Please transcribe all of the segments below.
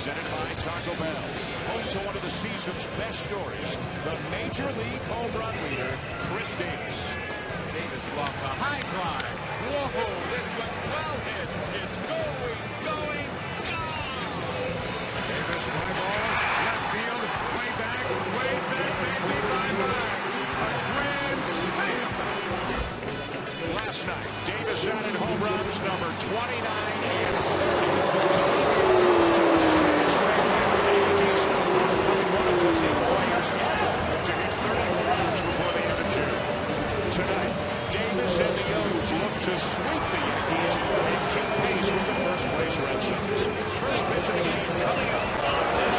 presented by Taco Bell. Home to one of the season's best stories, the Major League home run leader, Chris Davis. Davis lost a high fly. Whoa, this one's well hit. It's going. Davis fly ball, left field, way back, maybe bye-bye. A grand slam. Last night, Davis added home runs number 29 and 30 to lead the Yankees to a straight win for the Yankees. Only wanted to take Warriors to hit 30 home runs before the end of June. Tonight, Davis and the O's look to sweep the Yankees and keep pace with the first-place Red Sox. First pitch of the game coming up on this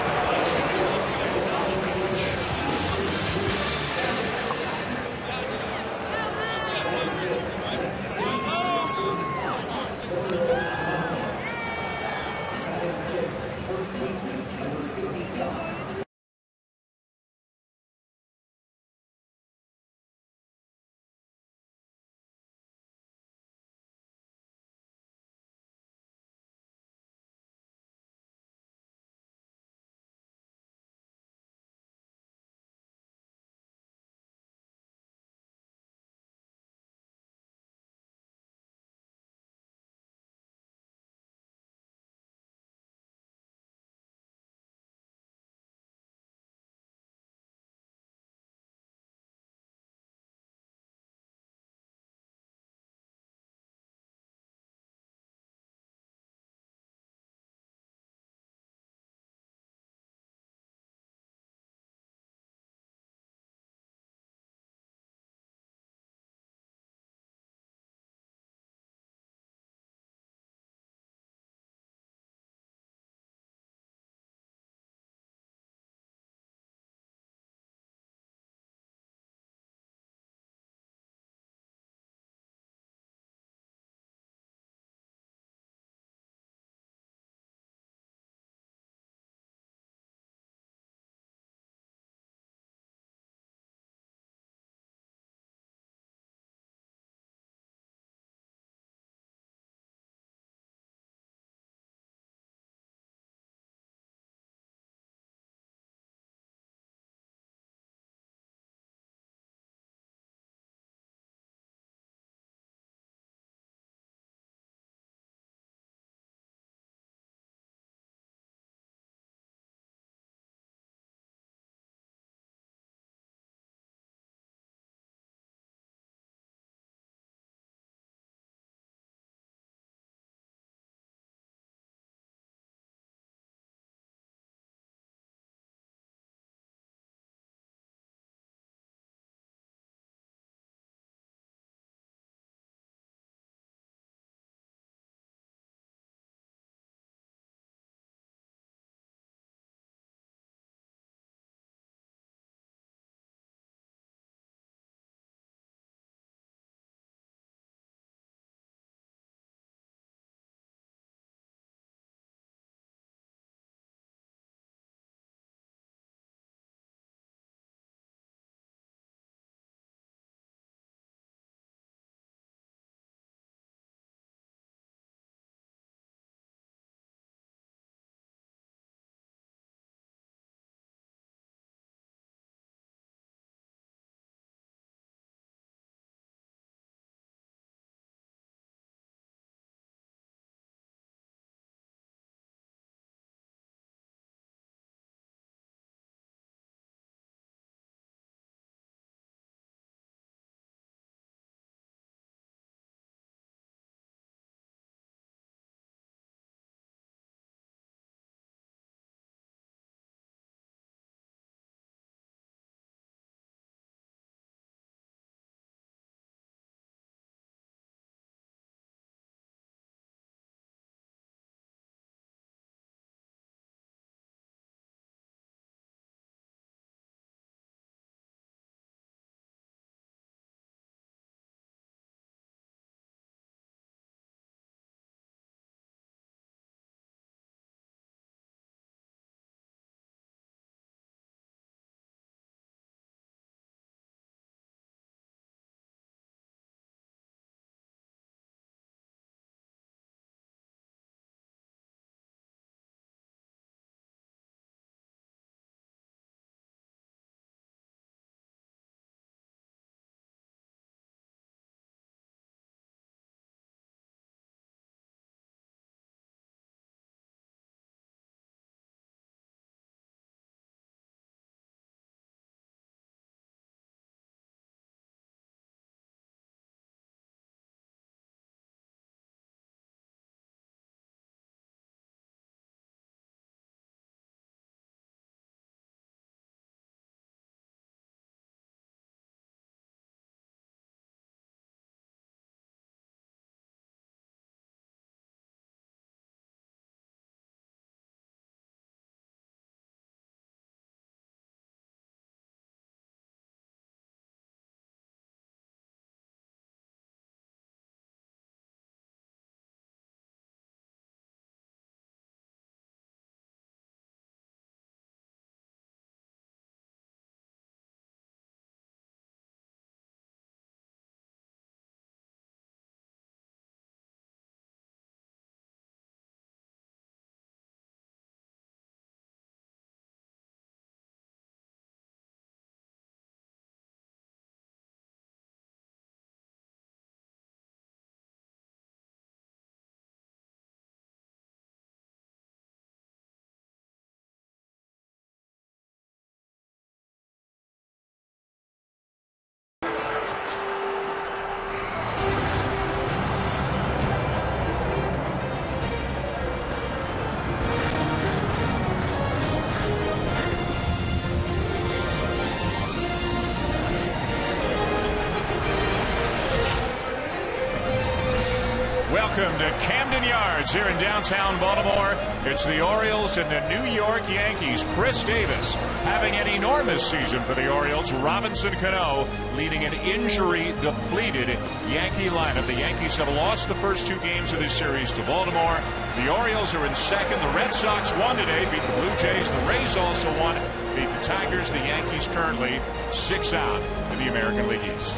Welcome to Camden Yards here in downtown Baltimore. It's the Orioles and the New York Yankees. Chris Davis having an enormous season for the Orioles. Robinson Canó leading an injury-depleted Yankee lineup. The Yankees have lost the first 2 games of this series to Baltimore. The Orioles are in second. The Red Sox won today, beat the Blue Jays. The Rays also won, beat the Tigers. The Yankees currently 6 out in the American League East.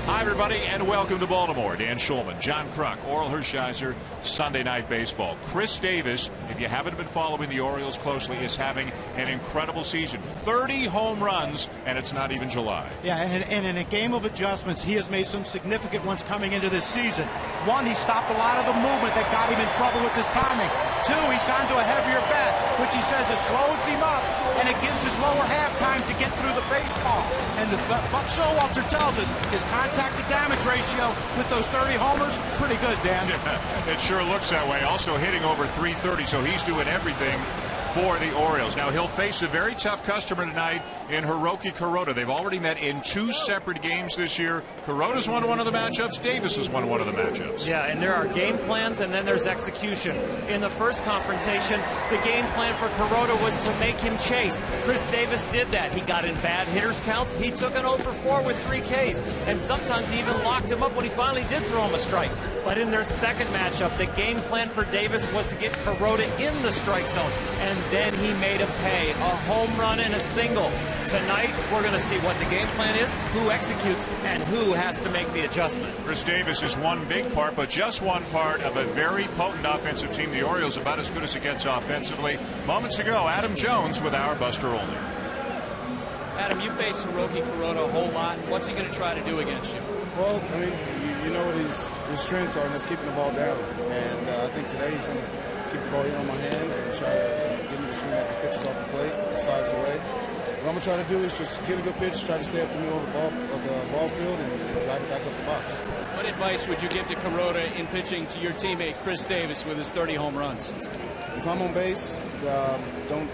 Hi, everybody, and welcome to Baltimore. Dan Schulman, John Kruk, Oral Hershiser, Sunday Night Baseball. Chris Davis, if you haven't been following the Orioles closely, is having an incredible season. 30 home runs, and it's not even July. Yeah, and in a game of adjustments, he has made some significant ones coming into this season. 1, he stopped a lot of the movement that got him in trouble with his timing. 2, he's gone to a heavier bat, which he says it slows him up, and it gives his lower half time to get through the baseball. And Buck Showalter tells us his contact to damage ratio with those 30 homers, pretty good, Dan. Yeah, it sure looks that way. Also hitting over 330, so he's doing everything for the Orioles. Now he'll face a very tough customer tonight in Hiroki Kuroda. They've already met in 2 separate games this year. Kuroda's won one of the matchups. Davis has won one of the matchups. Yeah, and there are game plans and then there's execution. In the first confrontation, the game plan for Kuroda was to make him chase. Chris Davis did that. He got in bad hitters counts. He took an 0 for 4 with 3 Ks, and sometimes he even locked him up when he finally did throw him a strike. But in their second matchup, the game plan for Davis was to get Kuroda in the strike zone, and then he made him pay. A home run and a single. Tonight, we're going to see what the game plan is, who executes, and who has to make the adjustment. Chris Davis is one big part, but just one part of a very potent offensive team. The Orioles about as good as it gets offensively. Moments ago, Adam Jones with our Buster Olney. Adam, you faced Hiroki Kuroda a whole lot. What's he going to try to do against you? Well, I mean, you know what his strengths are, and that's keeping the ball down. And I think today he's going to keep the ball in on my hands and try to get me to swing at the pitches off the plate, the slides away. What I'm going to try to do is just get a good pitch, try to stay up the middle of the ball field, and drive it back up the box. What advice would you give to Kuroda in pitching to your teammate Chris Davis with his 30 home runs? If I'm on base, don't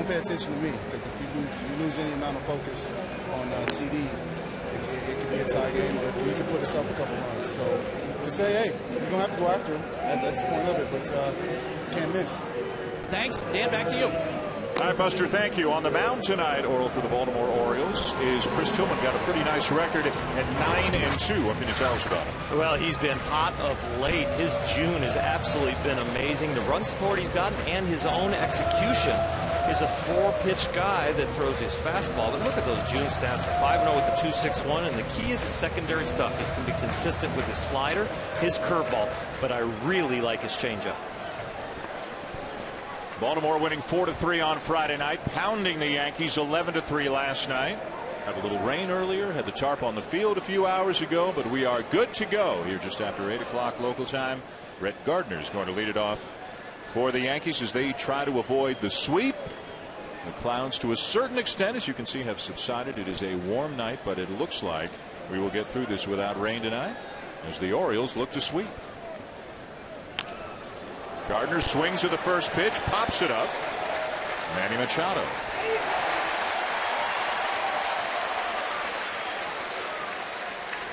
pay attention to me, because if you lose any amount of focus on CD, it could be a tie game, or you can put us up a couple runs. So just say, hey, you're going to have to go after him. That's the point of it, but can't miss. Thanks. Dan, back to you. All right, Buster, thank you. On the mound tonight, Oral for the Baltimore Orioles, is Chris Tillman. Got a pretty nice record at 9-2. What can you tell us about him? Well, he's been hot of late. His June has absolutely been amazing. The run support he's gotten and his own execution. Is a 4-pitch guy that throws his fastball. But look at those June stats. 5-0 with the 2.61, and the key is the secondary stuff. He can be consistent with his slider, his curveball, but I really like his changeup. Baltimore winning 4-3 on Friday night, pounding the Yankees 11-3 last night. Had a little rain earlier, had the tarp on the field a few hours ago, but we are good to go here just after 8 o'clock local time. Brett Gardner is going to lead it off for the Yankees as they try to avoid the sweep. The clouds, to a certain extent, as you can see, have subsided. It is a warm night, but it looks like we will get through this without rain tonight as the Orioles look to sweep. Gardner swings at the first pitch, pops it up. Manny Machado.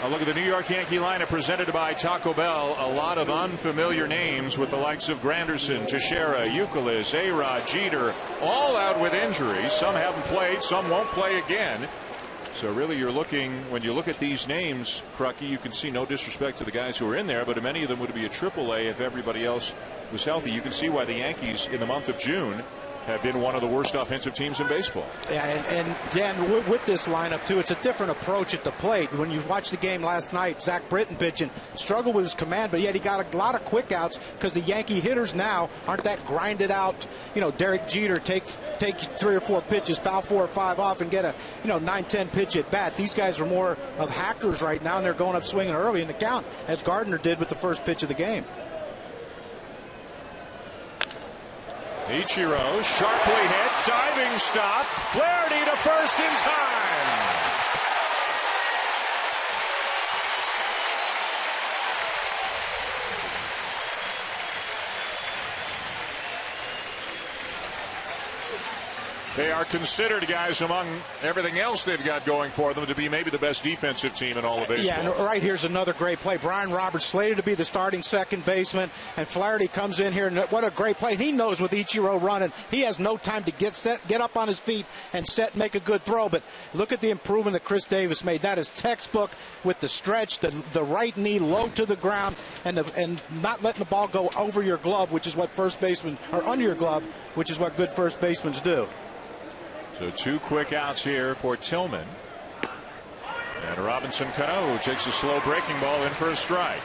A look at the New York Yankee lineup presented by Taco Bell. A lot of unfamiliar names with the likes of Granderson, Teixeira, Youkilis, A-Rod, Jeter, all out with injuries. Some haven't played, some won't play again. So really you're looking, when you look at these names, Crucky, you can see, no disrespect to the guys who are in there, but many of them would be a AAA if everybody else was healthy. You can see why the Yankees in the month of June have been one of the worst offensive teams in baseball. Yeah, and Dan, with this lineup, too, it's a different approach at the plate. When you watched the game last night, Zach Britton pitching, struggled with his command, but yet he got a lot of quick outs because the Yankee hitters now aren't that grinded out. You know, Derek Jeter take 3 or 4 pitches, foul 4 or 5 off, and get a 9-10 pitch at bat. These guys are more of hackers right now, and they're going up swinging early in the count, as Gardner did with the first pitch of the game. Ichiro sharply hit, diving stop, Flaherty to first in time. They are considered, guys, among everything else they've got going for them, to be maybe the best defensive team in all of baseball. Yeah, and right here's another great play. Brian Roberts slated to be the starting second baseman, and Flaherty comes in here, and what a great play. He knows with Ichiro running, he has no time to get up on his feet and make a good throw. But look at the improvement that Chris Davis made. That is textbook with the stretch, the right knee low to the ground, and not letting the ball go over your glove, which is what first baseman, or under your glove, which is what good first basemen do. So 2 quick outs here for Tillman. And Robinson Canó takes a slow breaking ball in for a strike.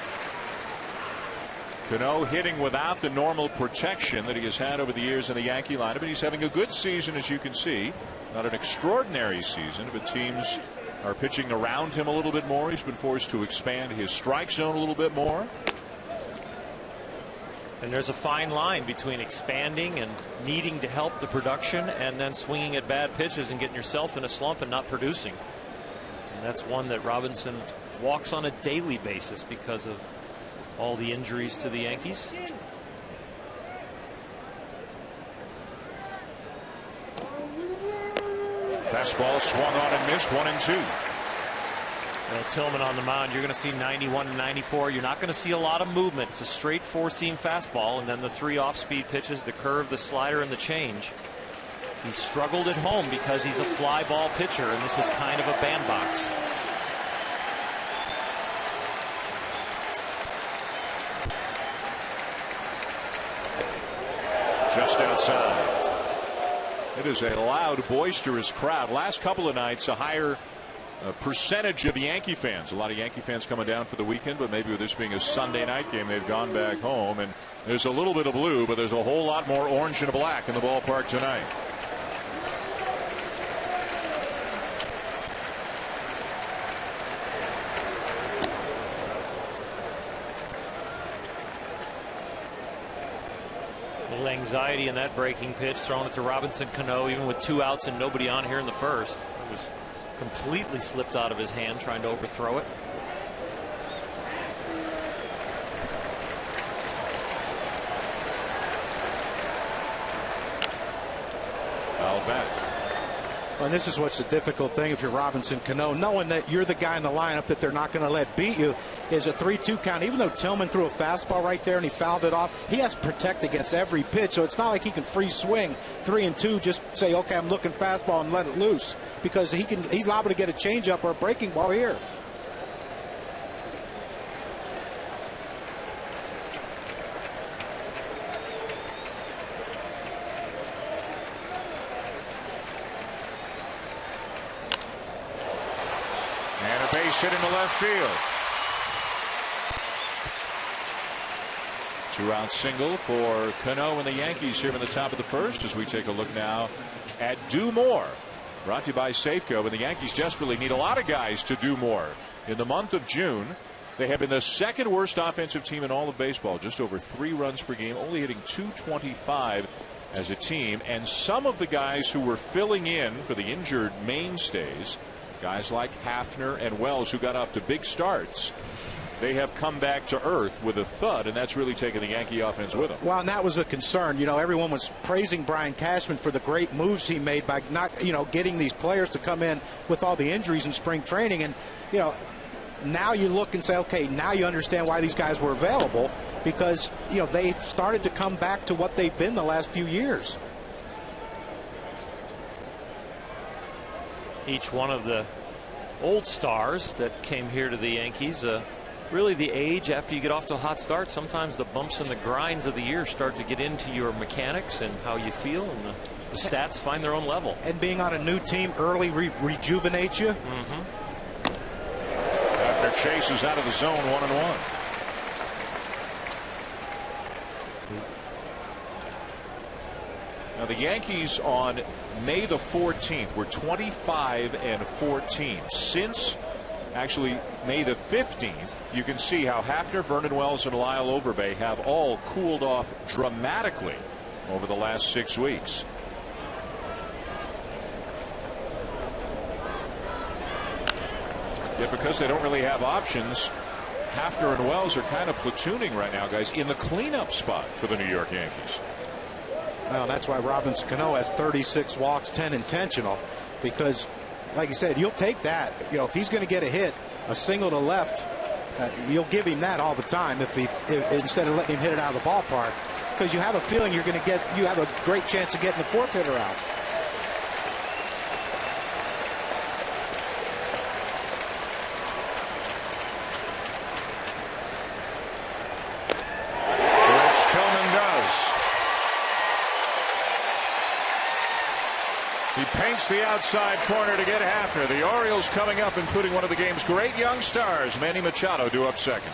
Canó hitting without the normal protection that he has had over the years in the Yankee lineup, but he's having a good season, as you can see. Not an extraordinary season, but teams are pitching around him a little bit more. He's been forced to expand his strike zone a little bit more. And there's a fine line between expanding and needing to help the production and then swinging at bad pitches and getting yourself in a slump and not producing. And that's one that Robinson walks on a daily basis because of all the injuries to the Yankees. Fastball swung on and missed, 1-2. Tillman on the mound, you're going to see 91 and 94. You're not going to see a lot of movement. It's a straight 4-seam fastball, and then the 3 off-speed pitches, the curve, the slider, and the change. He struggled at home because he's a fly ball pitcher, and this is kind of a bandbox. Just outside. It is a loud, boisterous crowd. Last couple of nights, a higher percentage of Yankee fans. A lot of Yankee fans coming down for the weekend, but maybe with this being a Sunday night game, they've gone back home. And there's a little bit of blue, but there's a whole lot more orange and black in the ballpark tonight. A little anxiety in that breaking pitch, throwing it to Robinson Canó, even with 2 outs and nobody on here in the first. It was completely slipped out of his hand trying to overthrow it. Foul back. Well, and this is what's the difficult thing if you're Robinson Canó, knowing that you're the guy in the lineup that they're not going to let beat you, is a 3-2 count. Even though Tillman threw a fastball right there and he fouled it off, he has to protect against every pitch. So it's not like he can free swing 3-2, just say, okay, I'm looking fastball and let it loose, because he's liable to get a changeup or a breaking ball here. And a base hit into left field. 2-out single for Canó and the Yankees here in the top of the first, as we take a look now at Do More. Brought to you by Safeco, and the Yankees desperately need a lot of guys to do more. In the month of June, they have been the second worst offensive team in all of baseball, just over 3 runs per game, only hitting .225 as a team. And some of the guys who were filling in for the injured mainstays, guys like Hafner and Wells, who got off to big starts, they have come back to earth with a thud, and that's really taken the Yankee offense with them. Well, and that was a concern. You know, everyone was praising Brian Cashman for the great moves he made by not, getting these players to come in with all the injuries in spring training. And, now you look and say, okay, now you understand why these guys were available, because, they started to come back to what they've been the last few years. Each one of the old stars that came here to the Yankees, really the age after you get off to a hot start, sometimes the bumps and the grinds of the year start to get into your mechanics and how you feel, and the stats find their own level. And being on a new team early rejuvenates you. After Chase is out of the zone, 1-1. Now the Yankees on May the 14th were 25-14. Since actually May the 15th, you can see how Hafner, Vernon Wells, and Lyle Overbay have all cooled off dramatically over the last 6 weeks. Yet because they don't really have options, Hafner and Wells are kind of platooning right now, guys, in the cleanup spot for the New York Yankees. Well, that's why Robinson Canó has 36 walks, 10 intentional, because, like you said, you'll take that. You know, if he's going to get a hit, a single to left, you'll give him that all the time if instead of letting him hit it out of the ballpark, because you have a feeling you have a great chance of getting the fourth hitter out. He paints the outside corner to get after. The Orioles coming up and putting one of the game's great young stars, Manny Machado, due up second.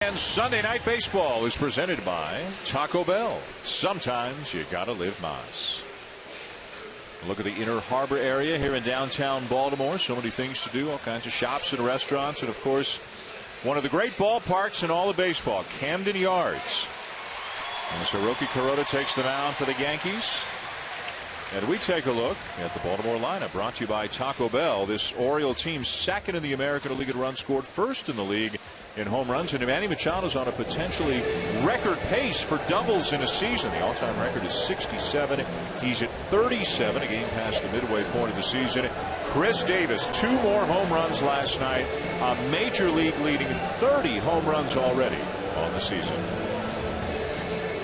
And Sunday Night Baseball is presented by Taco Bell. Sometimes you gotta live Mas. Look at the Inner Harbor area here in downtown Baltimore. So many things to do, all kinds of shops and restaurants, and of course one of the great ballparks in all of baseball, Camden Yards. And so Hiroki Kuroda takes the mound for the Yankees. And we take a look at the Baltimore lineup, brought to you by Taco Bell. This Oriole team second in the American League in runs scored, first in the league in home runs, and Manny Machado's on a potentially record pace for doubles in a season. The all-time record is 67. He's at 37, a game past the midway point of the season. Chris Davis, 2 more home runs last night, a major league leading 30 home runs already on the season.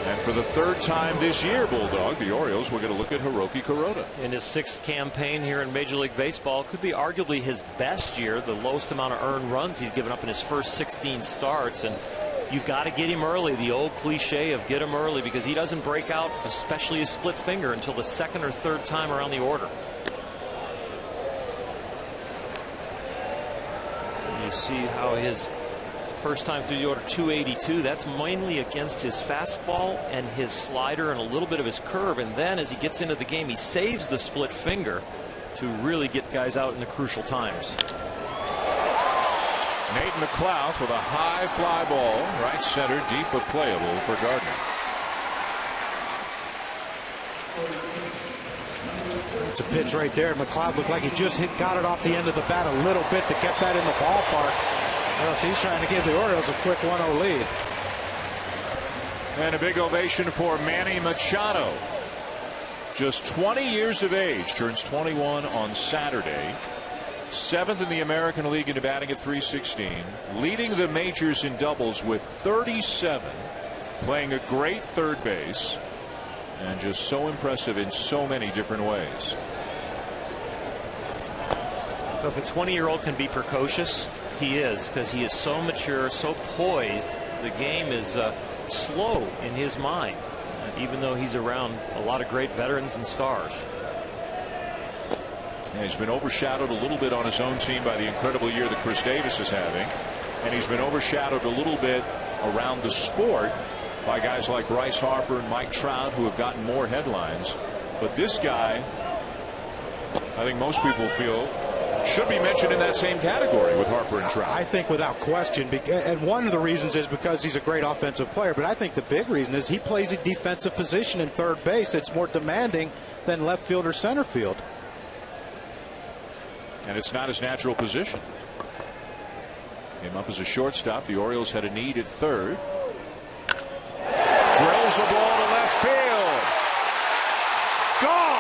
And for the 3rd time this year, Bulldog, the Orioles, we're going to look at Hiroki Kuroda. In his 6th campaign here in Major League Baseball, could be arguably his best year, the lowest amount of earned runs he's given up in his first 16 starts. And you've got to get him early, the old cliche of get him early, because he doesn't break out, especially his split finger, until the 2nd or 3rd time around the order. And you see how his first time through the order, 282. That's mainly against his fastball and his slider and a little bit of his curve. And then as he gets into the game, he saves the split finger to really get guys out in the crucial times. Nate McLouth with a high fly ball, right center, deep but playable for Gardner. It's a pitch right there. McLeod looked like he just got it off the end of the bat a little bit to get that in the ballpark. Well, so he's trying to give the Orioles a quick 1-0 lead. And a big ovation for Manny Machado. Just 20 years of age, turns 21 on Saturday. 7th in the American League in batting at .316, leading the majors in doubles with 37, playing a great third base, and just so impressive in so many different ways. So if a 20-year-old can be precocious, he is, because he is so mature, so poised. The game is slow in his mind, even though he's around a lot of great veterans and stars. Yeah, he's been overshadowed a little bit on his own team by the incredible year that Chris Davis is having, and he's been overshadowed a little bit around the sport by guys like Bryce Harper and Mike Trout, who have gotten more headlines. But this guy, I think most people feel, should be mentioned in that same category with Harper and Trout. I think without question, and one of the reasons is because he's a great offensive player, but I think the big reason is he plays a defensive position in third base. It's more demanding than left field or center field. And it's not his natural position. Came up as a shortstop. The Orioles had a need at third. Drills a ball to left field. Gone.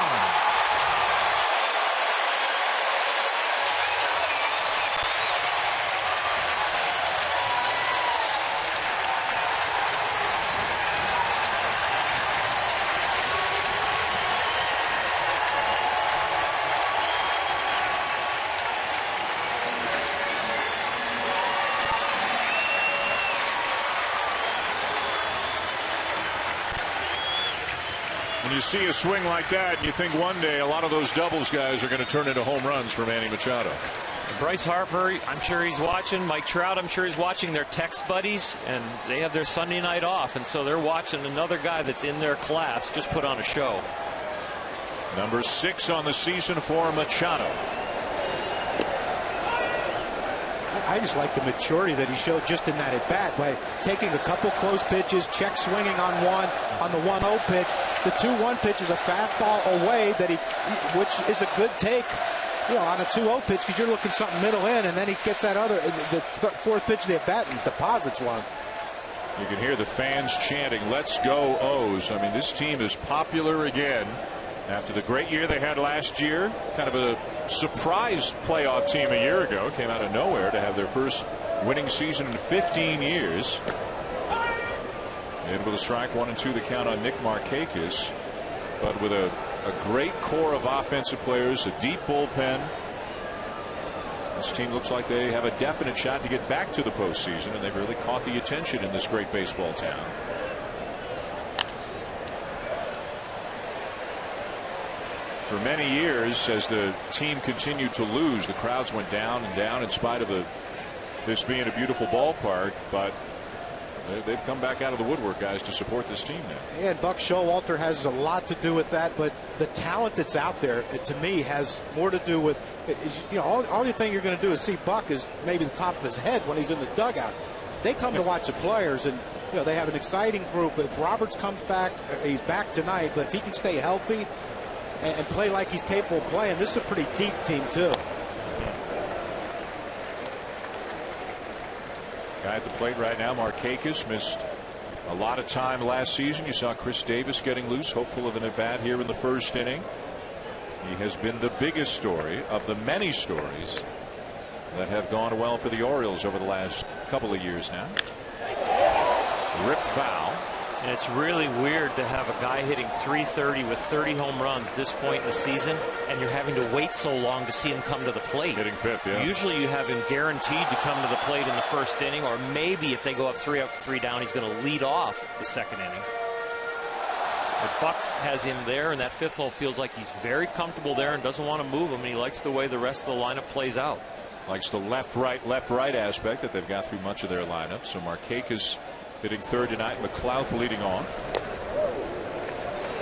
When you see a swing like that, you think one day a lot of those doubles guys are going to turn into home runs for Manny Machado. Bryce Harper, I'm sure he's watching. Mike Trout, I'm sure he's watching. Their text buddies, and they have their Sunday night off, and so they're watching another guy that's in their class just put on a show. Number 6 on the season for Machado. I just like the maturity that he showed just in that at bat by taking a couple close pitches, check swinging on the 1-0 pitch. The 2-1 pitch is a fastball away which is a good take, on a 2-0 pitch because you're looking something middle in, and then he gets that the fourth pitch of the at bat and deposits one. You can hear the fans chanting, "Let's go O's." I mean, this team is popular again after the great year they had last year. Kind of a surprise playoff team a year ago. Came out of nowhere to have their first winning season in 15 years. And with a strike, 1-2 the count on Nick Markakis. But with a great core of offensive players, a deep bullpen. This team looks like they have a definite shot to get back to the postseason, and they've really caught the attention in this great baseball town. For many years, as the team continued to lose, the crowds went down and down in spite of this being a beautiful ballpark, but they've come back out of the woodwork, guys, to support this team now. Yeah, and Buck Showalter has a lot to do with that, but the talent that's out there, to me, has more to do with, all the thing you're going to do is see Buck is maybe the top of his head when he's in the dugout. They come to watch the players, and they have an exciting group. If Roberts comes back, he's back tonight, but if he can stay healthy and play like he's capable of playing, this is a pretty deep team too. Guy at the plate right now, Markakis, missed a lot of time last season. You saw Chris Davis getting loose, hopeful of an at-bat here in the first inning. He has been the biggest story of the many stories that have gone well for the Orioles over the last couple of years now. Rip foul. And it's really weird to have a guy hitting .330 with 30 home runs this point in the season, and you're having to wait so long to see him come to the plate. Hitting fifth, yeah. Usually you have him guaranteed to come to the plate in the first inning, or maybe if they go up 3 down, he's going to lead off the second inning. But Buck has him there, and that fifth hole feels like he's very comfortable there and doesn't want to move him, and he likes the way the rest of the lineup plays out. Likes the left-right aspect that they've got through much of their lineup. So Markakis hitting third tonight, McLouth leading off.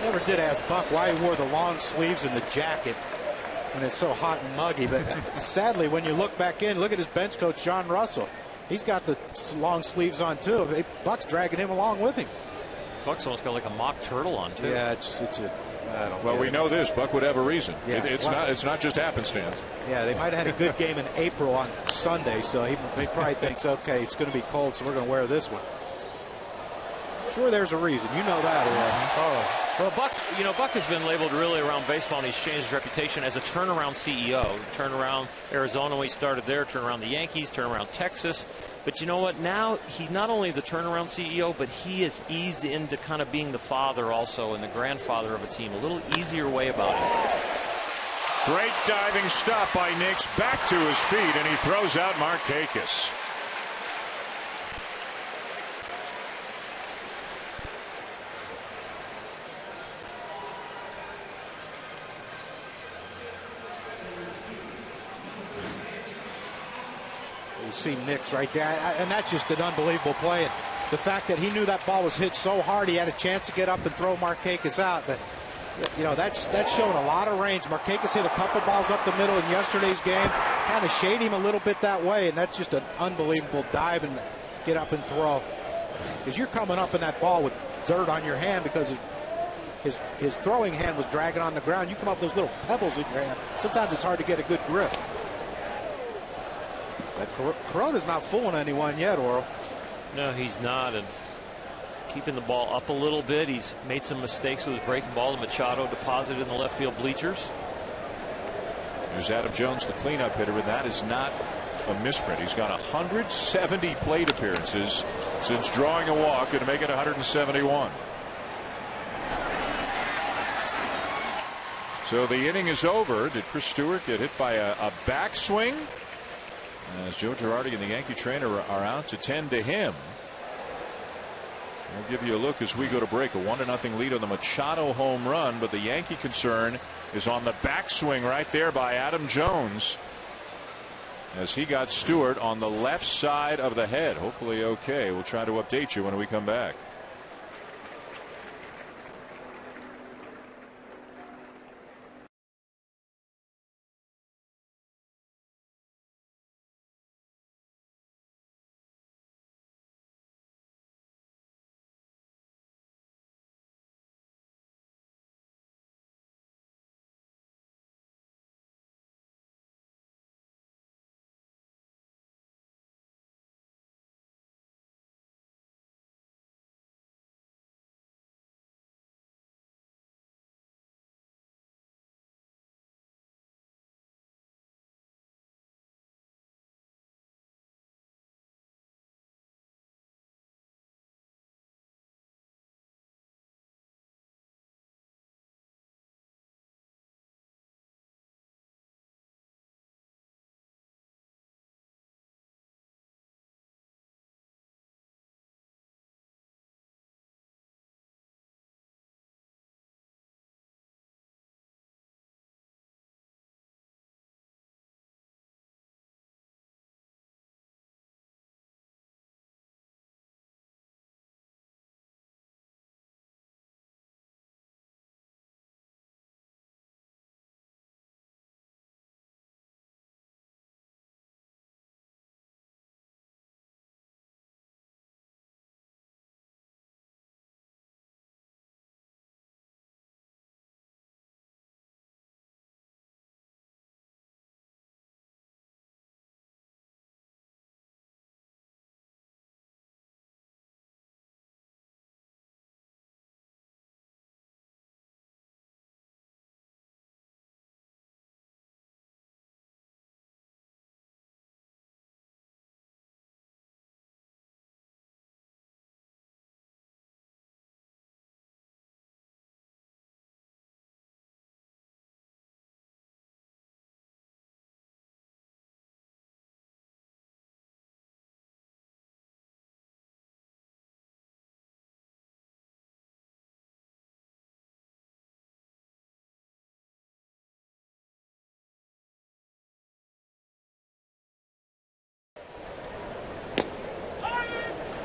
Never did ask Buck why he wore the long sleeves and the jacket when it's so hot and muggy, but sadly when you look back in, look at his bench coach John Russell. He's got the long sleeves on too. Buck's dragging him along with him. Buck's almost got like a mock turtle on too. Yeah, well, we know this. Buck would have a reason. Yeah. It's not just happenstance. Yeah, they might have had a good game in April on Sunday, so he probably thinks, okay, it's going to be cold, so we're going to wear this one. Sure, there's a reason. You know that. Well, Buck has been labeled really around baseball, and he's changed his reputation as a turnaround CEO. Turn around Arizona when he started there, turn around the Yankees, turn around Texas. But you know what? Now he's not only the turnaround CEO, but he is eased into kind of being the father also and the grandfather of a team. A little easier way about it. Great diving stop by Nix, back to his feet, and he throws out Markakis. You see Nix right there, and that's just an unbelievable play. And the fact that he knew that ball was hit so hard, he had a chance to get up and throw Markakis out. But that's showing a lot of range. Markakis hit a couple balls up the middle in yesterday's game. kind of shade him a little bit that way, and that's just an unbelievable dive and get up and throw. Because you're coming up in that ball with dirt on your hand because his throwing hand was dragging on the ground. You come up with those little pebbles in your hand. Sometimes it's hard to get a good grip. But Corona's not fooling anyone yet, Oral. No, he's not. And keeping the ball up a little bit. He's made some mistakes with his breaking ball. And Machado deposited in the left field bleachers. There's Adam Jones, the cleanup hitter, and that is not a misprint. He's got 170 plate appearances since drawing a walk, and to make it 171. So the inning is over. Did Chris Stewart get hit by a backswing? As Joe Girardi and the Yankee trainer are out to tend to him. We'll give you a look as we go to break. A 1-0 lead on the Machado home run, but the Yankee concern is on the backswing right there by Adam Jones, as he got Stewart on the left side of the head. Hopefully okay. We'll try to update you when we come back.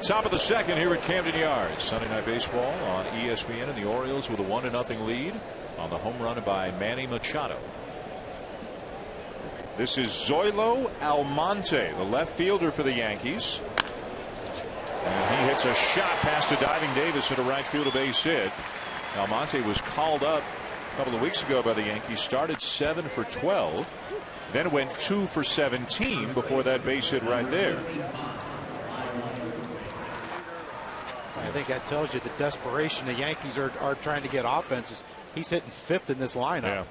Top of the second here at Camden Yards. Sunday Night Baseball on ESPN, and the Orioles with a 1-0 lead on the home run by Manny Machado. This is Zoilo Almonte, the left fielder for the Yankees. And he hits a shot past a diving Davis at a right field, a base hit. Almonte was called up a couple of weeks ago by the Yankees, started 7 for 12, then went 2 for 17 before that base hit right there. I think that tells you the desperation the Yankees are trying to get offenses. He's hitting 5th in this lineup. Yeah.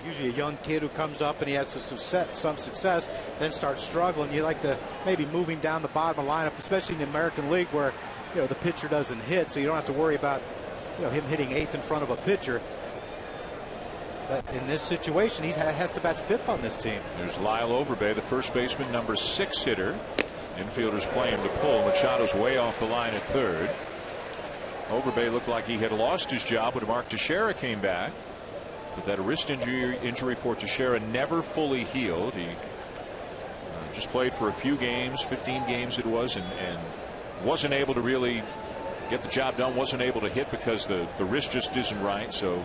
Usually a young kid who comes up and he has some success, then starts struggling. You like to maybe move him down the bottom of the lineup, especially in the American League where the pitcher doesn't hit, so you don't have to worry about him hitting 8th in front of a pitcher. But in this situation, he has to bat 5th on this team. There's Lyle Overbay, the first baseman, number 6 hitter. Infielders play him to pull. Machado's way off the line at third. Overbay looked like he had lost his job when Mark Teixeira came back, but that wrist injury for Teixeira never fully healed. He just played for a few games, 15 games it was, and wasn't able to really get the job done, wasn't able to hit because the wrist just isn't right. So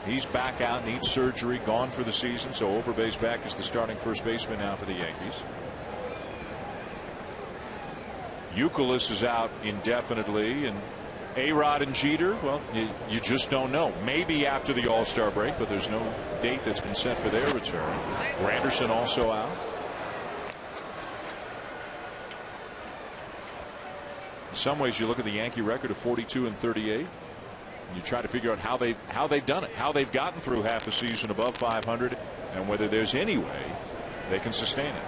He's back out, needs surgery, gone for the season. So Overbay's back as the starting first baseman now for the Yankees. Youkilis is out indefinitely, and A-Rod and Jeter, well, you just don't know. Maybe after the All-Star break, but there's no date that's been set for their return. Granderson also out. In some ways, you look at the Yankee record of 42 and 38, and you try to figure out how they've done it, how they've gotten through half a season above 500, and whether there's any way they can sustain it.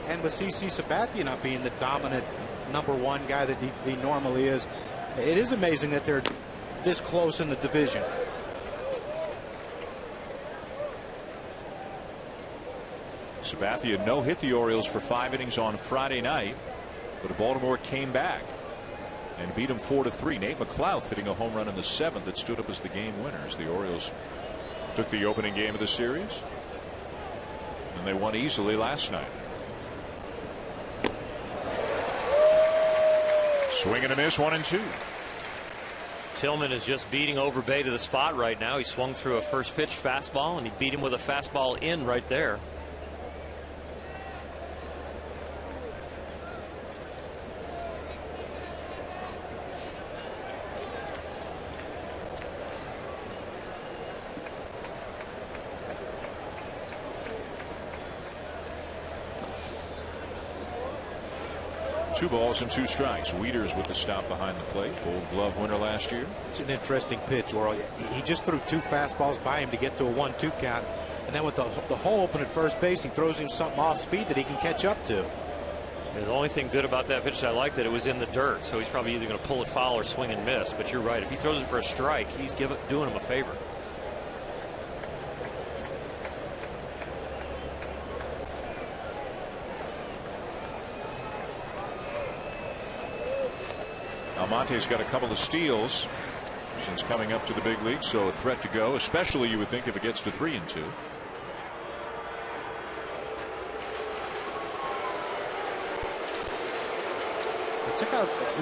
And with CC Sabathia not being the dominant #1 guy that he normally is, it is amazing that they're this close in the division. Sabathia no hit the Orioles for 5 innings on Friday night, but Baltimore came back and beat him 4-3. Nate McLouth hitting a home run in the 7th that stood up as the game winner as the Orioles took the opening game of the series, and they won easily last night. Swing and a miss, 1-2. Tillman is just beating Overbay to the spot right now. He swung through a first pitch fastball, and he beat him with a fastball in right there. Two balls and 2 strikes. Wieters with the stop behind the plate. Gold Glove winner last year. It's an interesting pitch, Oral. He just threw 2 fastballs by him to get to a 1-2 count, and then with the hole open at first base, he throws him something off speed that he can catch up to. And the only thing good about that pitch I like that it was in the dirt, so he's probably either going to pull it foul or swing and miss. But you're right, if he throws it for a strike, he's doing him a favor. Almonte's got a couple of steals since coming up to the big league, so a threat to go, especially you would think if it gets to 3-2.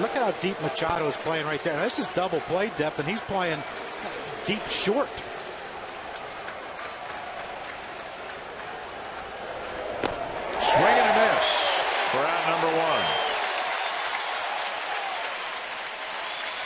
Look at how deep Machado is playing right there. Now, this is double play depth, and he's playing deep short. Swing and a miss for out number 1.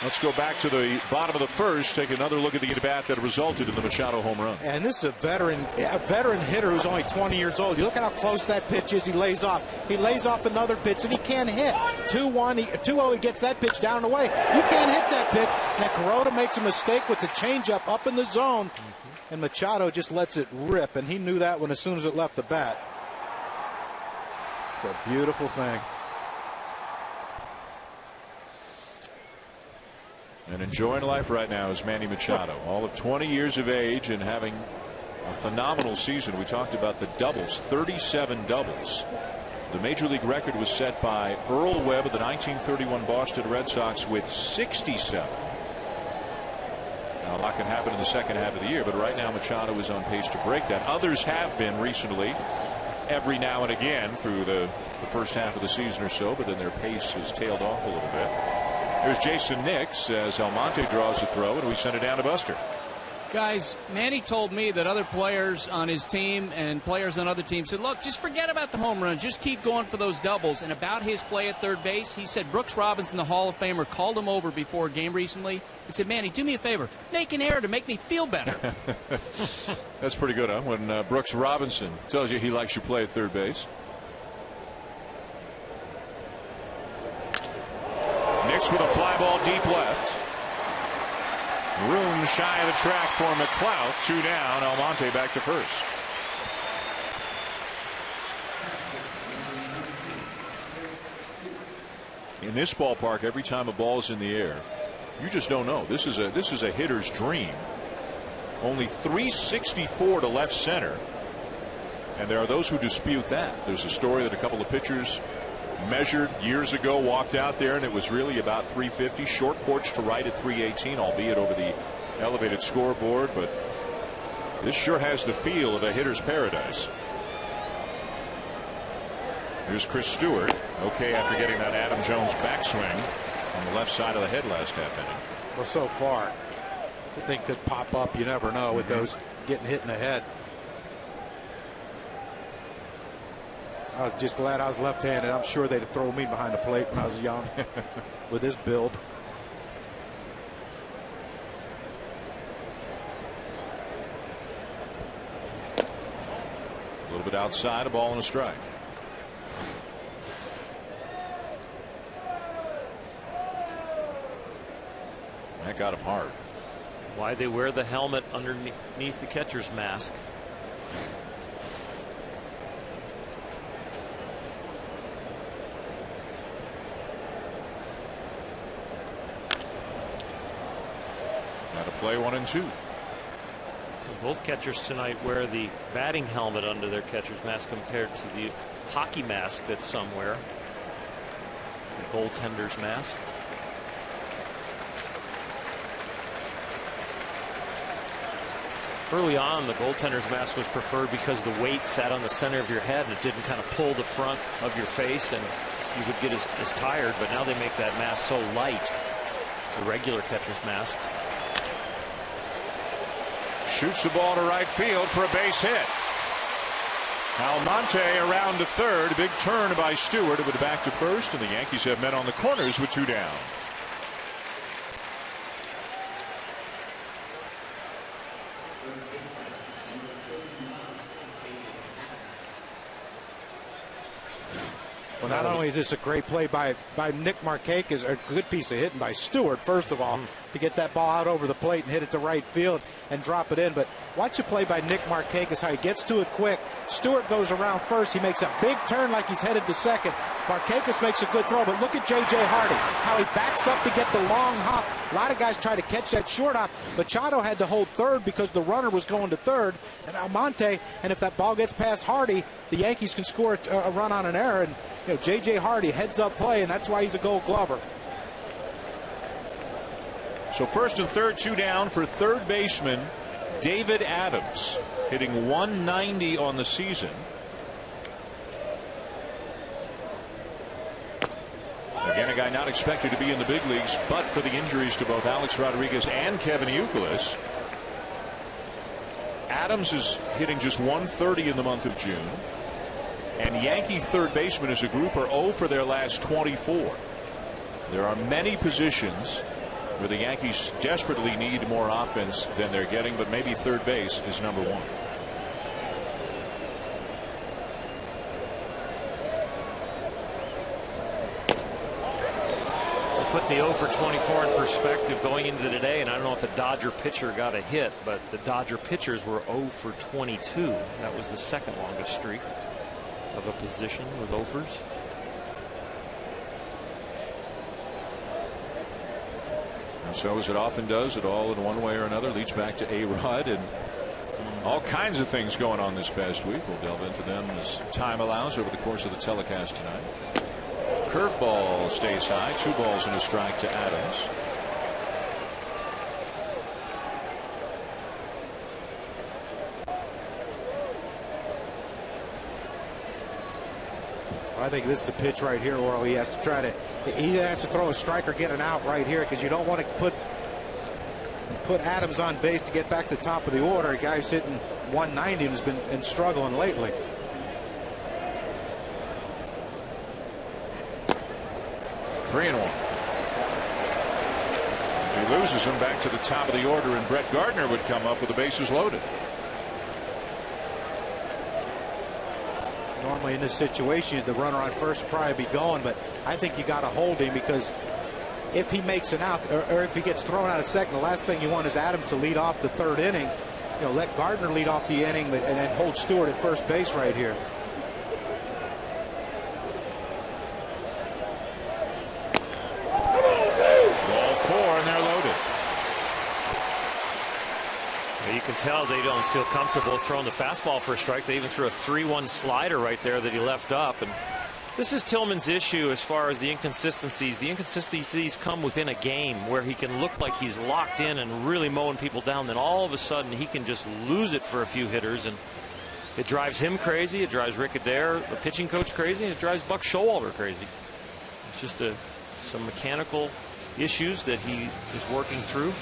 Let's go back to the bottom of the first, take another look at the at-bat that resulted in the Machado home run. And this is a veteran hitter who's only 20 years old. You look at how close that pitch is. He lays off. He lays off another pitch, and he can't hit. 2-1, 2-0, he gets that pitch down and away. You can't hit that pitch. And Kuroda makes a mistake with the changeup up in the zone, and Machado just lets it rip, and he knew that one as soon as it left the bat. It's a beautiful thing. And enjoying life right now is Manny Machado. All of 20 years of age and having a phenomenal season. We talked about the doubles, 37 doubles. The major league record was set by Earl Webb of the 1931 Boston Red Sox with 67. Now, a lot can happen in the second half of the year, but right now Machado is on pace to break that. Others have been recently, every now and again through the first half of the season or so, but then their pace has tailed off a little bit. Here's Jason Nix as Almonte draws a throw, and we send it down to Buster. Guys, Manny told me that other players on his team and players on other teams said, look, just forget about the home run. Just keep going for those doubles. And about his play at third base, he said Brooks Robinson, the Hall of Famer, called him over before a game recently and said, Manny, do me a favor. Make an error to make me feel better. That's pretty good, huh? When Brooks Robinson tells you he likes your play at third base. Nix with a fly ball deep left. Room shy of the track for McLouth. 2 down. Almonte back to first. In this ballpark, every time a ball is in the air, you just don't know. This is a hitter's dream. Only 364 to left center, and there are those who dispute that. There's a story that a couple of pitchers measured years ago, walked out there, and it was really about 350. Short porch to right at 318, albeit over the elevated scoreboard, but this sure has the feel of a hitter's paradise. Here's Chris Stewart. Okay, after getting that Adam Jones backswing on the left side of the head last half inning. Well, so far. The thing could pop up. You never know with those getting hit in the head. I was just glad I was left-handed. I'm sure they'd throw me behind the plate when I was young with this build. A little bit outside, a ball and a strike. That got him hard. Why they wear the helmet underneath the catcher's mask. Got to play 1-2. Both catchers tonight wear the batting helmet under their catcher's mask compared to the hockey mask that's somewhere. The goaltender's mask. Early on, the goaltender's mask was preferred because the weight sat on the center of your head and it didn't kind of pull the front of your face and you would get as tired. But now they make that mask so light, the regular catcher's mask. Shoots the ball to right field for a base hit. Almonte around to third. Big turn by Stewart with back to first, and the Yankees have men on the corners with 2 down. Well, not only is this a great play by Nick Markakis, a good piece of hitting by Stewart, first of all, to get that ball out over the plate and hit it to right field and drop it in. But watch a play by Nick Markakis, how he gets to it quick. Stewart goes around first. He makes a big turn like he's headed to second. Markakis makes a good throw, but look at J.J. Hardy, how he backs up to get the long hop. A lot of guys try to catch that short hop. Machado had to hold third because the runner was going to third, and Almonte, and if that ball gets past Hardy, the Yankees can score a run on an error. And you know, J.J. Hardy heads up play, and that's why he's a Gold Glover. So first and third, 2 down for third baseman David Adams, hitting 190 on the season. Again, a guy not expected to be in the big leagues, but for the injuries to both Alex Rodriguez and Kevin Youkilis. Adams is hitting just 130 in the month of June. And Yankee third basemen as a group are 0 for their last 24. There are many positions where the Yankees desperately need more offense than they're getting, but maybe third base is number 1. Put the 0 for 24 in perspective going into today, and I don't know if a Dodger pitcher got a hit, but the Dodger pitchers were 0 for 22. That was the second longest streak of a position with offers. And so, as it often does, it all in one way or another leads back to A-Rod and all kinds of things going on this past week. We'll delve into them as time allows over the course of the telecast tonight. Curveball stays high. 2 balls and a strike to Adams. I think this is the pitch right here where he has to try to, he either has to throw a strike or get an out right here, because you don't want to put Adams on base to get back to the top of the order. A guy who's hitting 190 and has been struggling lately. Three and 1. If he loses him, back to the top of the order, and Brett Gardner would come up with the bases loaded. Normally in this situation, the runner on first would probably be going, but I think you got to hold him, because if he makes an out, or if he gets thrown out at second, the last thing you want is Adams to lead off the third inning. You know, let Gardner lead off the inning, and then hold Stewart at first base right here. Ball 4, and they're loaded. You can tell they don't feel comfortable throwing the fastball for a strike. They even threw a 3-1 slider right there that he left up. And this is Tillman's issue as far as the inconsistencies. The inconsistencies come within a game where he can look like he's locked in and really mowing people down. Then all of a sudden he can just lose it for a few hitters. And it drives him crazy. It drives Rick Adair, the pitching coach, crazy. And it drives Buck Showalter crazy. It's just some mechanical issues that he is working through.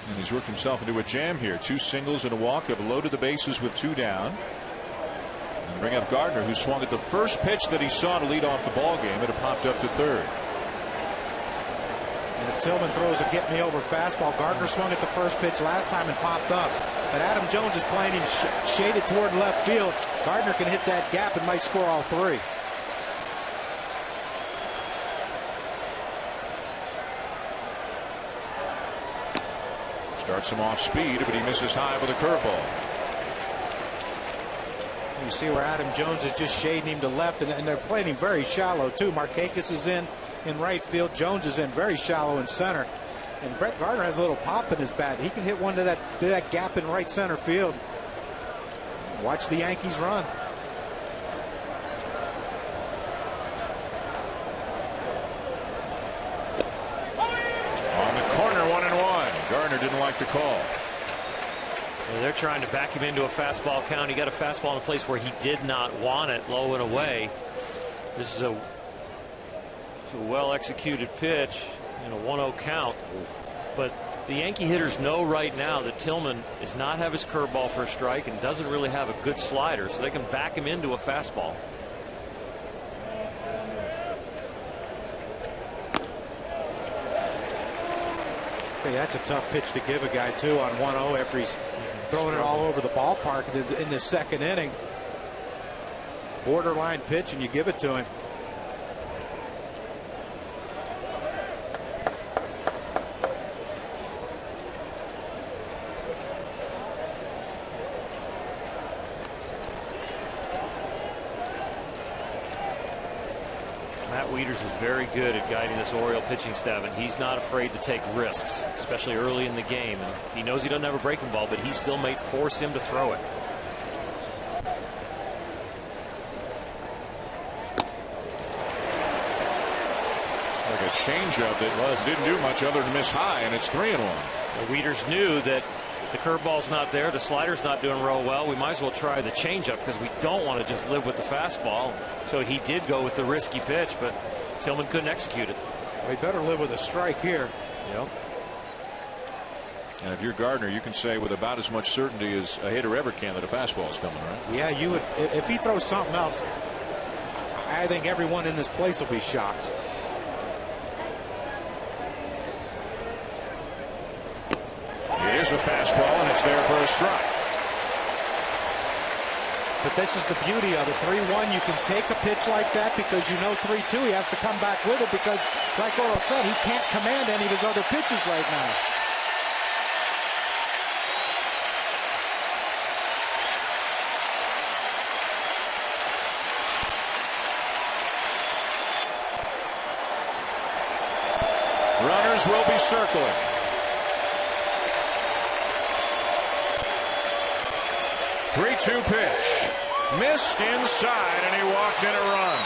And he's worked himself into a jam here. 2 singles and a walk have loaded the bases with 2 down. And bring up Gardner, who swung at the first pitch that he saw to lead off the ball game. It had popped up to third. And if Tillman throws a get-me-over fastball, Gardner swung at the first pitch last time and popped up. But Adam Jones is playing him shaded toward left field. Gardner can hit that gap and might score all 3. Starts him off speed, but he misses high with a curveball. You see where Adam Jones is just shading him to left, and they're playing him very shallow too. Markakis is in right field. Jones is in very shallow in center. And Brett Gardner has a little pop in his bat. He can hit one to that gap in right center field. Watch the Yankees run. On the corner, 1-1. Gardner didn't like the call. Well, they're trying to back him into a fastball count. He got a fastball in a place where he did not want it, low and away. This is a well executed pitch in a 1-0 count. But the Yankee hitters know right now that Tillman does not have his curveball for a strike and doesn't really have a good slider, so they can back him into a fastball. That's a tough pitch to give a guy too on 1-0 after he's throwing it all over the ballpark in the second inning. Borderline pitch, and you give it to him. Matt Wieters is very good at guiding this Oriole pitching staff, and he's not afraid to take risks, especially early in the game. And he knows he doesn't have a breaking ball, but he still may force him to throw it. Like a changeup that didn't do much other than miss high, and it's 3-1. Well, Wieters knew that the curveball's not there, the slider's not doing real well. We might as well try the changeup because we don't want to just live with the fastball. So he did go with the risky pitch, but Tillman couldn't execute it. Well, he better live with a strike here. Yep. And if you're Gardner, you can say with about as much certainty as a hitter ever can that a fastball is coming, right? Yeah, you would. If he throws something else, I think everyone in this place will be shocked. It is a fastball, and it's there for a strike. But this is the beauty of it. 3-1, you can take a pitch like that because you know 3-2, he has to come back with it because, like Oro said, he can't command any of his other pitches right now. Runners will be circling. 3-2 pitch. Missed inside, and he walked in a run.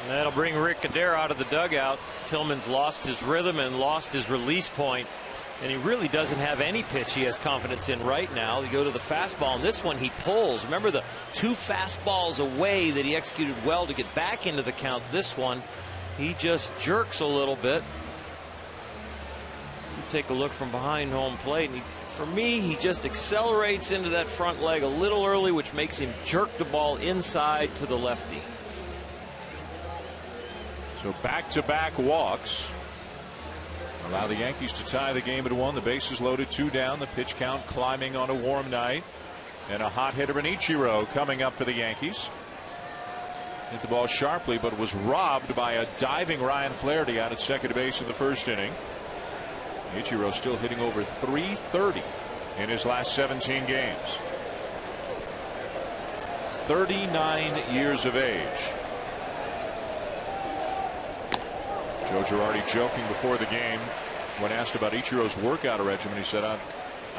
That'll bring Rick Adair out of the dugout. Tillman's lost his rhythm and lost his release point. And he really doesn't have any pitch he has confidence in right now. You go to the fastball, and this one he pulls. Remember the 2 fastballs away that he executed well to get back into the count. This one, he just jerks a little bit. You take a look from behind home plate, and for me, he just accelerates into that front leg a little early, which makes him jerk the ball inside to the lefty. So back-to-back walks allow the Yankees to tie the game at 1. The bases loaded, 2 down. The pitch count climbing on a warm night. And a hot hitter in Ichiro coming up for the Yankees. Hit the ball sharply, but was robbed by a diving Ryan Flaherty out at second base in the first inning. Ichiro still hitting over .330 in his last 17 games. 39 years of age. Joe Girardi joking before the game when asked about Ichiro's workout regimen. He said, I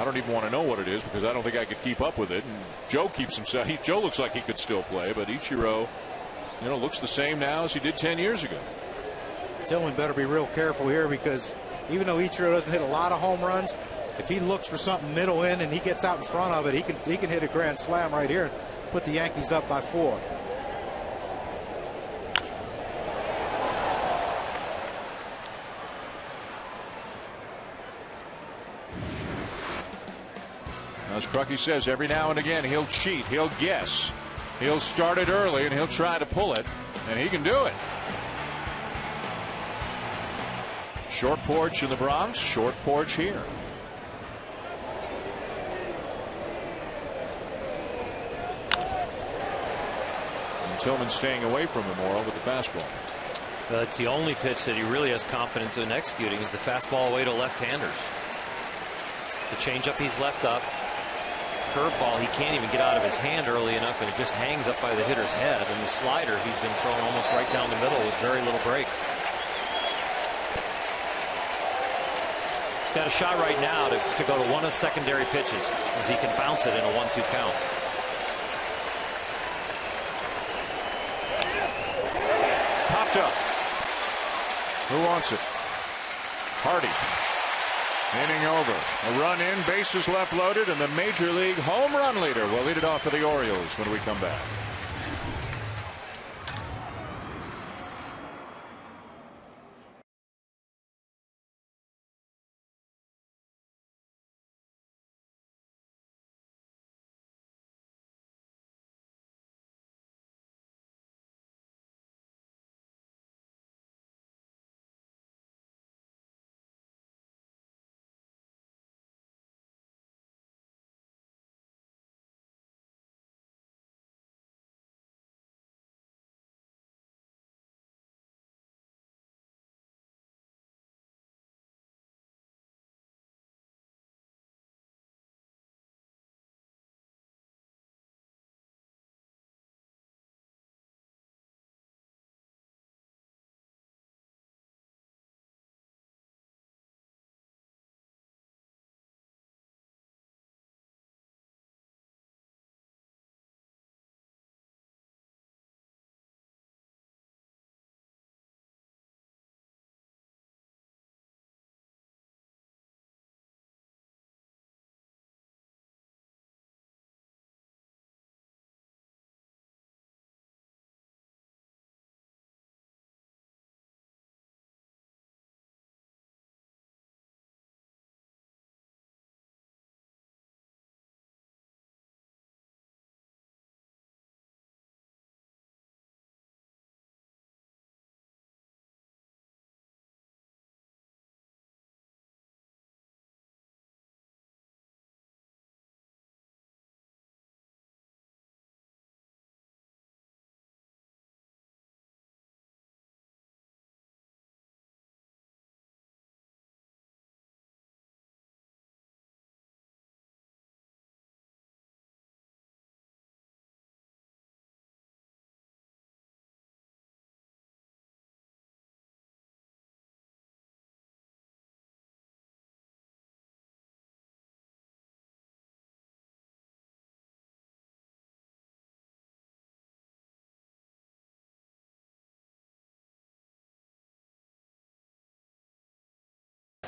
don't even want to know what it is because I don't think I could keep up with it. And Joe keeps himself. Joe looks like he could still play, but Ichiro, looks the same now as he did 10 years ago. Tillman better be real careful here because even though Ichiro doesn't hit a lot of home runs, if he looks for something middle in and he gets out in front of it, he can hit a grand slam right here and put the Yankees up by 4. As Crucky says, every now and again he'll cheat, he'll guess, he'll start it early, and he'll try to pull it, and he can do it. Short porch in the Bronx, short porch here. And Tillman staying away from him more with the fastball. It's the only pitch that he really has confidence in executing is the fastball away to left-handers. The changeup he's left up. Curveball he can't even get out of his hand early enough, and it just hangs up by the hitter's head. And the slider he's been throwing almost right down the middle with very little break. He's got a shot right now to go to one of the secondary pitches as he can bounce it in a 1-2 count. Popped up. Who wants it? Hardy. Inning over. A run in, bases left loaded, and the Major League home run leader will lead it off for the Orioles when we come back.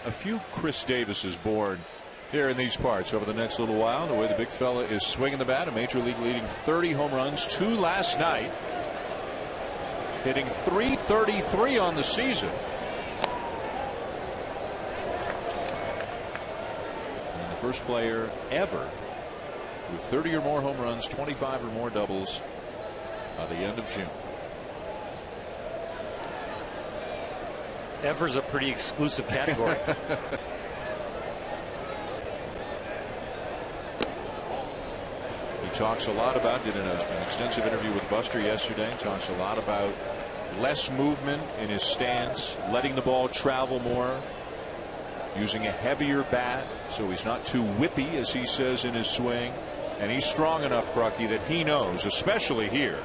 A few Chris Davises born here in these parts over the next little while. The way the big fella is swinging the bat, a Major League leading 30 home runs, 2 last night, hitting .333 on the season. And the first player ever with 30 or more home runs, 25 or more doubles by the end of June. Ever's a pretty exclusive category. He talks a lot about, did an extensive interview with Buster yesterday, talks a lot about less movement in his stance, letting the ball travel more, using a heavier bat so he's not too whippy, as he says, in his swing. And he's strong enough, Crucky, that he knows, especially here,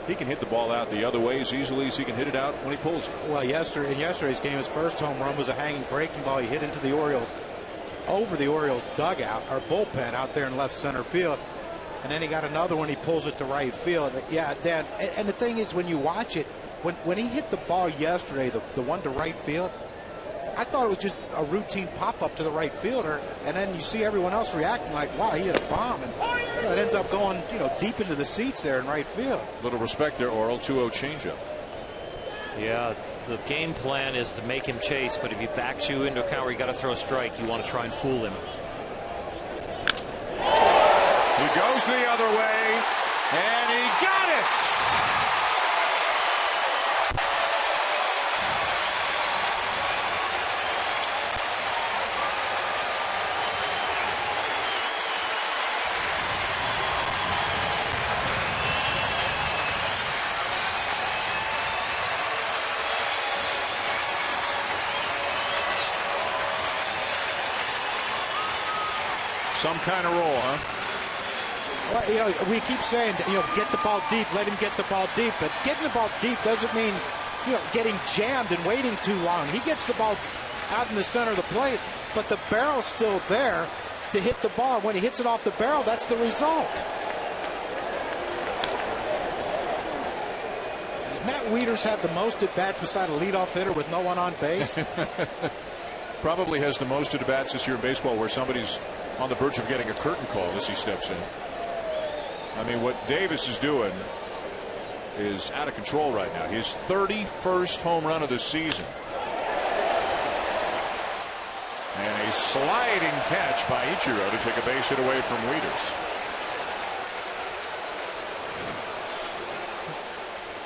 he can hit the ball out the other way as easily as he can hit it out when he pulls it. Well, in yesterday's game, his first home run was a hanging breaking ball. He hit into the Orioles, over the Orioles dugout or bullpen out there in left center field. And then he got another one. He pulls it to right field. Yeah, Dan. And the thing is, when you watch it, when he hit the ball yesterday, the one to right field, I thought it was just a routine pop-up to the right fielder, and then you see everyone else reacting like, wow, he hit a bomb, and it ends up going, deep into the seats there in right field. Little respect there, Oral. 2-0 changeup. Yeah, the game plan is to make him chase, but if he backs you into a count where you got to throw a strike, you want to try and fool him. He goes the other way, and he got it! Some kind of roll, huh? Well, we keep saying, get the ball deep, let him get the ball deep. But getting the ball deep doesn't mean, getting jammed and waiting too long. He gets the ball out in the center of the plate, but the barrel's still there to hit the ball. When he hits it off the barrel, that's the result. Does Matt Wieters have the most at-bats beside a leadoff hitter with no one on base? Probably has the most at-bats this year in baseball where somebody's on the verge of getting a curtain call as he steps in. I mean, what Davis is doing is out of control right now. His 31st home run of the season. And a sliding catch by Ichiro to take a base hit away from Wieters.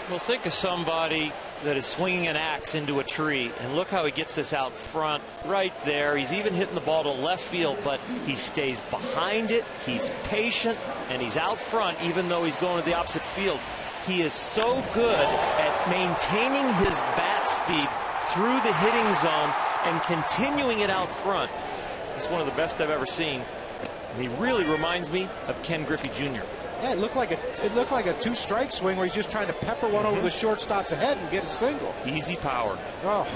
Well, think of somebody that is swinging an axe into a tree, and look how he gets this out front right there. He's even hitting the ball to left field, but he stays behind it. He's patient, and he's out front even though he's going to the opposite field. He is so good at maintaining his bat speed through the hitting zone and continuing it out front. He's one of the best I've ever seen. And he really reminds me of Ken Griffey Jr. Yeah, it looked like a two-strike swing where he's just trying to pepper one over the shortstop's head and get a single. Easy power. Oh.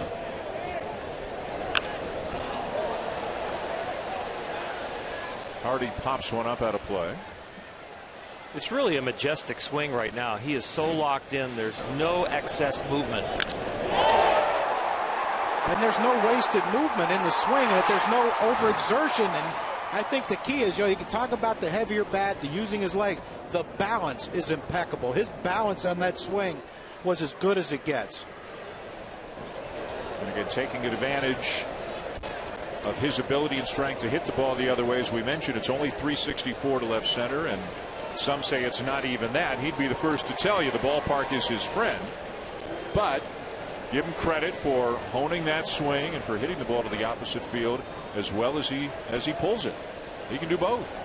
Hardy pops one up out of play. It's really a majestic swing right now. He is so locked in. There's no excess movement. And there's no wasted movement in the swing, and there's no overexertion. And I think the key is, you can talk about the heavier bat, the using his legs. The balance is impeccable. His balance on that swing was as good as it gets. And again, taking advantage of his ability and strength to hit the ball the other way. As we mentioned, it's only 364 to left center, and some say it's not even that. He'd be the first to tell you the ballpark is his friend. But give him credit for honing that swing and for hitting the ball to the opposite field as well as he pulls it. He can do both.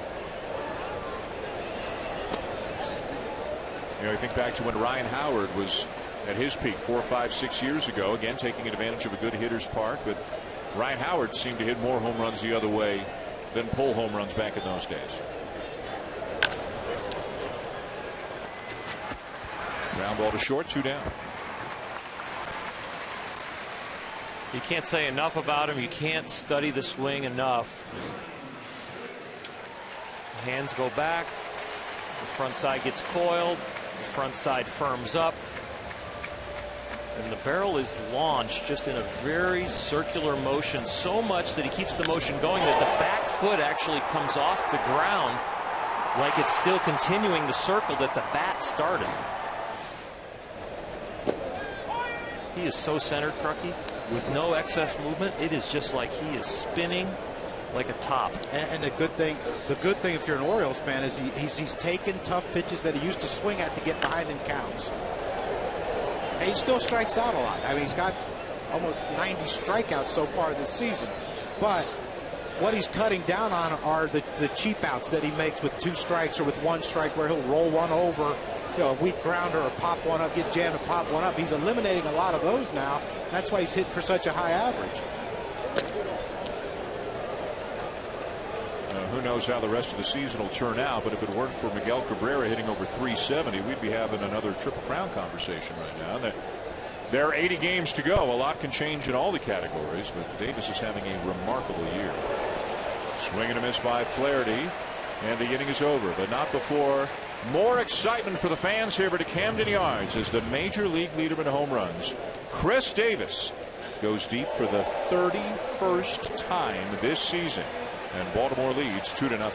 You think back to when Ryan Howard was at his peak 4, 5, 6 years ago, again taking advantage of a good hitter's park, but Ryan Howard seemed to hit more home runs the other way than pull home runs back in those days. Ground ball to short, 2 down. You can't say enough about him. You can't study the swing enough. Hands go back. The front side gets coiled. The front side firms up. And the barrel is launched just in a very circular motion, so much that he keeps the motion going that the back foot actually comes off the ground like it's still continuing the circle that the bat started. He is so centered, Crucky, with no excess movement. It is just like he is spinning like a top. And the good thing if you're an Orioles fan is he's taken tough pitches that he used to swing at to get behind in counts. And he still strikes out a lot. I mean, he's got almost 90 strikeouts so far this season. But what he's cutting down on are the cheap outs that he makes with 2 strikes or with 1 strike where he'll roll one over, a weak grounder or pop one up, get jammed and pop one up. He's eliminating a lot of those now. That's why he's hitting for such a high average. Who knows how the rest of the season will turn out, but if it weren't for Miguel Cabrera hitting over 370, we'd be having another Triple Crown conversation right now. There are 80 games to go. A lot can change in all the categories, but Davis is having a remarkable year. Swing and a miss by Flaherty, and the inning is over, but not before more excitement for the fans here at Camden Yards as the major league leader in home runs, Chris Davis, goes deep for the 31st time this season, and Baltimore leads 2-0.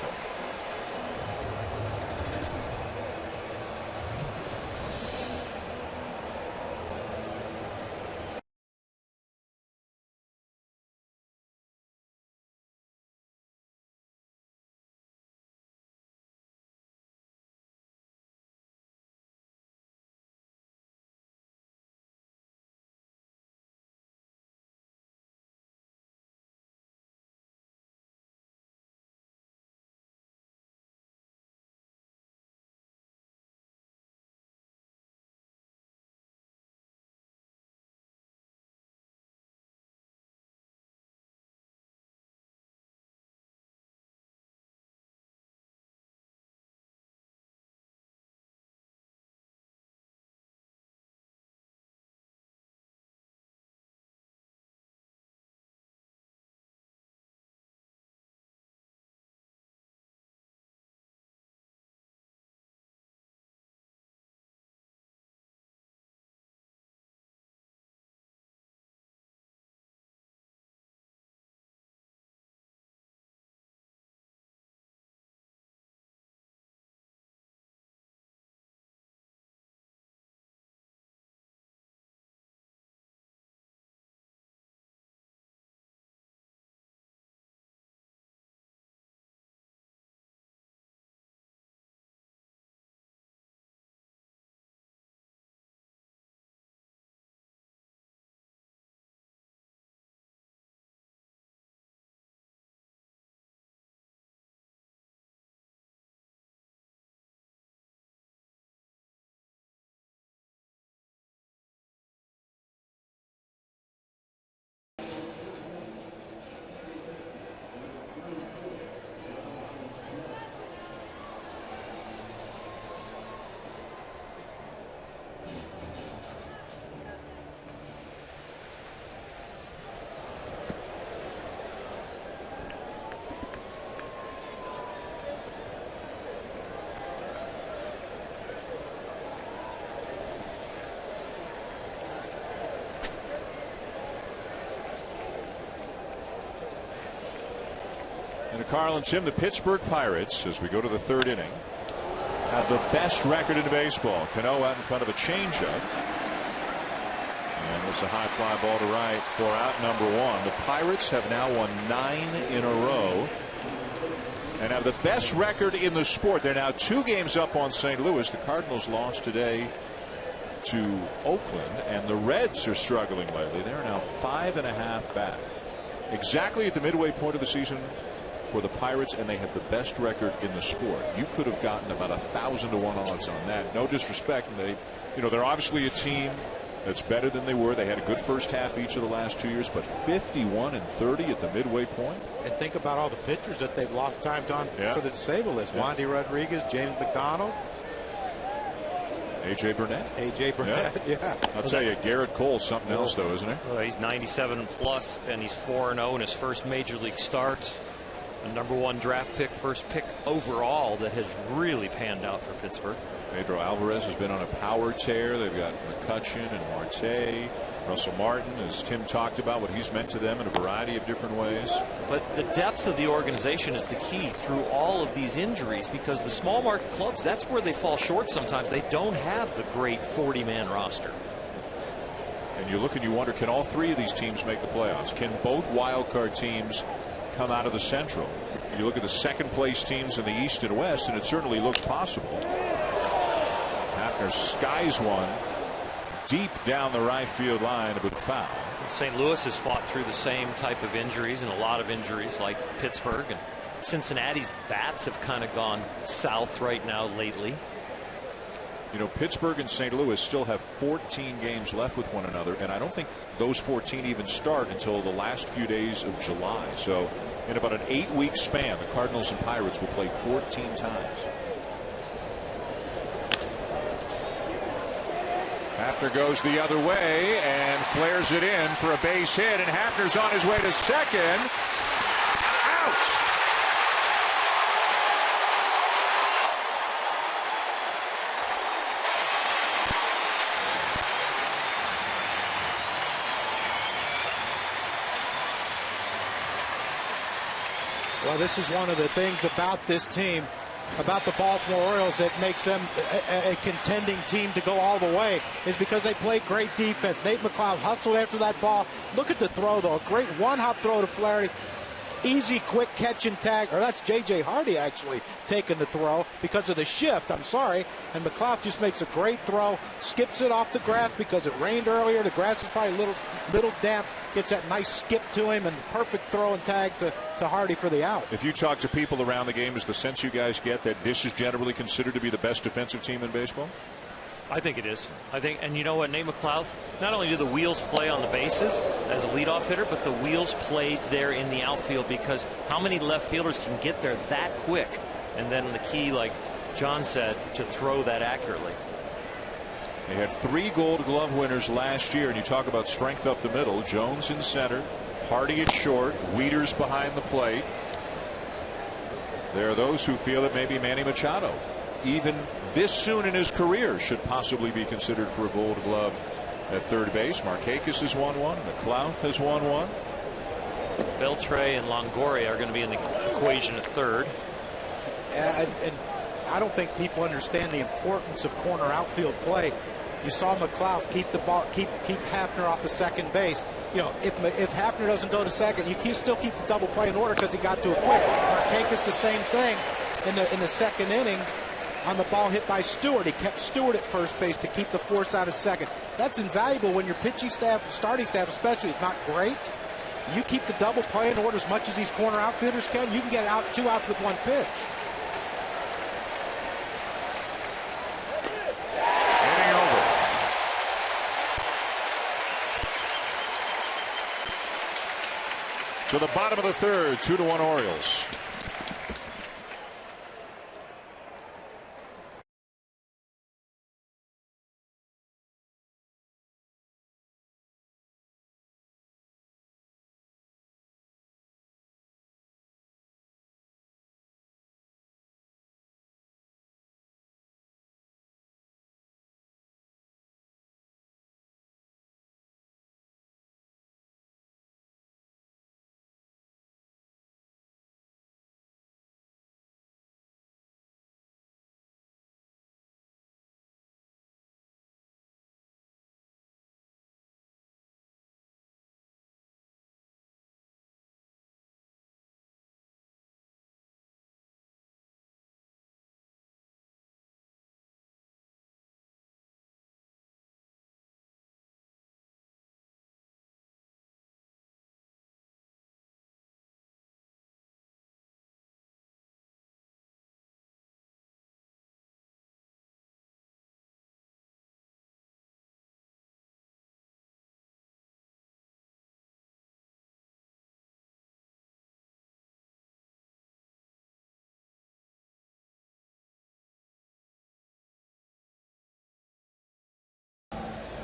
And Carl and Tim, the Pittsburgh Pirates, as we go to the 3rd inning, have the best record in baseball. Canó out in front of a changeup. And it's a high fly ball to right for out number 1. The Pirates have now won 9 in a row and have the best record in the sport. They're now 2 games up on St. Louis. The Cardinals lost today to Oakland, and the Reds are struggling lately. They're now 5.5 back. Exactly at the midway point of the season for the Pirates, and they have the best record in the sport. You could have gotten about 1,000-to-1 odds on that. No disrespect, and they're obviously a team that's better than they were. They had a good first half each of the last 2 years, but 51-30 at the midway point. And think about all the pitchers that they've lost time on for the disabled list. Wandy Rodriguez, James McDonald, A.J. Burnett. Yeah. I'll tell you, Garrett Cole's something else, though, isn't he? Well, he's 97 plus, and he's 4-0 in his first major league start. The #1 draft pick, first pick overall, that has really panned out for Pittsburgh. Pedro Alvarez has been on a power tear. They've got McCutchen and Marte. Russell Martin, as Tim talked about, what he's meant to them in a variety of different ways. But the depth of the organization is the key through all of these injuries, because the small market clubs, that's where they fall short sometimes. They don't have the great 40-man roster. And you look and you wonder, can all 3 of these teams make the playoffs? Can both wild card teams come out of the Central? You look at the second place teams in the East and West, and it certainly looks possible. Hafner skies one deep down the right field line, but foul. St. Louis has fought through the same type of injuries, and a lot of injuries like Pittsburgh, and Cincinnati's bats have kind of gone south right now lately. You know, Pittsburgh and St. Louis still have 14 games left with one another, and I don't think those 14 even start until the last few days of July. So in about an 8-week span, the Cardinals and Pirates will play 14 times. Hafner goes the other way and flares it in for a base hit, and Hafner's on his way to second. Out! Well, this is one of the things about this team, about the Baltimore Orioles, that makes them a contending team to go all the way, is because they play great defense. Nate McLeod hustled after that ball. Look at the throw, though. A great one-hop throw to Flaherty. Easy, quick catch and tag. Or that's J.J. Hardy actually taking the throw because of the shift. I'm sorry. And McLeod just makes a great throw. Skips it off the grass because it rained earlier. The grass is probably a little damp. Gets that nice skip to him and perfect throw and tag to Hardy for the out. If you talk to people around the game, is the sense you guys get that this is generally considered to be the best defensive team in baseball? I think it is. And you know what, Nate McLeod, not only do the wheels play on the bases as a leadoff hitter, but the wheels played there in the outfield, because how many left fielders can get there that quick? And then the key, like John said, to throw that accurately. They had 3 Gold Glove winners last year, and you talk about strength up the middle. Jones in center, Hardy at short, Wieters behind the plate. There are those who feel that maybe Manny Machado, even this soon in his career, should possibly be considered for a Gold Glove at third base. Markakis has won one. McLeod has won one. Beltre and Longoria are going to be in the equation at third. And I don't think people understand the importance of corner outfield play. You saw McLeod keep the ball, keep Hafner off the second base. You know, if Hafner doesn't go to second, you still keep the double play in order because he got to it quick. Markakis the same thing in the second inning. On the ball hit by Stewart, he kept Stewart at first base to keep the force out of second. That's invaluable when your pitching staff, starting staff especially, is not great. You keep the double play in order as much as these corner outfielders can. You can get out 2 outs with 1 pitch. Inning over. To the bottom of the third, 2-1 Orioles.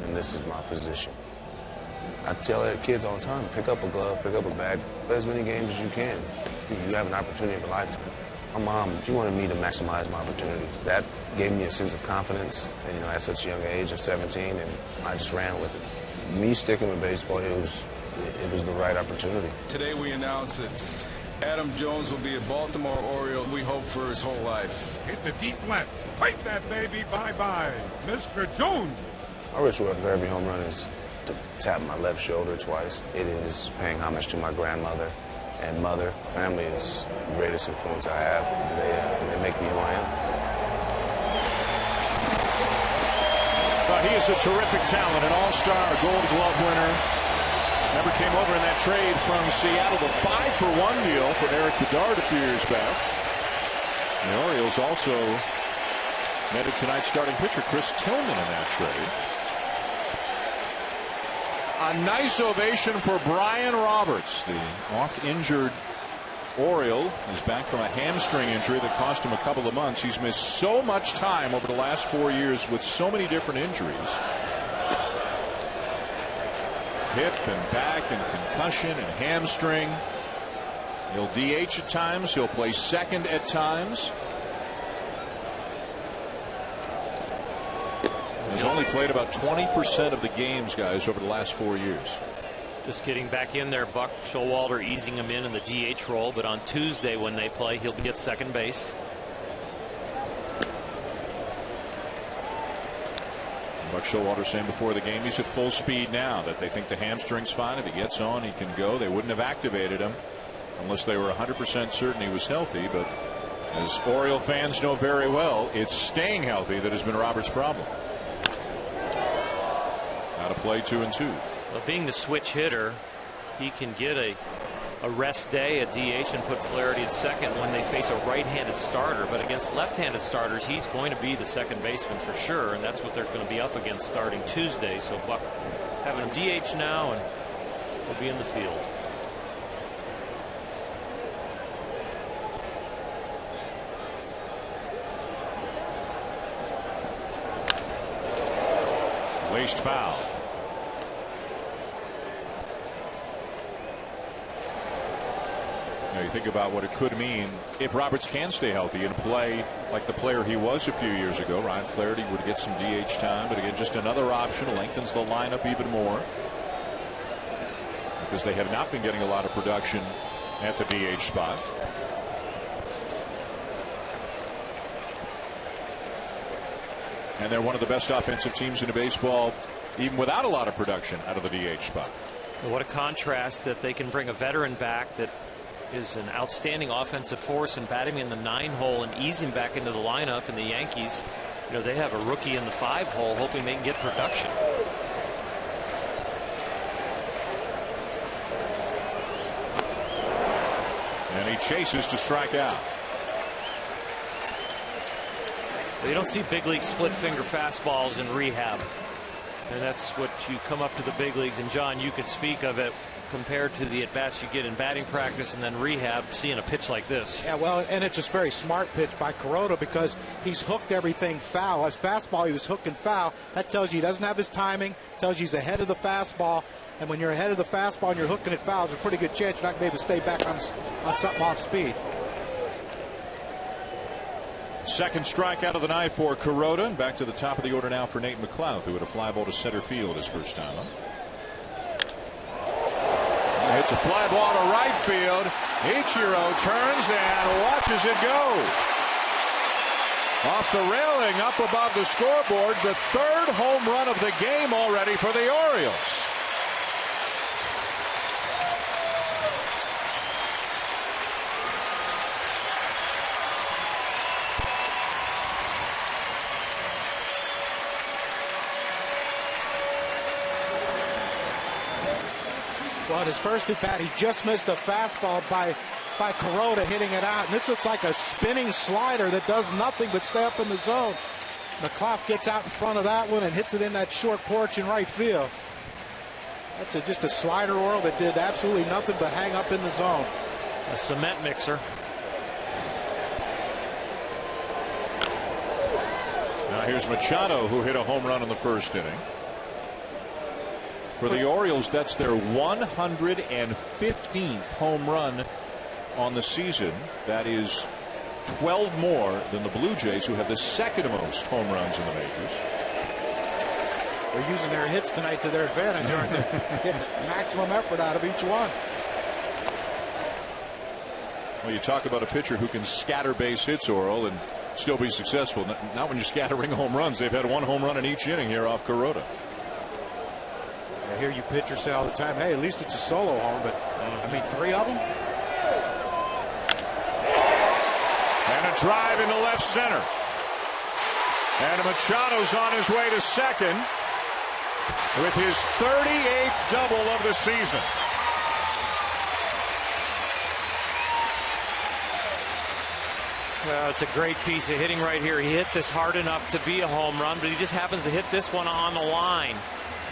And this is my position. I tell kids all the time, pick up a glove, pick up a bag, play as many games as you can. You have an opportunity of a lifetime. My mom, she wanted me to maximize my opportunities. That gave me a sense of confidence, you know, at such a young age of 17, and I just ran with it. Me sticking with baseball, it was the right opportunity. Today we announced that Adam Jones will be a Baltimore Oriole, we hope, for his whole life. Hit the deep left. Fight that baby. Bye-bye. Mr. Jones. My ritual after every home run is to tap my left shoulder twice. It is paying homage to my grandmother and mother. Family is the greatest influence I have. They make me who I am. Well, he is a terrific talent, an all-star, Gold Glove winner. Never came over in that trade from Seattle. The 5-for-1 deal for Eric Bedard a few years back. The Orioles also netted tonight's starting pitcher Chris Tillman in that trade. A nice ovation for Brian Roberts, the oft-injured Oriole. Is back from a hamstring injury that cost him a couple of months. He's missed so much time over the last 4 years with so many different injuries. Hip and back and concussion and hamstring. He'll DH at times. He'll play second at times. He's only played about 20% of the games, guys, over the last 4 years. Just getting back in there. Buck Showalter easing him in the DH role, but on Tuesday when they play, he'll be at second base. Buck Showalter saying before the game he's at full speed now, that they think the hamstring's fine. If he gets on, he can go. They wouldn't have activated him unless they were 100% certain he was healthy. But as Oriole fans know very well, it's staying healthy that has been Roberts' problem. Out of play, 2-2. Well, being the switch hitter, he can get a rest day at DH and put Flaherty at second when they face a right-handed starter. But against left-handed starters, he's going to be the second baseman for sure, and that's what they're going to be up against starting Tuesday. So Buck having him DH now, and he'll be in the field. Laced foul. Now you think about what it could mean if Roberts can stay healthy and play like the player he was a few years ago. Ryan Flaherty would get some DH time, but again, just another option, lengthens the lineup even more, because they have not been getting a lot of production at the DH spot. And they're one of the best offensive teams in baseball, even without a lot of production out of the DH spot. What a contrast that they can bring a veteran back that is an outstanding offensive force and bat him in the 9-hole and ease him back into the lineup. And the Yankees, you know, they have a rookie in the 5-hole hoping they can get production. And he chases to strike out. You don't see big league split finger fastballs in rehab, and that's what you come up to the big leagues. And John, you could speak of it compared to the at bats you get in batting practice and then rehab, seeing a pitch like this. Yeah, well, and it's a very smart pitch by Kuroda because he's hooked everything foul. His fastball, he was hooking foul. That tells you he doesn't have his timing, tells you he's ahead of the fastball. And when you're ahead of the fastball and you're hooking it foul, there's a pretty good chance you're not going to be able to stay back on something off speed. Second strikeout of the night for Kuroda, and back to the top of the order now for Nate McLouth, who had a fly ball to center field his first time up. Hits a fly ball to right field. Ichiro turns and watches it go. Off the railing, up above the scoreboard, the third home run of the game already for the Orioles. Well, his first at bat, he just missed a fastball by Kuroda hitting it out. And this looks like a spinning slider that does nothing but stay up in the zone. McLouth gets out in front of that one and hits it in that short porch in right field. That's just a slider, Orel, that did absolutely nothing but hang up in the zone. A cement mixer. Now here's Machado, who hit a home run in the first inning. For the Orioles, that's their 115th home run on the season. That is 12 more than the Blue Jays, who have the second most home runs in the majors. They're using their hits tonight to their advantage, aren't they? Getting maximum effort out of each one. Well, you talk about a pitcher who can scatter base hits, Orel, and still be successful. Not when you're scattering home runs. They've had one home run in each inning here off Kuroda. I hear you pitchers say all the time, hey, at least it's a solo home, but I mean, 3 of them. And a drive into left center. And Machado's on his way to second with his 38th double of the season. It's a great piece of hitting right here. He hits this hard enough to be a home run, but he just happens to hit this one on the line.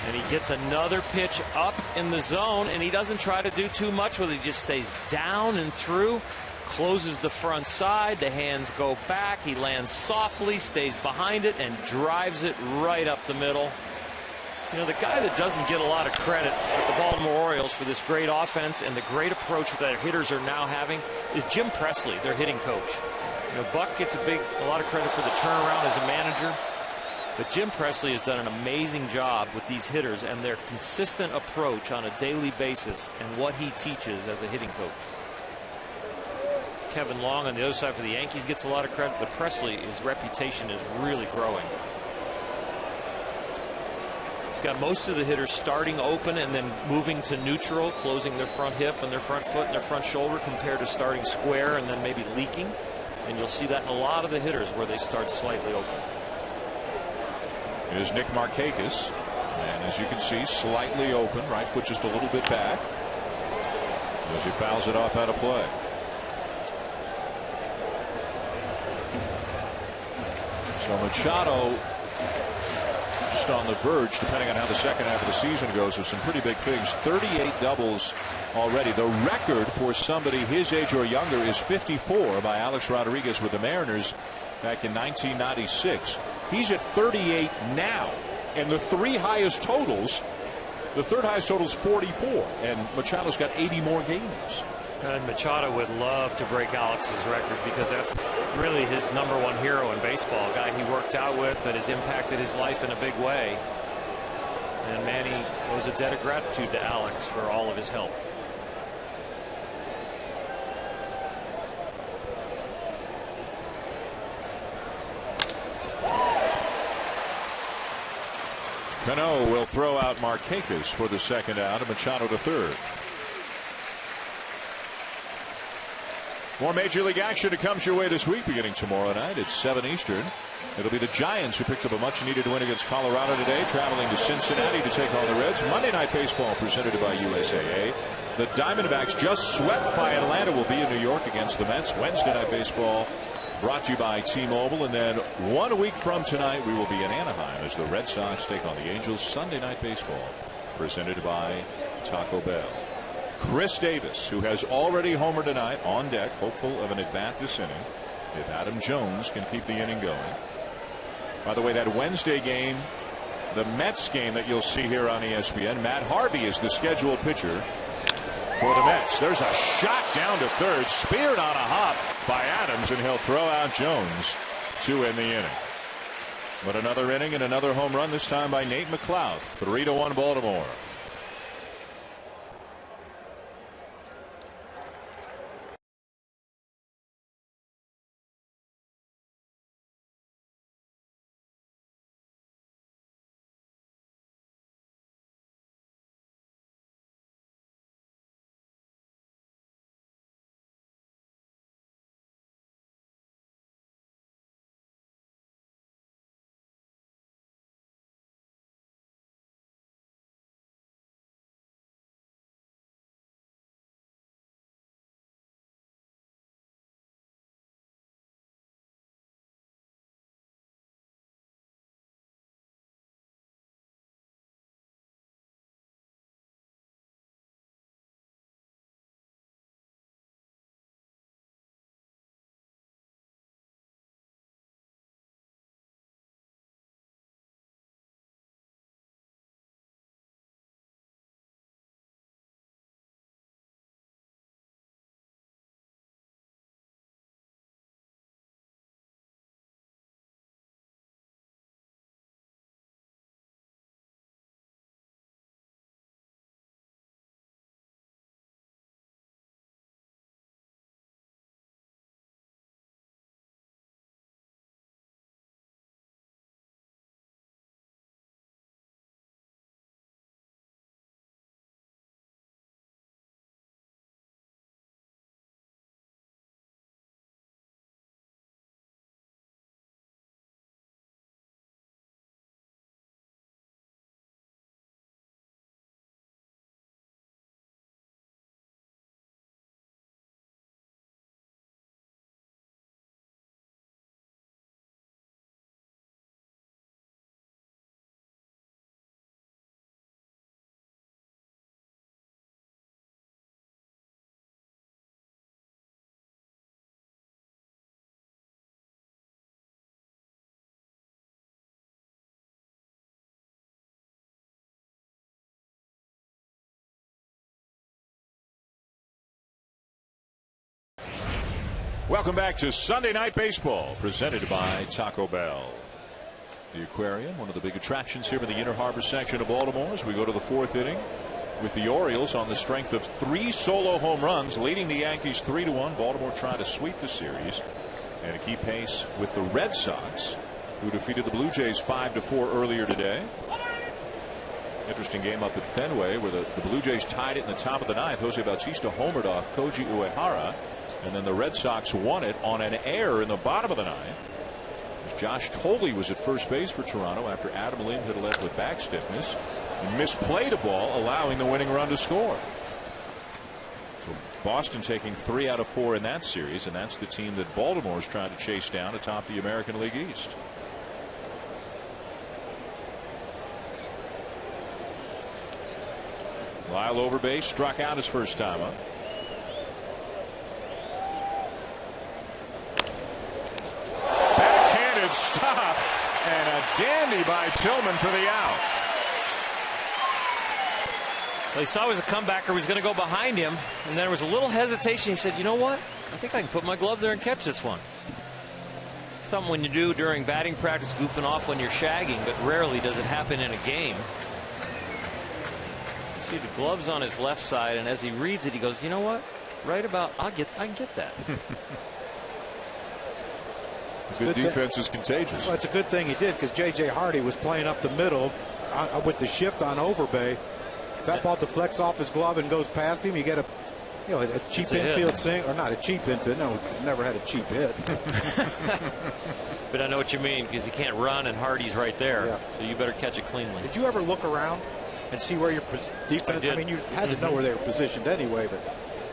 And he gets another pitch up in the zone, and he doesn't try to do too much with it. He just stays down and through, closes the front side, the hands go back, he lands softly, stays behind it, and drives it right up the middle. You know, the guy that doesn't get a lot of credit with the Baltimore Orioles for this great offense and the great approach that their hitters are now having is Jim Presley, their hitting coach. You know, Buck gets a lot of credit for the turnaround as a manager. But Jim Presley has done an amazing job with these hitters and their consistent approach on a daily basis and what he teaches as a hitting coach. Kevin Long on the other side for the Yankees gets a lot of credit, but Presley, his reputation is really growing. He's got most of the hitters starting open and then moving to neutral, closing their front hip and their front foot and their front shoulder, compared to starting square and then maybe leaking. And you'll see that in a lot of the hitters where they start slightly open. Here's Nick Markakis, and as you can see, slightly open, right foot just a little bit back as he fouls it off out of play. So Machado just on the verge, depending on how the second half of the season goes, of some pretty big things. 38 doubles already. The record for somebody his age or younger is 54 by Alex Rodriguez with the Mariners back in 1996. He's at 38 now, and the three highest totals, the third highest total is 44, and Machado's got 80 more games. And Machado would love to break Alex's record, because that's really his #1 hero in baseball, a guy he worked out with that has impacted his life in a big way. And Manny owes a debt of gratitude to Alex for all of his help. Canó will throw out Markakis for the second out and Machado to third. More Major League action that comes your way this week, beginning tomorrow night at 7 Eastern. It'll be the Giants who picked up a much-needed win against Colorado today, traveling to Cincinnati to take on the Reds. Monday Night Baseball presented by USAA. The Diamondbacks, just swept by Atlanta, will be in New York against the Mets. Wednesday Night Baseball brought to you by T-Mobile. And then 1 week from tonight, we will be in Anaheim as the Red Sox take on the Angels. Sunday Night Baseball presented by Taco Bell. Chris Davis, who has already homered tonight, on deck, hopeful of an at-bat this inning if Adam Jones can keep the inning going. By the way, that Wednesday game, the Mets game that you'll see here on ESPN, Matt Harvey is the scheduled pitcher for the Mets. There's a shot down to third, speared on a hop by Adams, and he'll throw out Jones to end the inning. But another inning and another home run, this time by Nate McLeod. 3-1 Baltimore. Welcome back to Sunday Night Baseball, presented by Taco Bell. The aquarium, one of the big attractions here in the Inner Harbor section of Baltimore, as we go to the 4th inning with the Orioles on the strength of 3 solo home runs, leading the Yankees 3-1. Baltimore trying to sweep the series and to keep pace with the Red Sox, who defeated the Blue Jays 5-4 earlier today. Interesting game up at Fenway, where the Blue Jays tied it in the top of the 9th. Jose Bautista homered off Koji Uehara, and then the Red Sox won it on an error in the bottom of the 9th. Josh Tolley was at first base for Toronto after Adam Lind had left with back stiffness and misplayed a ball, allowing the winning run to score. So Boston taking 3 out of 4 in that series, and that's the team that Baltimore is trying to chase down atop the American League East. Lyle Overbay struck out his first time up. Stop, and a dandy by Tillman for the out. Well, he saw it was a comebacker. He was going to go behind him, and there was a little hesitation. He said, you know what? I think I can put my glove there and catch this one. Something when you do during batting practice, goofing off when you're shagging, but rarely does it happen in a game. You see the gloves on his left side, and as he reads it, he goes, you know what? Right about, I can get that. Good defense is contagious. Well, it's a good thing he did, because J.J. Hardy was playing up the middle with the shift on Overbay. If that ball deflects off his glove and goes past him, you get a cheap infield single, or not a cheap infield. No, never had a cheap hit. But I know what you mean, because he can't run, and Hardy's right there. Yeah. So you better catch it cleanly. Did you ever look around and see where your defense? I mean, you had to know where they were positioned anyway. But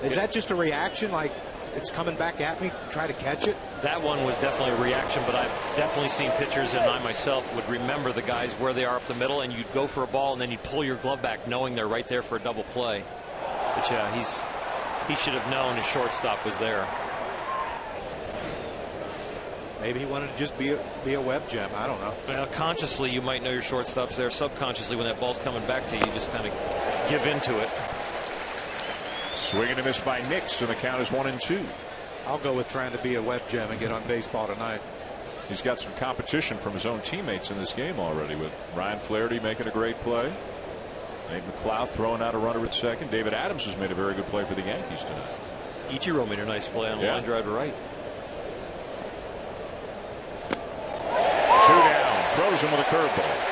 is that just a reaction, like it's coming back at me, try to catch it? That one was definitely a reaction, but I've definitely seen pitchers, and I myself would remember the guys where they are up the middle, and you'd go for a ball, and then you'd pull your glove back knowing they're right there for a double play. But yeah, he should have known his shortstop was there. Maybe he wanted to just be a web gem. I don't know. Well, consciously you might know your shortstop's there. Subconsciously, when that ball's coming back to you, you just kind of give into it. Swing and a miss by Nix, and the count is 1-2. I'll go with trying to be a web gem and get on baseball tonight. He's got some competition from his own teammates in this game already, with Ryan Flaherty making a great play. Nate McLeod throwing out a runner at second. David Adams has made a very good play for the Yankees tonight. Ichiro made a nice play on the line drive to right. 2 down. Throws him with a curveball.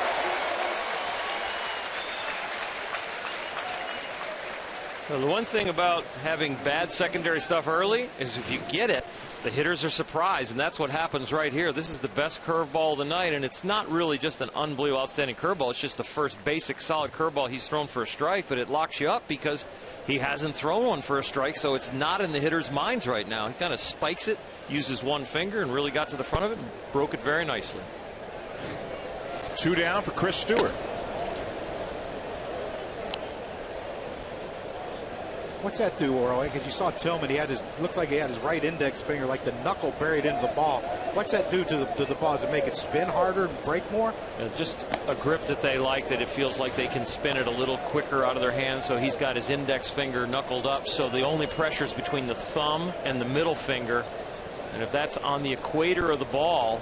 Well, the one thing about having bad secondary stuff early is if you get it, the hitters are surprised, and that's what happens right here. This is the best curveball of the night, and it's not really just an unbelievable, outstanding curveball. It's just the first basic, solid curveball he's thrown for a strike, but it locks you up because he hasn't thrown one for a strike, so it's not in the hitter's minds right now. He kind of spikes it, uses one finger, and really got to the front of it and broke it very nicely. 2 down for Chris Stewart. What's that do, Orly? Because you saw Tillman, looks like he had his right index finger, like the knuckle buried into the ball. What's that do to the ball? Does it make it spin harder and break more? Just a grip that they like, that it feels like they can spin it a little quicker out of their hands. So he's got his index finger knuckled up, so the only pressure is between the thumb and the middle finger. And if that's on the equator of the ball,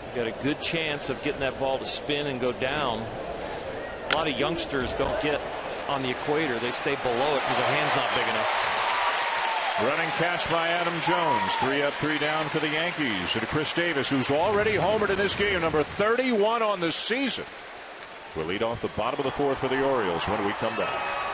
you've got a good chance of getting that ball to spin and go down. A lot of youngsters don't get on the equator. They stay below it because their hand's not big enough. Running catch by Adam Jones. 3 up, 3 down for the Yankees. And Chris Davis, who's already homered in this game, number 31 on the season, will lead off the bottom of the 4th for the Orioles when we come back.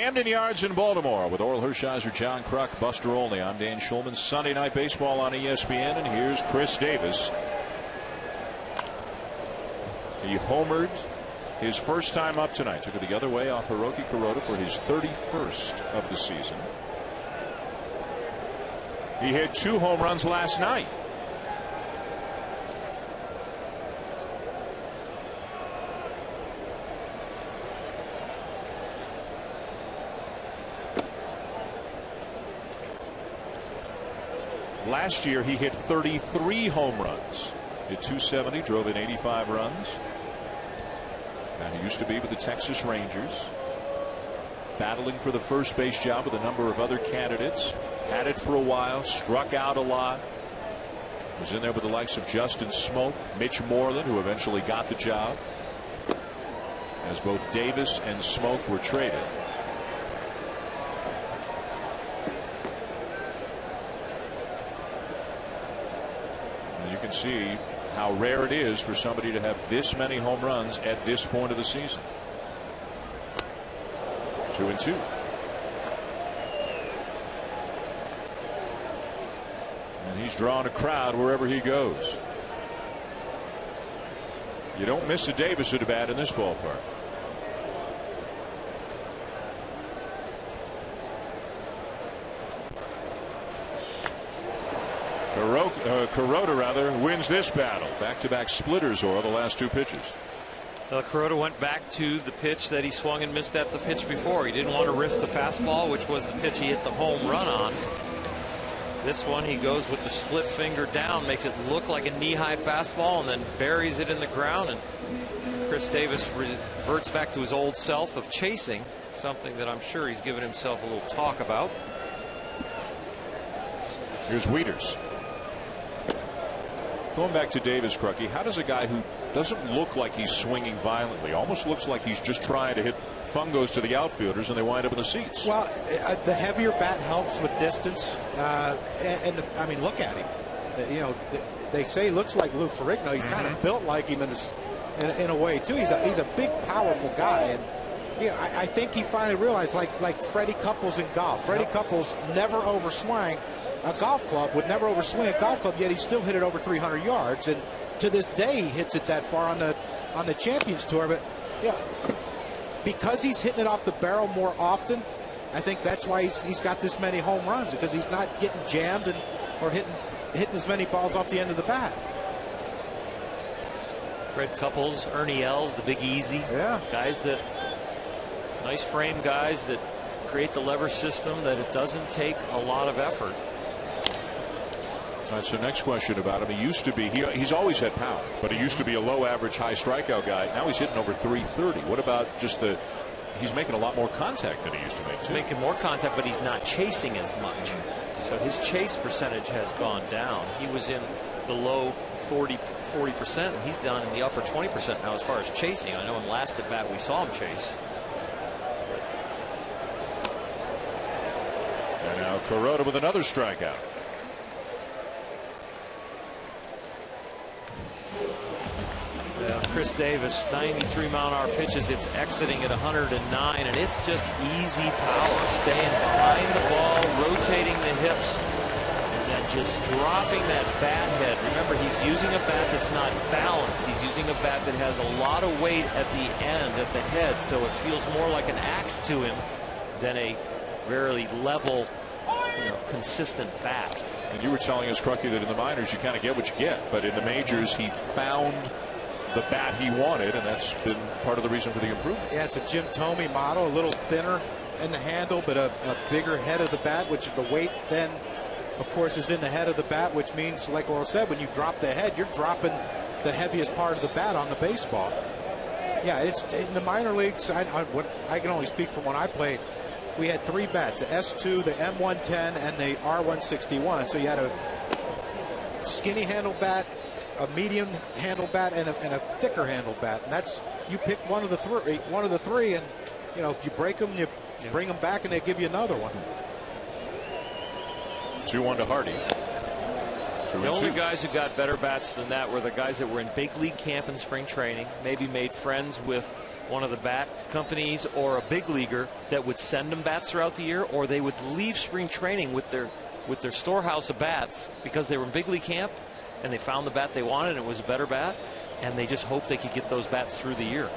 Camden Yards in Baltimore with Oral Hershiser, John Kruk, Buster Olney. I'm Dan Schulman. Sunday Night Baseball on ESPN, and here's Chris Davis. He homered his first time up tonight. Took it the other way off Hiroki Kuroda for his 31st of the season. He hit 2 home runs last night. Last year he hit 33 home runs. Hit 270, drove in 85 runs. Now he used to be with the Texas Rangers, battling for the first base job with a number of other candidates. Had it for a while, struck out a lot. Was in there with the likes of Justin Smoke, Mitch Moreland, who eventually got the job, as both Davis and Smoke were traded. And you can see how rare it is for somebody to have this many home runs at this point of the season. 2-2. And he's drawing a crowd wherever he goes. You don't miss a Davis at a bat in this ballpark. Kuroda wins this battle. Back-to-back splitters or the last 2 pitches. Kuroda went back to the pitch that he swung and missed at the pitch before. He didn't want to risk the fastball, which was the pitch he hit the home run on. This one he goes with the split finger down, makes it look like a knee-high fastball, and then buries it in the ground. And Chris Davis reverts back to his old self of chasing, something that I'm sure he's given himself a little talk about. Here's Wieters. Going back to Davis, Crucky, how does a guy who doesn't look like he's swinging violently, almost looks like he's just trying to hit fungos to the outfielders and they wind up in the seats? Well, the heavier bat helps with distance. And I mean, look at him. You know, they say he looks like Lou Ferrigno. He's kind of built like him in a way, too. He's a big, powerful guy. And you know, I think he finally realized, like Freddie Couples in golf. Freddie Couples never overswung a golf club, would never overswing a golf club, yet he still hit it over 300 yards. And to this day, he hits it that far on the Champions Tour. But yeah, because he's hitting it off the barrel more often, I think that's why he's got this many home runs, because he's not getting jammed or hitting as many balls off the end of the bat. Fred Couples, Ernie Els, the Big Easy. Yeah. Guys that, nice frame guys that create the lever system that it doesn't take a lot of effort. All right, so next question about him. He used to be, he's always had power, but he used to be a low average, high strikeout guy. Now he's hitting over 330. What about just he's making a lot more contact than he used to make, too. Making more contact, but he's not chasing as much. So his chase percentage has gone down. He was in the low 40%, and he's down in the upper 20% now as far as chasing. I know in last at bat we saw him chase. And now Kuroda with another strikeout. Chris Davis, 93-mile-an-hour pitches. It's exiting at 109, and it's just easy power, staying behind the ball, rotating the hips, and then just dropping that bat head. Remember, he's using a bat that's not balanced. He's using a bat that has a lot of weight at the end, at the head, so it feels more like an axe to him than a very level, consistent bat. And you were telling us, Crucky, that in the minors you kind of get what you get, but in the majors he found the bat he wanted, and that's been part of the reason for the improvement. Yeah, it's a Jim Thome model, a little thinner in the handle, but a bigger head of the bat, which the weight then, of course, is in the head of the bat, which means, like Oral said, when you drop the head, you're dropping the heaviest part of the bat on the baseball. Yeah, it's in the minor leagues. I can only speak from when I played. We had 3 bats: the S2, the M110, and the R161. So you had a skinny handle bat, a medium handle bat, and a thicker handle bat, and that's, you pick one of the three, and if you break them, you bring them back, and they give you another one. 2-1 to Hardy. The only guys who got better bats than that were the guys that were in big league camp and spring training, maybe made friends with one of the bat companies or a big leaguer that would send them bats throughout the year, or they would leave spring training with their storehouse of bats because they were in big league camp and they found the bat they wanted and it was a better bat, and they just hoped they could get those bats through the year.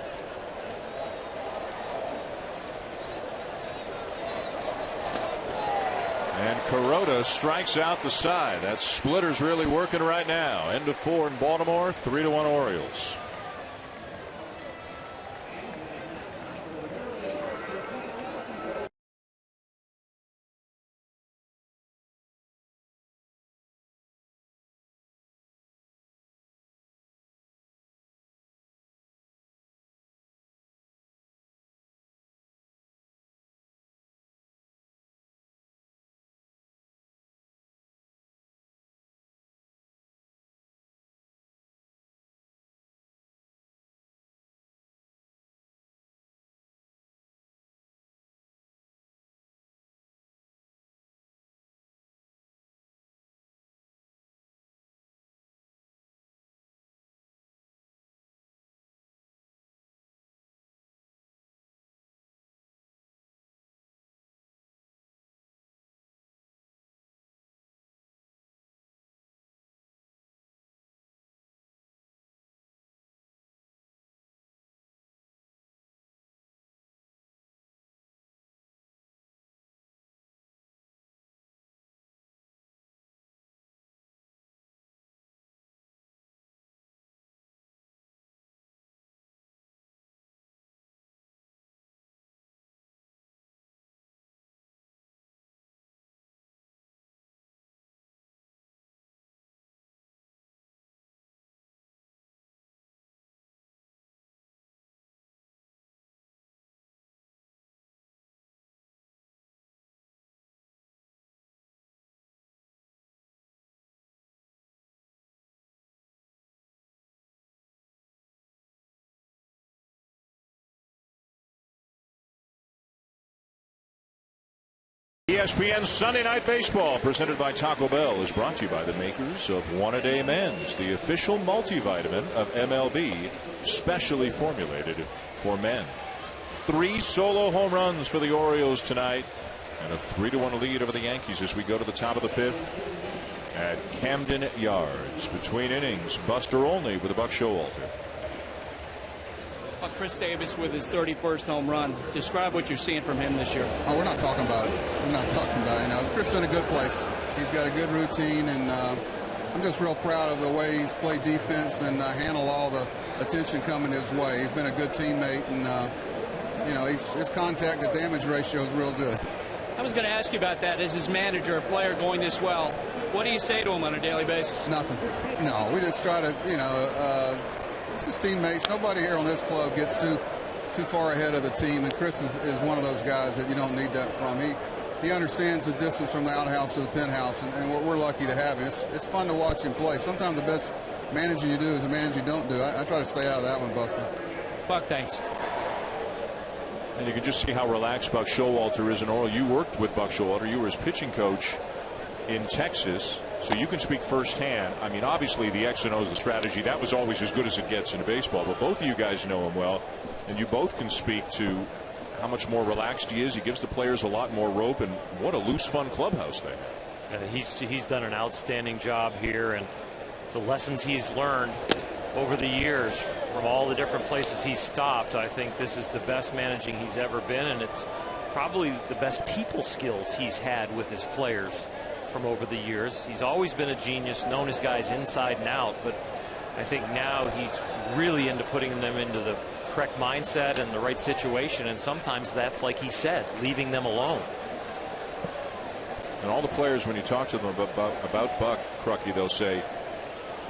And Kuroda strikes out the side. That splitter's really working right now. End of 4 in Baltimore, 3-1 Orioles. ESPN Sunday Night Baseball, presented by Taco Bell, is brought to you by the makers of One A Day Men's, the official multivitamin of MLB, specially formulated for men. 3 solo home runs for the Orioles tonight, and a 3-1 lead over the Yankees as we go to the top of the 5th at Camden Yards. Between innings, Buster Olney with a Buck Showalter. Chris Davis with his 31st home run. Describe what you're seeing from him this year. Oh, we're not talking about it. We're not talking about it. Chris is in a good place. He's got a good routine, and I'm just real proud of the way he's played defense and handled all the attention coming his way. He's been a good teammate, and his contact to damage ratio is real good. I was going to ask you about that. As his manager, a player going this well, what do you say to him on a daily basis? Nothing. No, we just try to, it's his teammates. Nobody here on this club gets too far ahead of the team, and Chris is one of those guys that you don't need that from. He understands the distance from the outhouse to the penthouse, and we're lucky to have him. It's fun to watch him play. Sometimes the best managing you do is the managing you don't do. I try to stay out of that one, Buster. Buck, thanks. And you can just see how relaxed Buck Showalter is in Oral. You worked with Buck Showalter. You were his pitching coach in Texas, so you can speak firsthand. I mean, obviously the X and O's, the strategy, that was always as good as it gets in baseball, but both of you guys know him well, and you both can speak to how much more relaxed he is. He gives the players a lot more rope, and what a loose, fun clubhouse they have. He's done an outstanding job here, and the lessons he's learned over the years from all the different places he's stopped, I think this is the best managing he's ever been, and it's probably the best people skills he's had with his players from over the years. He's always been a genius, known his guys inside and out, but I think now he's really into putting them into the correct mindset and the right situation, and sometimes that's, like he said, leaving them alone. And all the players, when you talk to them about Buck Crucky, they'll say,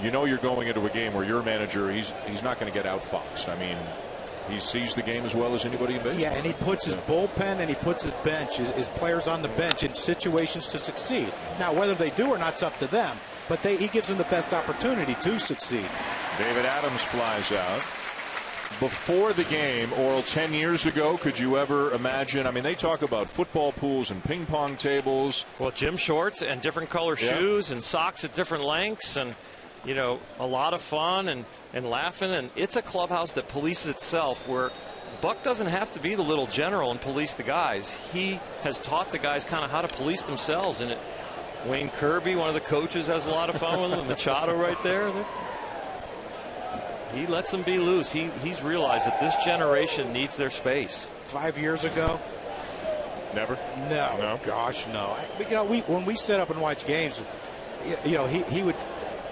you know, you're going into a game where your manager, he's not going to get outfoxed. I mean, he sees the game as well as anybody in baseball. Yeah, and he puts his bullpen and he puts his bench, his players on the bench in situations to succeed. Now, whether they do or not, it's up to them, but he gives them the best opportunity to succeed. David Adams flies out. Before the game, Oral, 10 years ago, could you ever imagine? I mean, they talk about football pools and ping pong tables. Well, gym shorts and different color shoes and socks at different lengths, and you know, a lot of fun and laughing, and it's a clubhouse that polices itself, where Buck doesn't have to be the little general and police the guys. He has taught the guys kind of how to police themselves. And Wayne Kirby, one of the coaches, has a lot of fun with them. Machado right there. He lets them be loose. He's realized that this generation needs their space. 5 years ago? Never? No. Gosh, no. When we sit up and watch games, he would,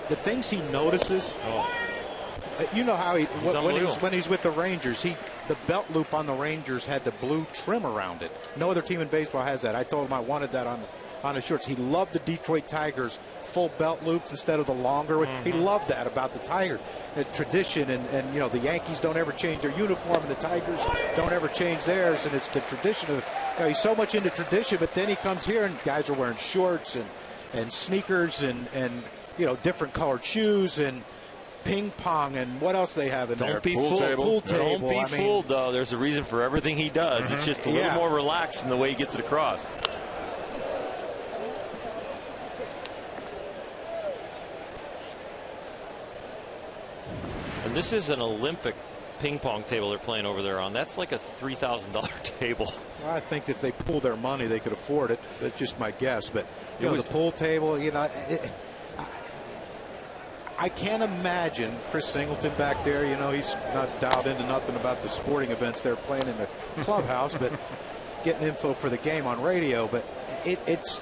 the things he notices. You know how when he's with the Rangers, the belt loop on the Rangers had the blue trim around it. No other team in baseball has that. I told him I wanted that on his shorts. He loved the Detroit Tigers full belt loops instead of the longer. He loved that about the Tigers. Tradition, and the Yankees don't ever change their uniform, and the Tigers don't ever change theirs, and it's the tradition of. He's so much into tradition, but then he comes here and guys are wearing shorts and sneakers and different colored shoes and ping pong and what else they have in there. Don't be fooled. Don't be fooled, though. There's a reason for everything he does. It's just a little more relaxed in the way he gets it across. And this is an Olympic ping pong table they're playing over there on. That's like a $3,000 table. Well, I think if they pool their money, they could afford it. That's just my guess. But the pool table, I can't imagine Chris Singleton back there. He's not dialed into nothing about the sporting events they're playing in the clubhouse, but getting info for the game on radio. But it's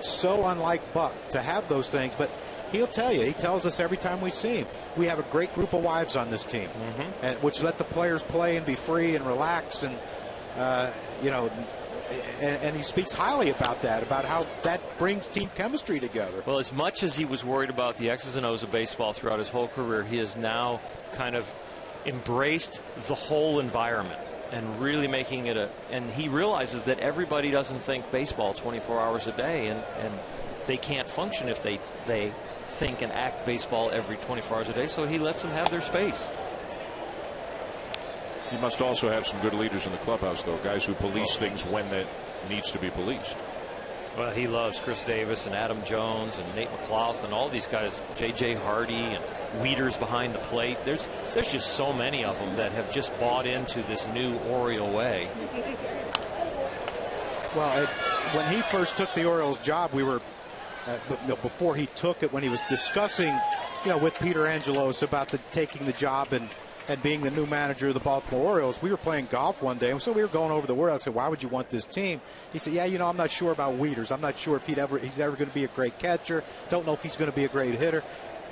so unlike Buck to have those things. But he'll tell you. He tells us every time we see him. We have a great group of wives on this team, which let the players play and be free and relax, and and he speaks highly about that, about how that brings team chemistry together. Well, as much as he was worried about the X's and O's of baseball throughout his whole career, he has now kind of embraced the whole environment and really making it and he realizes that everybody doesn't think baseball 24 hours a day, and they can't function if they think and act baseball every 24 hours a day, so he lets them have their space. He must also have some good leaders in the clubhouse, though, guys who police things when that needs to be policed. Well, he loves Chris Davis and Adam Jones and Nate McLaughlin and all these guys, J.J. Hardy and Wieters behind the plate. There's just so many of them that have just bought into this new Oriole way. Well, when he first took the Orioles job, we were before he took it, when he was discussing with Peter Angelos about taking the job and being the new manager of the Baltimore Orioles, we were playing golf one day, and so we were going over the word. I said, why would you want this team? He said, I'm not sure about Wieters. I'm not sure if he's ever going to be a great catcher. Don't know if he's going to be a great hitter.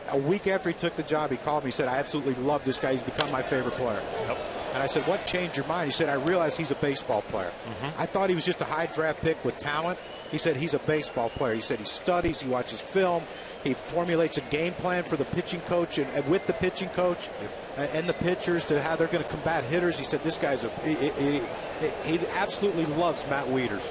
A week after he took the job, he called me. He said, I absolutely love this guy. He's become my favorite player. Yep. And I said, what changed your mind? He said, I realized he's a baseball player. I thought he was just a high draft pick with talent. He said he's a baseball player. He said he studies, he watches film, he formulates a game plan for the pitching coach and with the pitching coach and the pitchers to how they're going to combat hitters. He said this guy's he absolutely loves Matt Wieters.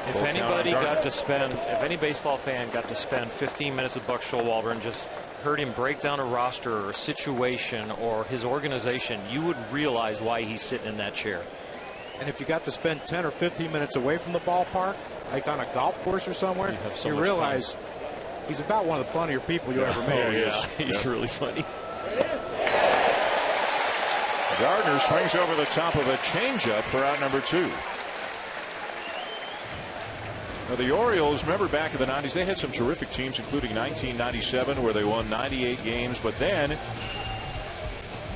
If any baseball fan got to spend 15 minutes with Buck Showalter and just heard him break down a roster or a situation or his organization, you would realize why he's sitting in that chair. And if you got to spend 10 or 15 minutes away from the ballpark, like on a golf course or somewhere, you realize he's about one of the funnier people you ever meet. Oh, yeah. He's really funny. Gardner swings over the top of a changeup for out number 2. Now, the Orioles, remember back in the 90s, they had some terrific teams, including 1997, where they won 98 games, but then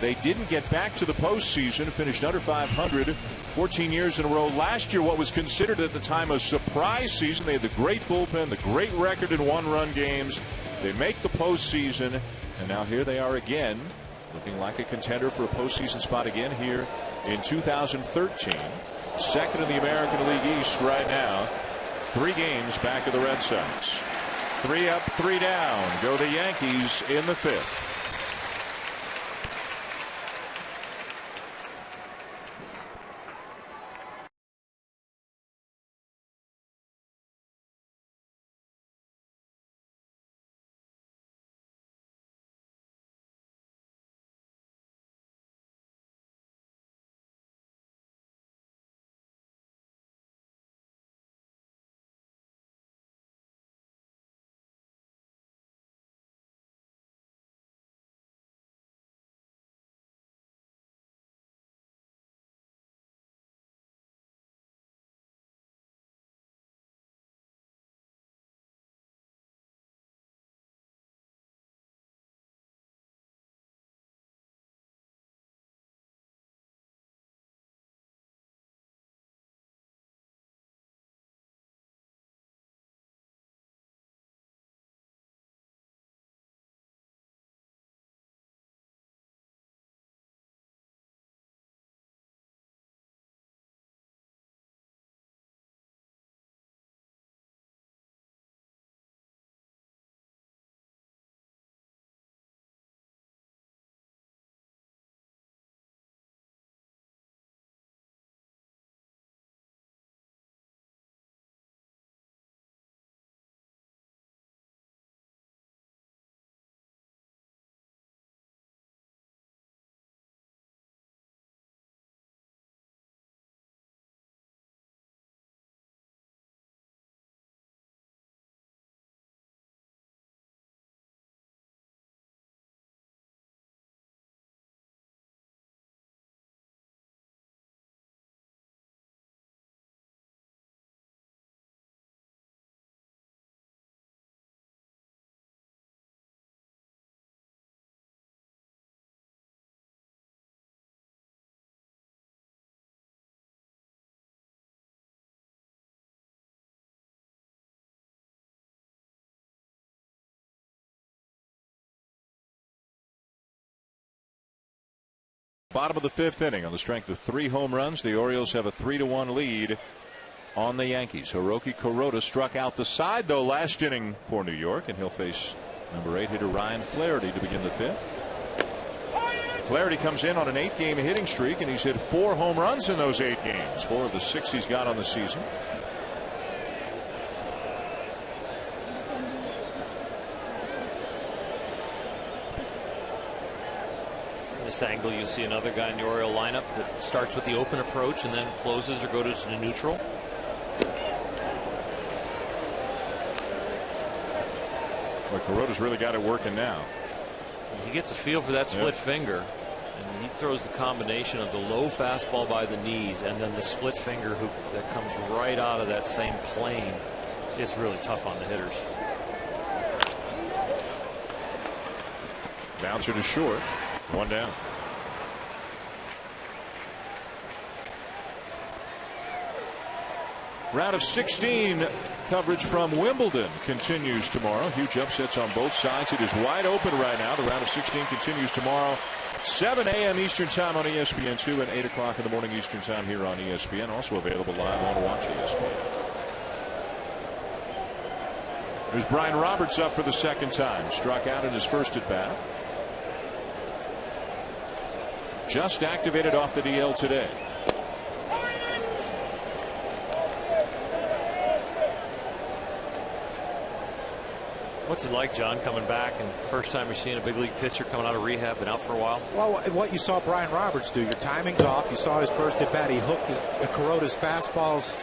they didn't get back to the postseason, finished under 500 14 years in a row. Last year, what was considered at the time a surprise season, they had the great bullpen, the great record in one-run games. They make the postseason, and now here they are again, looking like a contender for a postseason spot again here in 2013. Second in the American League East right now. 3 games back of the Red Sox. 3 up, 3 down. Go the Yankees in the 5th. Bottom of the 5th inning. On the strength of 3 home runs, the Orioles have a 3-1 lead on the Yankees. Hiroki Kuroda struck out the side, though, last inning for New York, and he'll face number 8 hitter Ryan Flaherty to begin the 5th. Flaherty comes in on an 8-game hitting streak, and he's hit 4 home runs in those 8 games. 4 of the 6 he's got on the season. This angle, you see another guy in the Oriole lineup that starts with the open approach and then closes or goes to neutral. Well, Kuroda's really got it working now. He gets a feel for that split finger, and he throws the combination of the low fastball by the knees and then the split finger hook that comes right out of that same plane. It's really tough on the hitters. Bouncer to short. 1 down. Round of 16 coverage from Wimbledon continues tomorrow. Huge upsets on both sides. It is wide open right now. The round of 16 continues tomorrow, 7 a.m. Eastern Time on ESPN2 and 8 o'clock in the morning Eastern Time here on ESPN. Also available live on Watch ESPN. There's Brian Roberts up for the 2nd time. Struck out in his first at bat. Just activated off the DL today. What's it like, John, coming back and first time you're seeing a big league pitcher coming out of rehab and out for a while? Well, what you saw Brian Roberts do, your timing's off. You saw his first at bat. He hooked Kuroda's fastballs,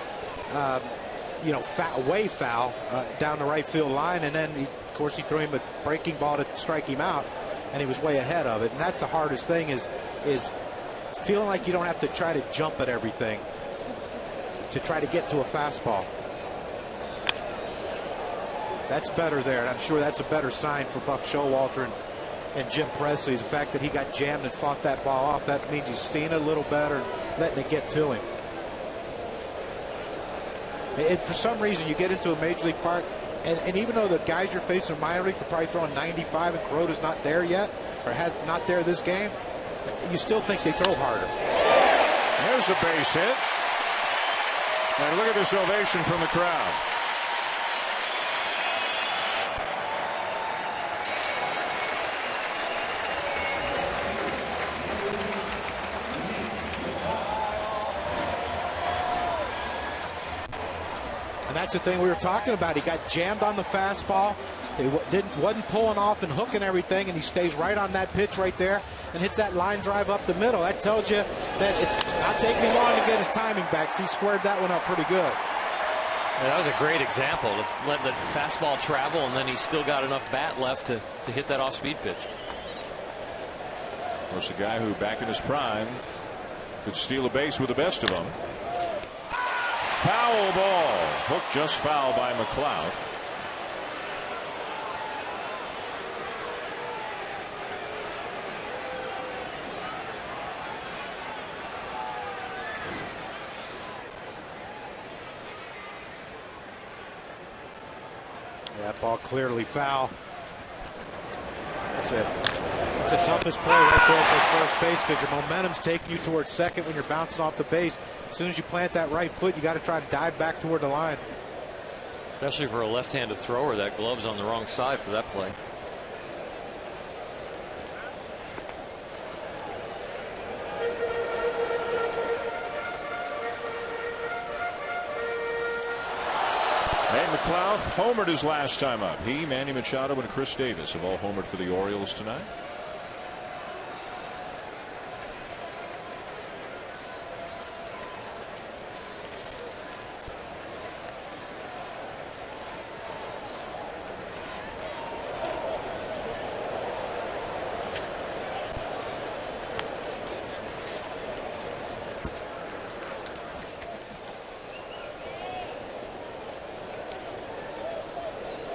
way foul down the right field line, and then of course he threw him a breaking ball to strike him out, and he was way ahead of it. And that's the hardest thing is feeling like you don't have to try to jump at everything to try to get to a fastball. That's better there, and I'm sure that's a better sign for Buck Showalter and Jim Presley. The fact that he got jammed and fought that ball off, that means he's seen it a little better and letting it get to him. And for some reason, you get into a major league park, and even though the guys you're facing in minor league are probably throwing 95 and Kuroda's not there yet, or has not there this game, you still think they throw harder. There's a base hit. And look at this ovation from the crowd. And that's the thing we were talking about. He got jammed on the fastball. He wasn't pulling off and hooking everything, and he stays right on that pitch right there and hits that line drive up the middle. That tells you that it's not taking him long to get his timing back. So he squared that one up pretty good. Yeah, that was a great example of letting the fastball travel, and then he's still got enough bat left to hit that off-speed pitch. Of course, a guy who back in his prime could steal a base with the best of them. Foul ball. Hook just foul by McLeod. That ball clearly foul. That's it. It's the toughest play right there for first base because your momentum's taking you towards second when you're bouncing off the base. As soon as you plant that right foot, you got to try to dive back toward the line. Especially for a left-handed thrower, that glove's on the wrong side for that play. Nate McLeod homered his last time up. He, Manny Machado, and Chris Davis have all homered for the Orioles tonight.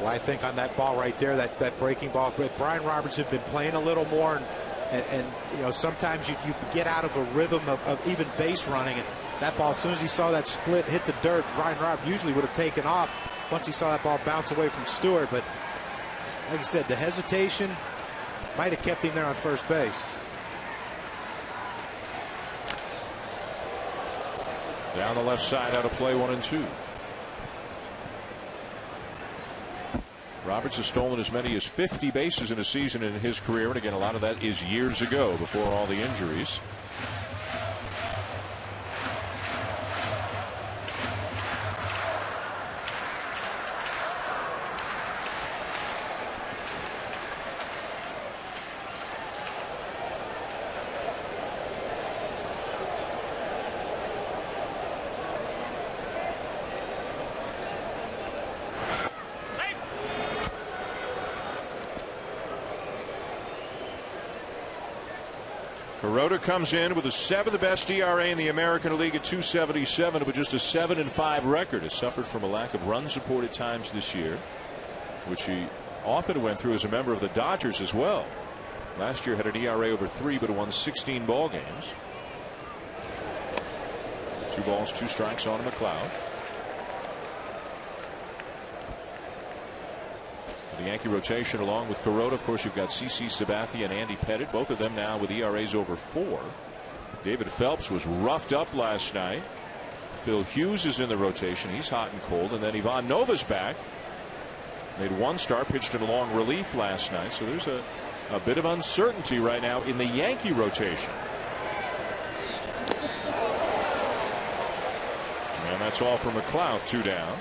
Well, I think on that ball right there, that breaking ball, Brian Roberts had been playing a little more, and you know, sometimes you get out of a rhythm of even base running, and that ball, as soon as he saw that split hit the dirt, Brian Roberts usually would have taken off once he saw that ball bounce away from Stewart. But like I said, the hesitation might have kept him there on first base. Down the left side, out of play, 1-2. Roberts has stolen as many as 50 bases in a season in his career, and again, a lot of that is years ago, before all the injuries. Kuroda comes in with a 7th best ERA in the American League at 2.77, but just a 7-5 record. Has suffered from a lack of run-supported times this year, which he often went through as a member of the Dodgers as well. Last year had an ERA over 3, but won 16 ball games. 2 balls, 2 strikes on McLeod. The Yankee rotation, along with Kuroda, of course, you've got CC Sabathia and Andy Pettitte, both of them now with ERAs over 4. David Phelps was roughed up last night. Phil Hughes is in the rotation. He's hot and cold. And then Ivan Nova's back. Made 1 start, pitched in long relief last night. So there's a bit of uncertainty right now in the Yankee rotation. And that's all for McLeod, 2 down.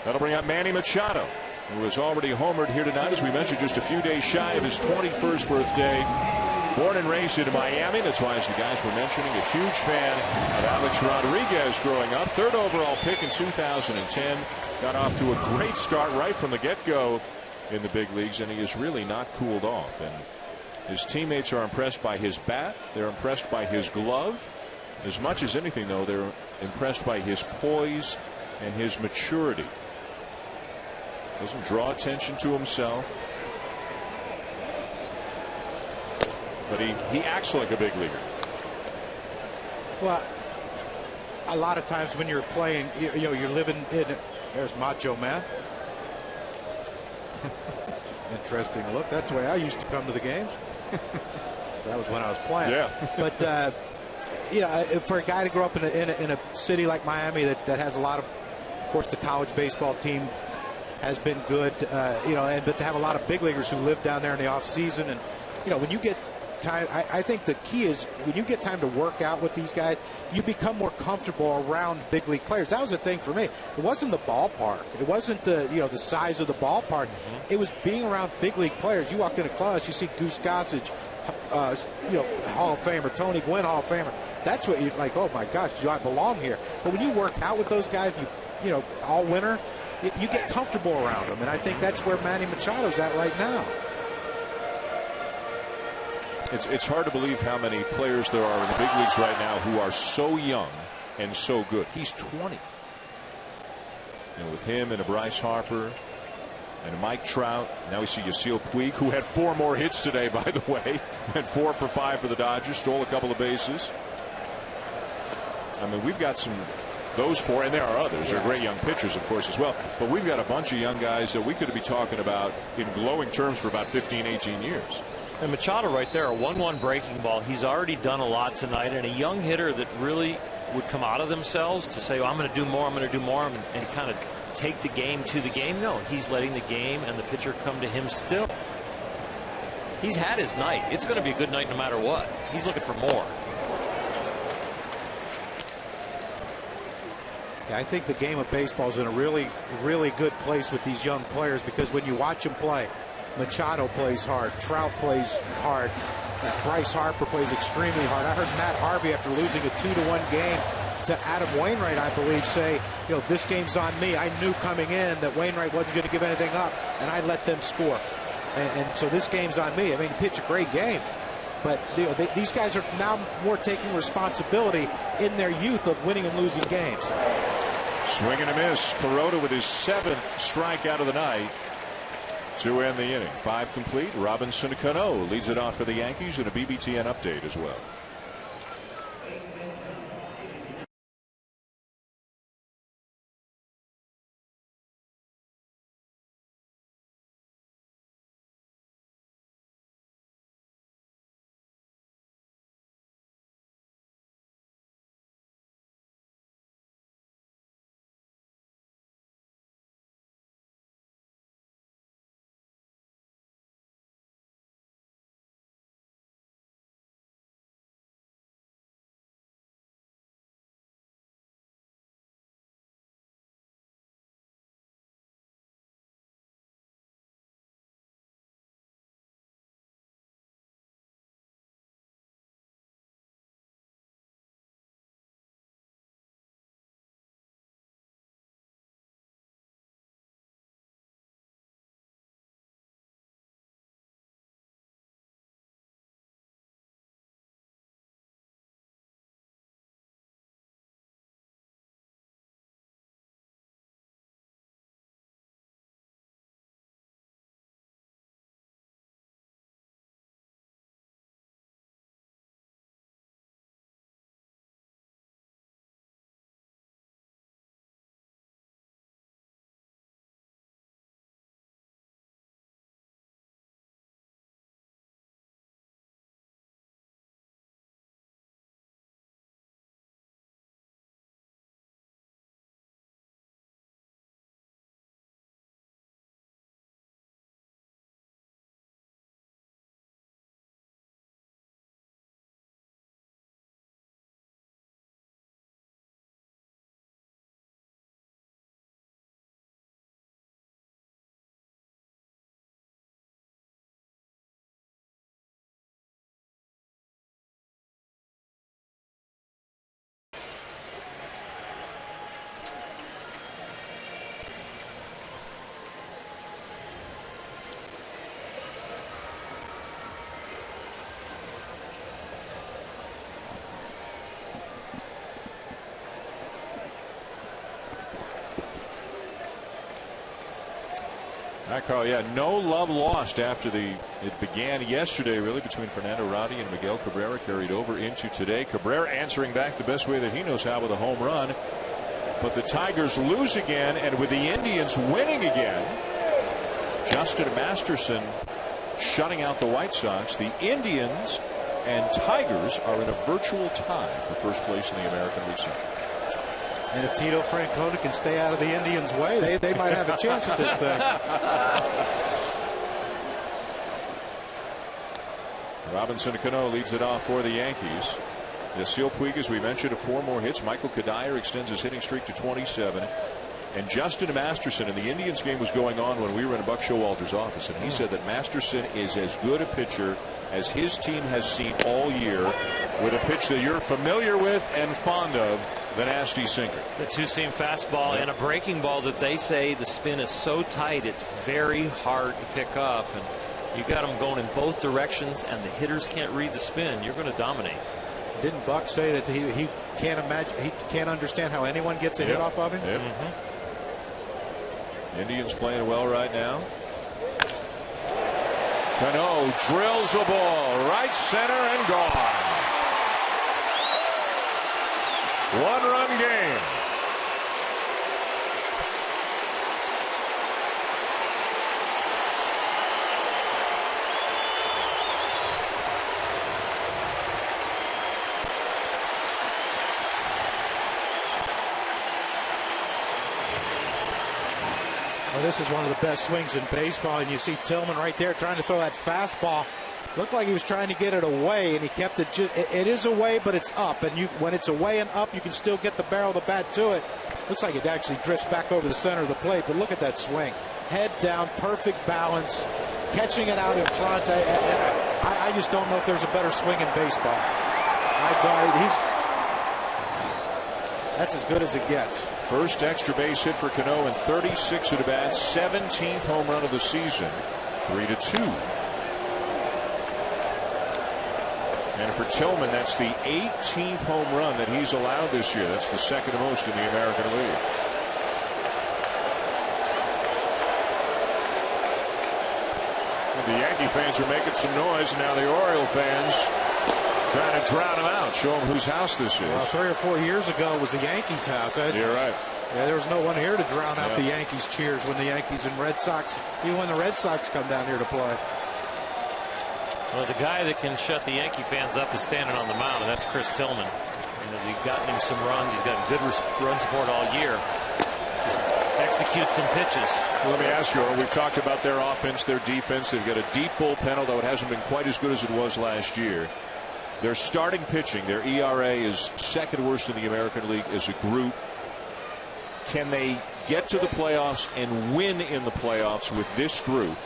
That'll bring up Manny Machado, who has already homered here tonight, as we mentioned, just a few days shy of his 21st birthday. Born and raised in Miami. That's why, as the guys were mentioning, a huge fan of Alex Rodriguez growing up. 3rd overall pick in 2010. Got off to a great start right from the get-go in the big leagues, and he has really not cooled off. And his teammates are impressed by his bat. They're impressed by his glove. As much as anything, though, they're impressed by his poise and his maturity. Doesn't draw attention to himself, but he acts like a big leaguer. Well, a lot of times when you're playing, you're living in. There's Macho Man. Interesting look. That's the way I used to come to the games. That was when I was playing. Yeah. But for a guy to grow up in a city like Miami that has a lot of course, the college baseball team has been good, but to have a lot of big leaguers who live down there in the off season, and when you get time, I think the key is when you get time to work out with these guys, you become more comfortable around big league players. That was the thing for me. It wasn't the ballpark. It wasn't the size of the ballpark. It was being around big league players. You walk in a class, you see Goose Gossage, Hall of Famer, Tony Gwynn, Hall of Famer. That's what you're like. Oh my gosh, do I belong here? But when you work out with those guys, all winter, you get comfortable around them, and I think that's where Manny Machado's at right now. It's hard to believe how many players there are in the big leagues right now who are so young and so good. He's 20. With him and a Bryce Harper and a Mike Trout. Now we see Yasiel Puig, who had 4 more hits today, by the way. Went 4 for 5 for the Dodgers. Stole a couple of bases. I mean, we've got those 4, and there are others. They're great young pitchers, of course, as well. But we've got a bunch of young guys that we could be talking about in glowing terms for about 15, 18 years. And Machado right there, a 1-1 breaking ball. He's already done a lot tonight, and a young hitter that really would come out of themselves to say, I'm going to do more, and kind of take the game to the game. No, he's letting the game and the pitcher come to him still. He's had his night. It's going to be a good night no matter what. He's looking for more. Yeah, I think the game of baseball is in a really, really good place with these young players, because when you watch them play, Machado plays hard, Trout plays hard, Bryce Harper plays extremely hard. I heard Matt Harvey, after losing a 2-1 game to Adam Wainwright, I believe, say, this game's on me. I knew coming in that Wainwright wasn't going to give anything up, and I let them score. And so this game's on me. I mean, he pitched a great game. But these guys are now more taking responsibility in their youth of winning and losing games. Swing and a miss. Kuroda with his 7th strikeout of the night to end the inning. 5 complete. Robinson Cano leads it off for the Yankees, and a BBTN update as well. Carl, yeah, no love lost after it began yesterday, really, between Fernando Roddy and Miguel Cabrera, carried over into today. Cabrera answering back the best way that he knows how with a home run. But the Tigers lose again, and with the Indians winning again, Justin Masterson shutting out the White Sox. The Indians and Tigers are in a virtual tie for first place in the American League Central. And if Tito Francona can stay out of the Indians' way, they might have a chance at this thing. Robinson Cano leads it off for the Yankees. Yasiel Puig, as we mentioned, 4 more hits. Michael Kadire extends his hitting streak to 27. And Justin Masterson, and the Indians game was going on when we were in Buck Showalter's office, and he said that Masterson is as good a pitcher as his team has seen all year, with a pitch that you're familiar with and fond of, the nasty sinker. The two-seam fastball and a breaking ball that they say the spin is so tight it's very hard to pick up, and you got them going in both directions and the hitters can't read the spin. You're going to dominate. Didn't Buck say that he can't imagine, he can't understand how anyone gets a hit off of him? Yep. Indians playing well right now. Canó drills a ball right center and gone. 1-run game. Well, this is one of the best swings in baseball, and you see Tillman right there trying to throw that fastball. Looked like he was trying to get it away, and he kept it. It is away, but it's up, and when it's away and up, you can still get the barrel of the bat to it. Looks like it actually drifts back over the center of the plate, but look at that swing. Head down, perfect balance, catching it out in front. I just don't know if there's a better swing in baseball. That's as good as it gets. First extra base hit for Canó in 36 at bats, 17th home run of the season, 3-2. And for Tillman, that's the 18th home run that he's allowed this year. That's the second most in the American League. The Yankee fans are making some noise, and now the Oriole fans trying to drown him out, show him whose house this is. Well, 3 or 4 years ago it was the Yankees' house. You're right. Yeah, there was no one here to drown out the Yankees cheers when the Yankees and Red Sox, even when the Red Sox come down here to play. Well, the guy that can shut the Yankee fans up is standing on the mound, and that's Chris Tillman. He's gotten him some runs. He's gotten good run support all year. Just executes some pitches. Well, let me ask you, we've talked about their offense, their defense. They've got a deep bullpen, although it hasn't been quite as good as it was last year. Their starting pitching, their ERA is second worst in the American League as a group. Can they get to the playoffs and win in the playoffs with this group?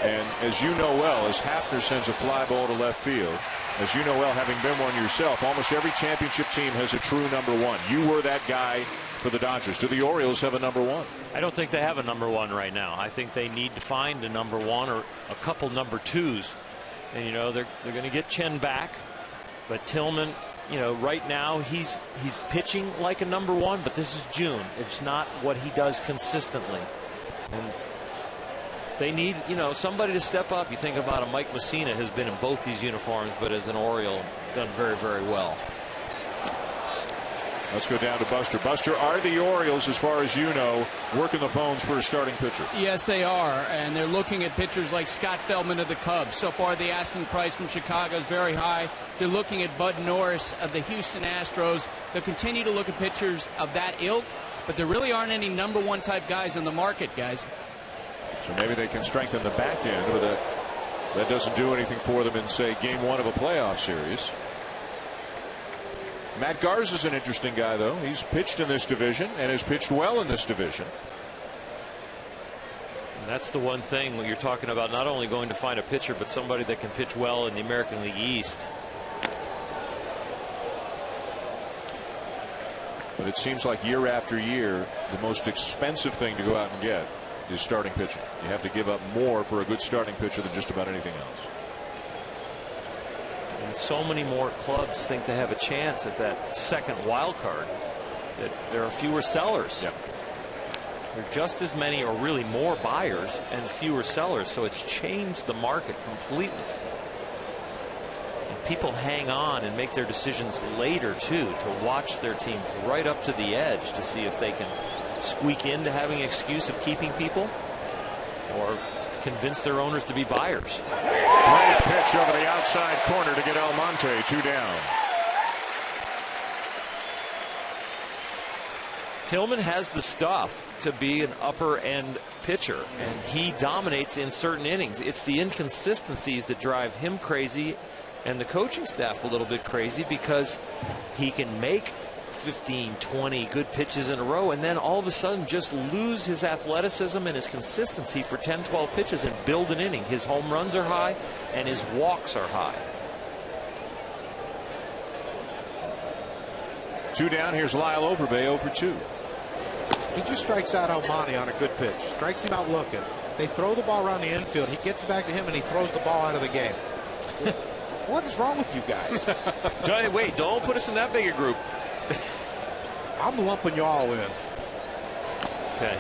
And as you know well, as Hafner sends a fly ball to left field, as you know well, having been one yourself, almost every championship team has a true number one. You were that guy for the Dodgers. Do the Orioles have a number one? I don't think they have a number one right now. I think they need to find a number one or a couple number twos. And, you know, they're going to get Chen back. But Tillman, you know, right now he's pitching like a number one, but this is June. It's not what he does consistently. And they need, you know, somebody to step up. You think about it, Mike Mussina has been in both these uniforms, but as an Oriole, done very, very well. Let's go down to Buster. Buster, are the Orioles, as far as you know, working the phones for a starting pitcher? Yes, they are, and they're looking at pitchers like Scott Feldman of the Cubs. So far, the asking price from Chicago is very high. They're looking at Bud Norris of the Houston Astros. They'll continue to look at pitchers of that ilk, but there really aren't any number one type guys in the market, guys. So maybe they can strengthen the back end, but that doesn't do anything for them in, say, game one of a playoff series. Matt Garza's an interesting guy, though. He's pitched in this division and has pitched well in this division. And that's the one thing when you're talking about not only going to find a pitcher, but somebody that can pitch well in the American League East. But it seems like year after year, the most expensive thing to go out and get is starting pitching. You have to give up more for a good starting pitcher than just about anything else. And so many more clubs think they have a chance at that second wild card that there are fewer sellers. Yep. There are just as many, or really more, buyers and fewer sellers, so it's changed the market completely. And people hang on and make their decisions later, too, to watch their teams right up to the edge to see if they can squeak into having an excuse of keeping people or convince their owners to be buyers. Great pitch over the outside corner to get Almonte 2 down. Tillman has the stuff to be an upper end pitcher, and he dominates in certain innings. It's the inconsistencies that drive him crazy and the coaching staff a little bit crazy, because he can make 15, 20 good pitches in a row and then all of a sudden just lose his athleticism and his consistency for 10, 12 pitches and build an inning. His home runs are high and his walks are high. 2 down. Here's Lyle Overbay, 0 for 2. He just strikes out Almonte on a good pitch. Strikes him out looking. They throw the ball around the infield. He gets back to him and he throws the ball out of the game. What is wrong with you guys? Wait, don't put us in that big a group. I'm lumping you all in. Okay.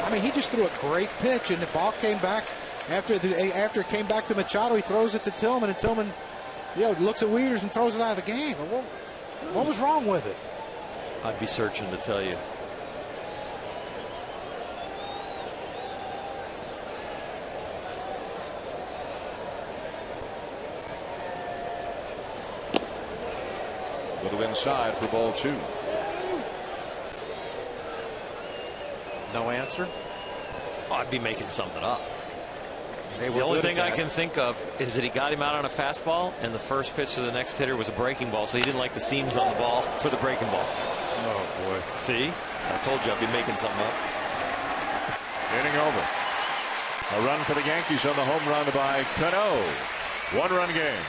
I mean, he just threw a great pitch, and the ball came back after it came back to Machado. He throws it to Tillman, and Tillman, looks at Wieters and throws it out of the game. What was wrong with it? I'd be searching to tell you. Little inside for ball 2. No answer? Oh, I'd be making something up. The only thing I can think of is that he got him out on a fastball, and the first pitch to the next hitter was a breaking ball, so he didn't like the seams on the ball for the breaking ball. Oh, boy. See? I told you I'd be making something up. Inning over. A run for the Yankees on the home run by Canó. 1-run game.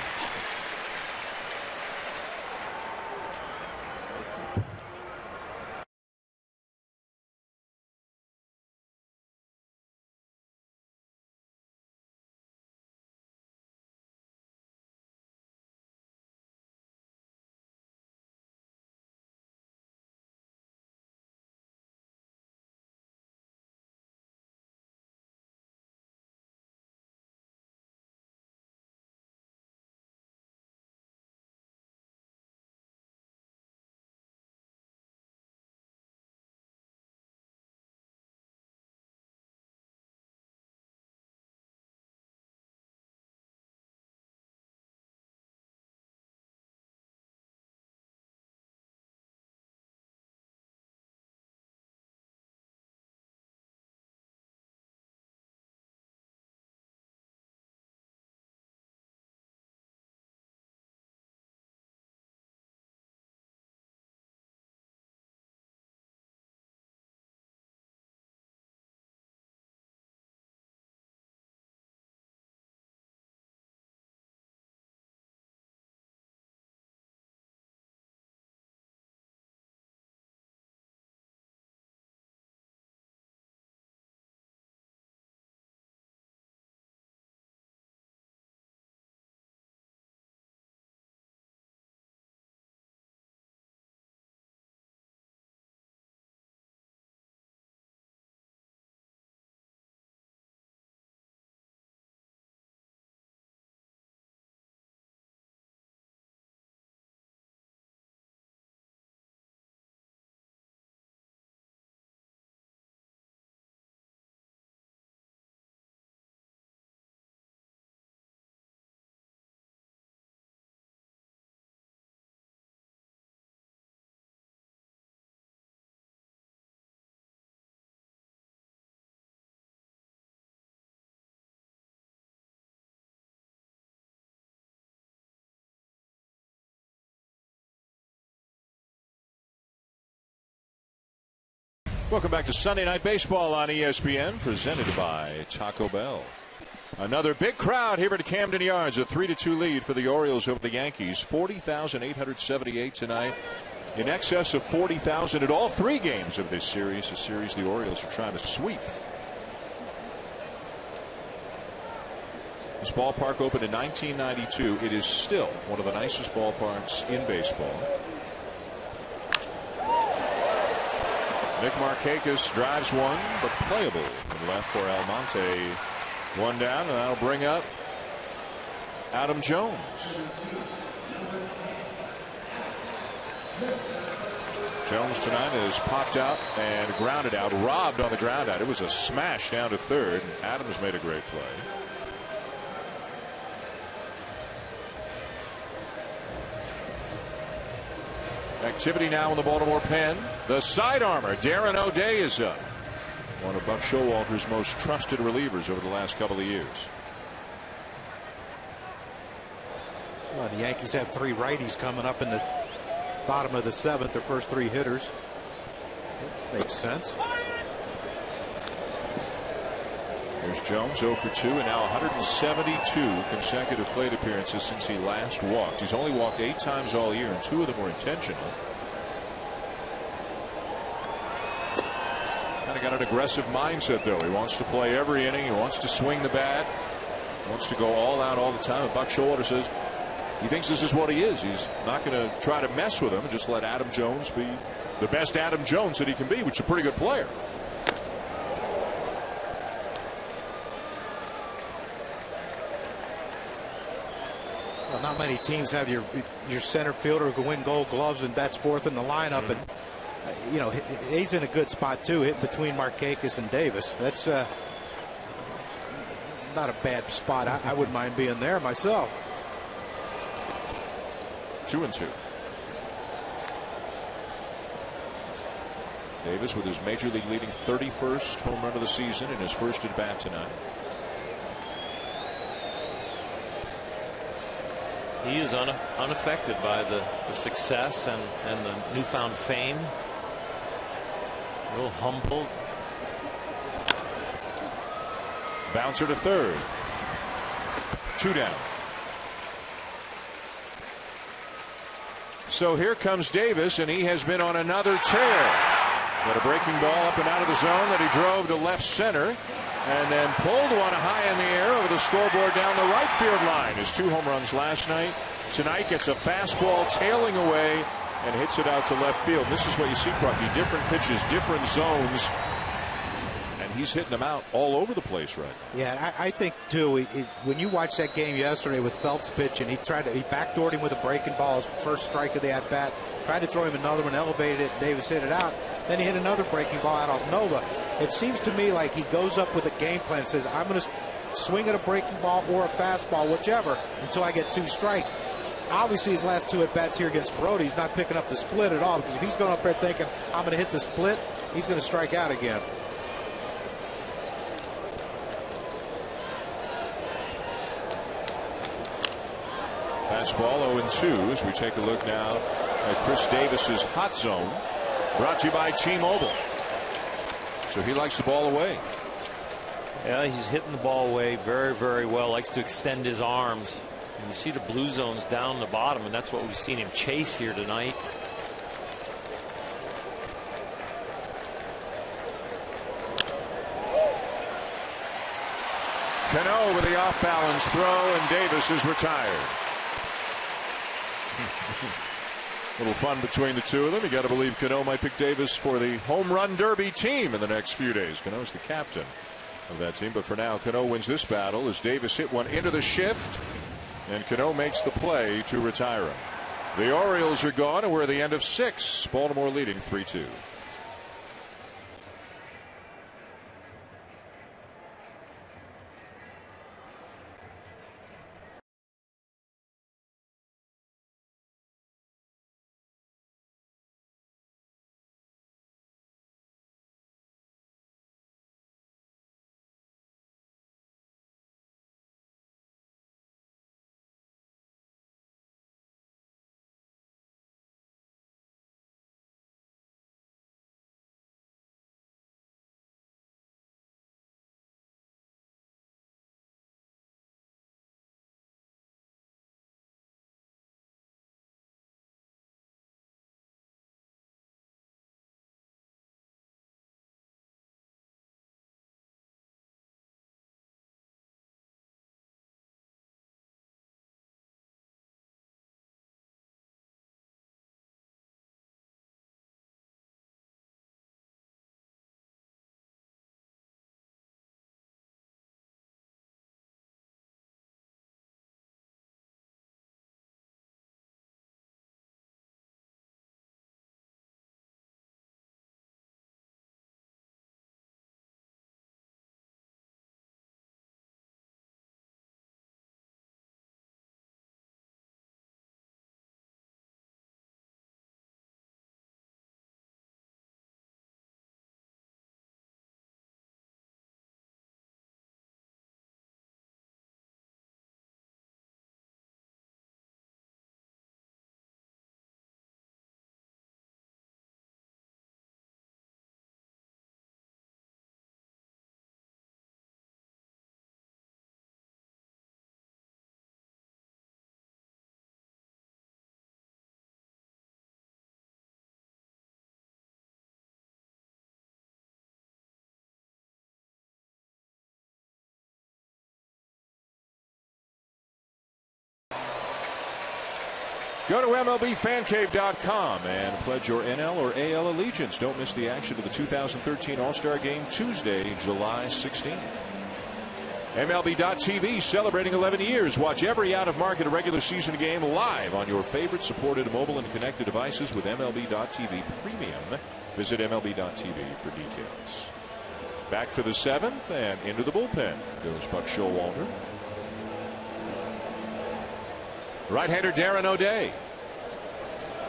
Welcome back to Sunday Night Baseball on ESPN, presented by Taco Bell. Another big crowd here at Camden Yards, a 3-2 lead for the Orioles over the Yankees. 40,878 tonight, in excess of 40,000 at all 3 games of this series, a series the Orioles are trying to sweep. This ballpark opened in 1992. It is still one of the nicest ballparks in baseball. Nick Markakis drives one, but playable. And left for Almonte. One down, and that'll bring up Adam Jones. Jones tonight is popped out and grounded out, robbed on the ground out. It was a smash down to third. Adams made a great play. Activity now in the Baltimore pen. The side armor, Darren O'Day, is up. One of Buck Showalter's most trusted relievers over the last couple of years. Well, the Yankees have 3 righties coming up in the bottom of the 7th. Their first 3 hitters. Makes sense. There's Jones 0 for 2 and now 172 consecutive plate appearances since he last walked. He's only walked 8 times all year, and 2 of them were intentional. Kind of got an aggressive mindset, though. He wants to play every inning. He wants to swing the bat. He wants to go all out all the time. And Buck Showalter says he thinks this is what he is. He's not going to try to mess with him and just let Adam Jones be the best Adam Jones that he can be, which is a pretty good player. Well, not many teams have your center fielder who can win Gold Gloves and bats fourth in the lineup, and you know he's in a good spot too, hitting between Markakis and Davis. That's not a bad spot. I wouldn't mind being there myself. 2-2. Davis with his major league leading 31st home run of the season in his first at bat tonight. He is unaffected by the success and the newfound fame. Real humble. Bouncer to third. 2 down. So here comes Davis, and he has been on another tear. Got a breaking ball up and out of the zone that he drove to left center, and then pulled one high in the air over the scoreboard down the right field line. His 2 home runs last night. Tonight gets a fastball tailing away and hits it out to left field. This is what you see, Crucky. Different pitches, different zones. And he's hitting them out all over the place right now. Yeah, I think too, when you watch that game yesterday with Phelps pitching, he backdoored him with a breaking ball, his first strike of the at bat, tried to throw him another one, elevated it, Davis hit it out. Then he hit another breaking ball out off Nova. It seems to me like he goes up with a game plan and says, I'm going to swing at a breaking ball or a fastball, whichever, until I get 2 strikes. Obviously, his last 2 at bats here against Brody, he's not picking up the split at all, because if he's going up there thinking, I'm going to hit the split, he's going to strike out again. Fastball 0-2 as we take a look now at Chris Davis's hot zone, brought to you by T-Mobile. So he likes the ball away. Yeah, he's hitting the ball away very, very well. Likes to extend his arms. And you see the blue zones down the bottom, and that's what we've seen him chase here tonight. Canó with the off-balance throw, and Davis is retired. Little fun between the two of them. You got to believe Canó might pick Davis for the home run derby team in the next few days. Cano's the captain of that team, but for now Canó wins this battle as Davis hit one into the shift, and Canó makes the play to retire him. The Orioles are gone, and we're at the end of 6. Baltimore leading 3-2. Go to MLBFanCave.com and pledge your NL or AL allegiance. Don't miss the action of the 2013 All-Star Game Tuesday, July 16th. MLB.TV celebrating 11 years. Watch every out-of-market regular season game live on your favorite supported mobile and connected devices with MLB.TV Premium. Visit MLB.TV for details. Back for the 7th and into the bullpen goes Buck Showalter. Right-hander Darren O'Day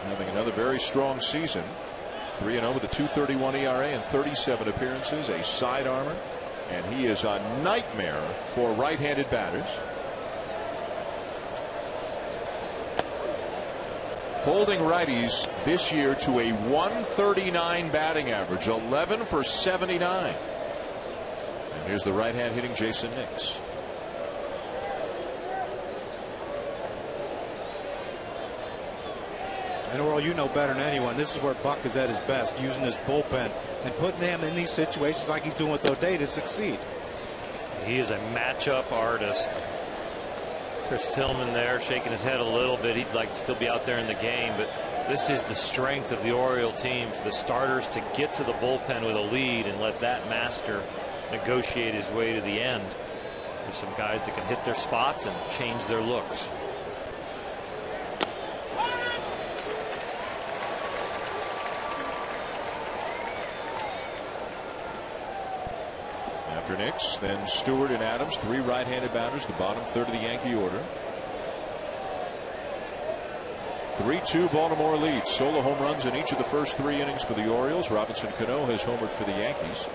having another very strong season. 3-0 with a 2.31 ERA and 37 appearances, a side armor, and he is a nightmare for right-handed batters. Holding righties this year to a 139 batting average, 11 for 79. And here's the right-hand hitting Jason Nix. And Earl, you know better than anyone, this is where Buck is at his best, using his bullpen and putting them in these situations like he's doing with O'Day to succeed. He is a matchup artist. Chris Tillman there shaking his head a little bit. He'd like to still be out there in the game, but this is the strength of the Oriole team for the starters to get to the bullpen with a lead and let that master negotiate his way to the end. There's some guys that can hit their spots and change their looks. After Nix, then Stewart and Adams, 3 right-handed batters, the bottom third of the Yankee order. 3-2 Baltimore leads. Solo home runs in each of the first 3 innings for the Orioles. Robinson Cano has homered for the Yankees.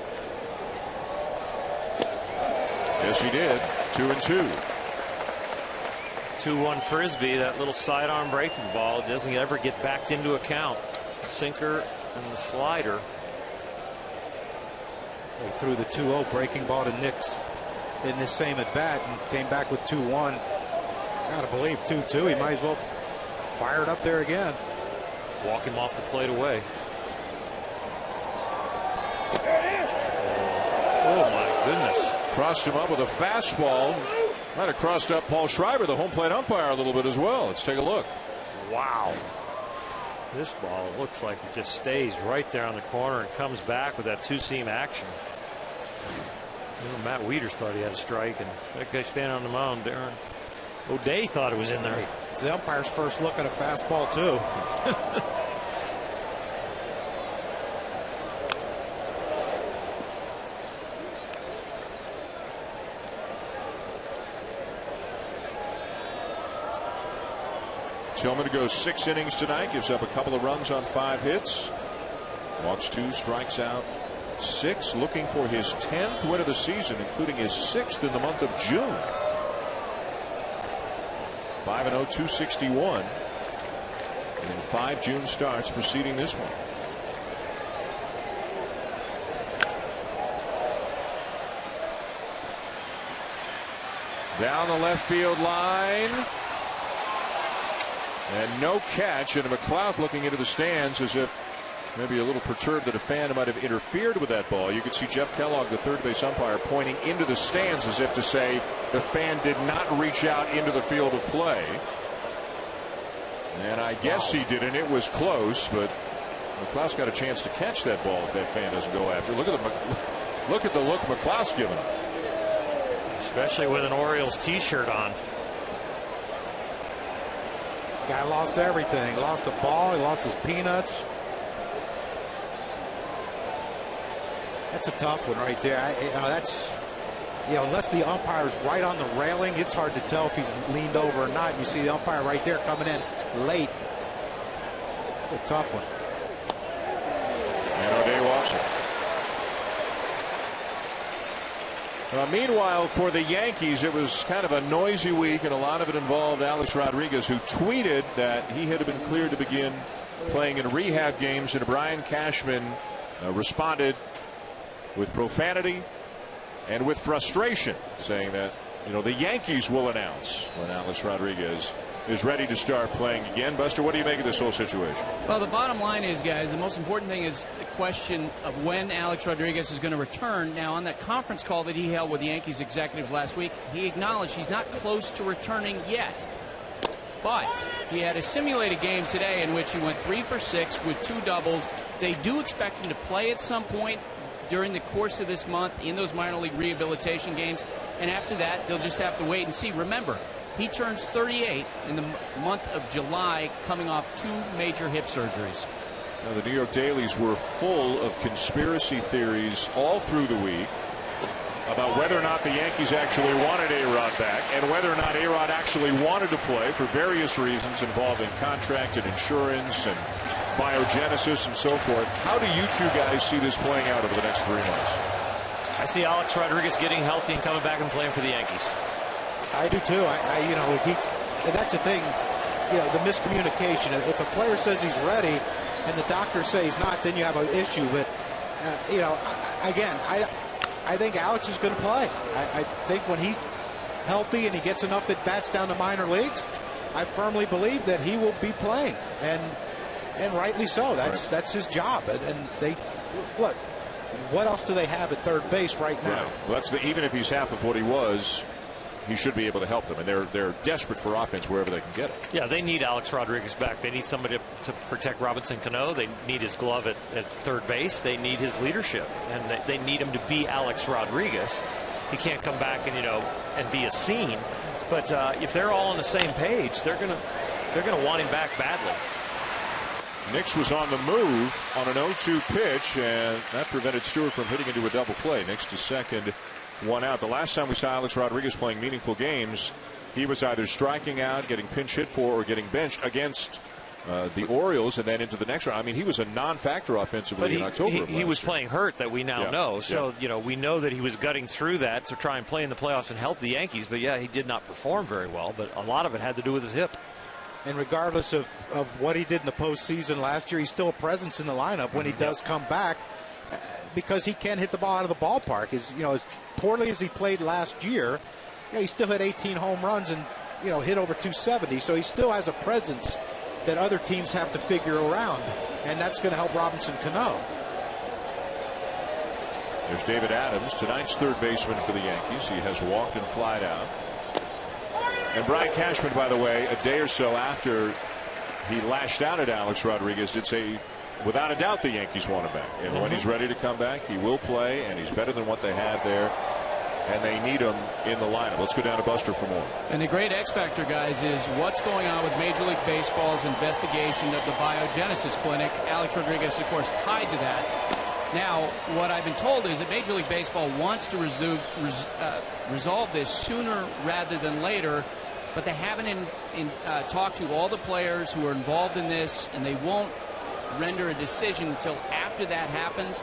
Yes, he did. 2-2. 2-1 Frisbee, that little sidearm breaking ball doesn't ever get backed into account. Sinker and the slider. He threw the 2-0 breaking ball to Nix in this same at bat and came back with 2-1. Gotta believe 2-2. He might as well fire it up there again. Walk him off the plate away. Oh my goodness. Crossed him up with a fastball. Might have crossed up Paul Schreiber, the home plate umpire, a little bit as well. Let's take a look. Wow. This ball looks like it just stays right there on the corner and comes back with that 2-seam action. Matt Wieters thought he had a strike, and that guy standing on the mound, Darren O'Day, thought it was in there. It's the umpire's first look at a fastball, too. Tillman goes 6 innings tonight, gives up a couple of runs on 5 hits. Walks 2, strikes out 6, looking for his 10th win of the season, including his 6th in the month of June. 5-0, 261. And then 5 June starts preceding this one. Down the left field line. And no catch, and McLeod looking into the stands as if maybe a little perturbed that a fan might have interfered with that ball. You could see Jeff Kellogg, the third base umpire, pointing into the stands as if to say the fan did not reach out into the field of play. And I guess he didn't. It was close, but McLeod's got a chance to catch that ball if that fan doesn't go after. Look at the look McLeod's giving him. Especially with an Orioles t-shirt on. Guy lost everything. He lost the ball. He lost his peanuts. That's a tough one right there. That's, unless the umpire's right on the railing, it's hard to tell if he's leaned over or not. You see the umpire right there coming in late. It's a tough one. And O'Day walks it. Meanwhile, for the Yankees, it was kind of a noisy week, and a lot of it involved Alex Rodriguez, who tweeted that he had been cleared to begin playing in rehab games, and Brian Cashman responded with profanity and with frustration, saying that the Yankees will announce when Alex Rodriguez is ready to start playing again. Buster, what do you make of this whole situation? Well, the bottom line is, guys, the most important thing is the question of when Alex Rodriguez is going to return. Now, on that conference call that he held with the Yankees executives last week, he acknowledged he's not close to returning yet. But he had a simulated game today in which he went 3 for 6 with 2 doubles. They do expect him to play at some point during the course of this month in those minor league rehabilitation games. And after that, they'll just have to wait and see. Remember, he turns 38 in the month of July, coming off 2 major hip surgeries. Now, the New York dailies were full of conspiracy theories all through the week about whether or not the Yankees actually wanted A-Rod back and whether or not A-Rod actually wanted to play for various reasons involving contract and insurance and biogenesis and so forth. How do you two guys see this playing out over the next 3 months? I see Alex Rodriguez getting healthy and coming back and playing for the Yankees. I do too. You know, that's the thing. You know, the miscommunication. If a player says he's ready and the doctor says he's not, then you have an issue. But you know, I think Alex is going to play. I think when he's healthy and he gets enough at bats down to minor leagues, I firmly believe that he will be playing, and rightly so. That's his job. And they look. What else do they have at third base right now? Right. Well, that's even if he's half of what he was, he should be able to help them. And they're desperate for offense wherever they can get it. Yeah, they need Alex Rodriguez back. They need somebody to protect Robinson Canó. They need his glove at third base. They need his leadership, and they need him to be Alex Rodriguez. He can't come back and be a scene. But if they're all on the same page, they're gonna want him back badly. Nix was on the move on an 0-2 pitch, and that prevented Stewart from hitting into a double play. Nix to second, 1 out. The last time we saw Alex Rodriguez playing meaningful games, he was either striking out, getting pinch hit for, or getting benched against the Orioles, and then into the next round. I mean, he was a non-factor offensively in October. He was playing hurt, that we now know. So, yeah. you know, we know that he was gutting through that to try and play in the playoffs and help the Yankees. But, yeah, he did not perform very well. But a lot of it had to do with his hip. And regardless of what he did in the postseason last year, he's still a presence in the lineup when he does come back, because he can hit the ball out of the ballpark. As poorly as he played last year, he still hit 18 home runs and hit over 270. So he still has a presence that other teams have to figure around, and that's going to help Robinson Canó. There's David Adams, tonight's third baseman for the Yankees. He has walked and flied out. And Brian Cashman, by the way, a day or so after he lashed out at Alex Rodriguez, did say, without a doubt, the Yankees want him back. And when he's ready to come back, he will play, and he's better than what they have there. And they need him in the lineup. Let's go down to Buster for more. And the great X factor, guys, is what's going on with Major League Baseball's investigation of the biogenesis clinic. Alex Rodriguez, of course, tied to that. Now, what I've been told is that Major League Baseball wants to resolve this sooner rather than later, but they haven't talked to all the players who are involved in this, and they won't render a decision until after that happens.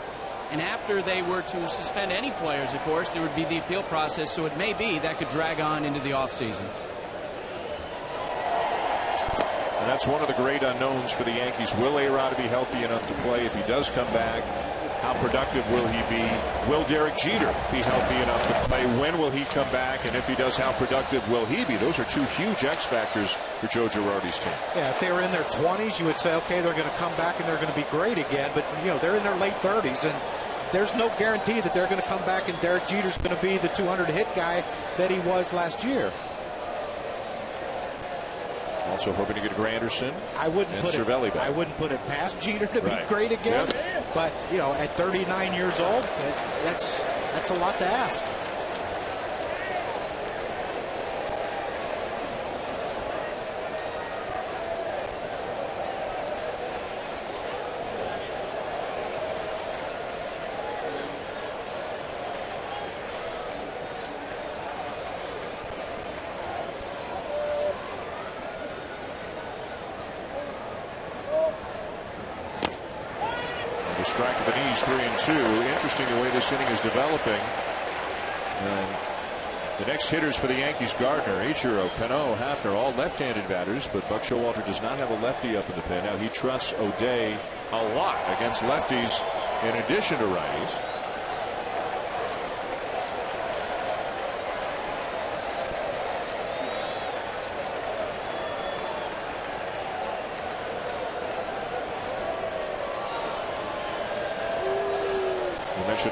And after they were to suspend any players, of course, there would be the appeal process, so it may be that could drag on into the offseason. And that's one of the great unknowns for the Yankees. Will A-Rod be healthy enough to play? If he does come back, how productive will he be? Will Derek Jeter be healthy enough to play? When will he come back? And if he does, how productive will he be? Those are two huge X factors for Joe Girardi's team. Yeah, if they were in their 20s, you would say, okay, they're going to come back and they're going to be great again. But, they're in their late 30s, and there's no guarantee that they're going to come back and Derek Jeter's going to be the 200-hit guy that he was last year. Also hoping to get Granderson. I wouldn't put it past Jeter to be great again. Yeah. But at 39 years old, that's a lot to ask. Strike of the knees, 3-2. Interesting the way this inning is developing. And the next hitters for the Yankees, Gardner, Ichiro, Canó, Hafner, all left-handed batters, but Buck Showalter does not have a lefty up in the pen. Now he trusts O'Day a lot against lefties in addition to righties.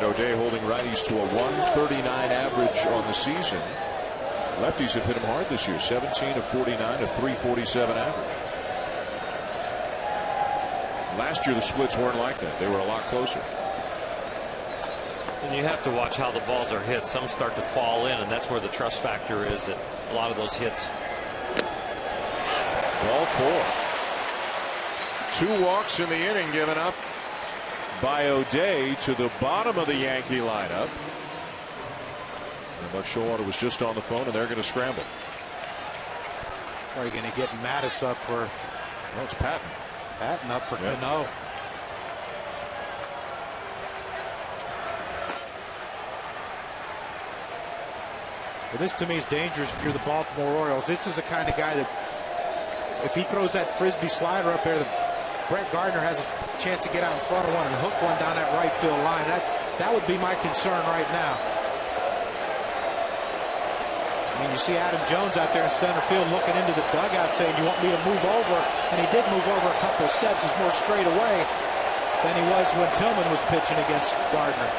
O'Day holding righties to a 139 average on the season. Lefties have hit him hard this year. 17 of 49, a 347 average. Last year the splits weren't like that. They were a lot closer. And you have to watch how the balls are hit. Some start to fall in, and that's where the trust factor is, that a lot of those hits. Ball 4. 2 walks in the inning given up by O'Day to the bottom of the Yankee lineup. But Showalter was just on the phone, and they're going to scramble. Are you going to get Mattis up for? Well, it's Patton. Patton up for Canó. Well, this to me is dangerous if you're the Baltimore Orioles. This is the kind of guy that, if he throws that frisbee slider up there, Brett Gardner has a chance to get out in front of one and hook one down that right field line. That would be my concern right now. I mean, you see Adam Jones out there in center field looking into the dugout saying, "You want me to move over?" And he did move over a couple of steps. He's more straight away than he was when Tillman was pitching against Gardner.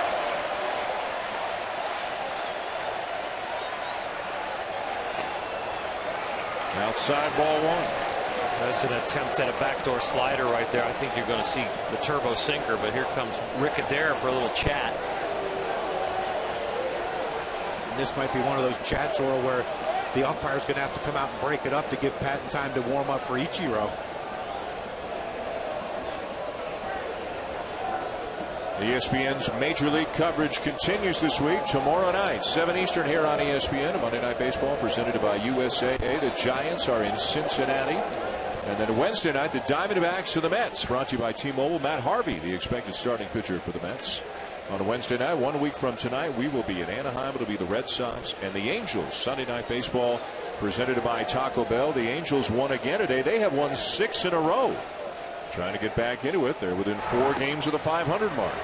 Outside, ball 1. That's an attempt at a backdoor slider right there. I think you're going to see the turbo sinker, but here comes Rick Adair for a little chat. And this might be one of those chats, or where the umpire's going to have to come out and break it up to give Patton time to warm up for Ichiro. ESPN's Major League coverage continues this week. Tomorrow night, 7 Eastern here on ESPN. Monday Night Baseball presented by USAA. The Giants are in Cincinnati. And then Wednesday night, the Diamondbacks and the Mets. Brought to you by T-Mobile. Matt Harvey, the expected starting pitcher for the Mets. On Wednesday night, 1 week from tonight, we will be in Anaheim. It'll be the Red Sox and the Angels. Sunday Night Baseball presented by Taco Bell. The Angels won again today. They have won 6 in a row. Trying to get back into it. They're within 4 games of the 500 mark.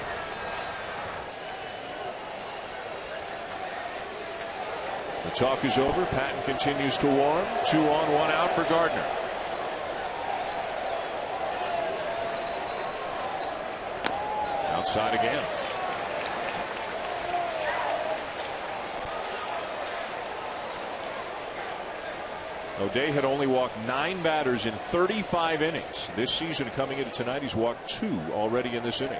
The talk is over. Patton continues to warm. 2 on, 1 out for Gardner. Outside again. O'Day had only walked 9 batters in 35 innings. This season, coming into tonight, he's walked 2 already in this inning.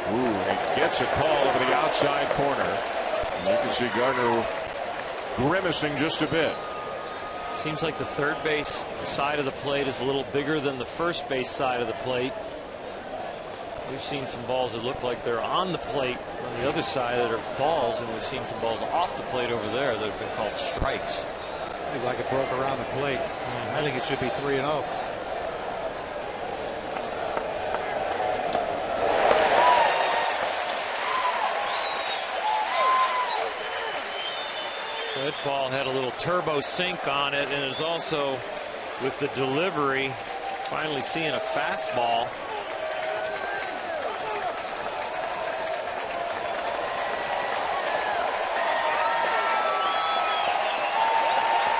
Ooh, and he gets a call over the outside corner. And you can see Gardner grimacing just a bit. Seems like the third base side of the plate is a little bigger than the first base side of the plate. We've seen some balls that look like they're on the plate on the other side that are balls, and we've seen some balls off the plate over there that have been called strikes. I think like it broke around the plate. I think it should be 3-0. That ball had a little turbo sink on it, and is also, with the delivery, finally seeing a fastball.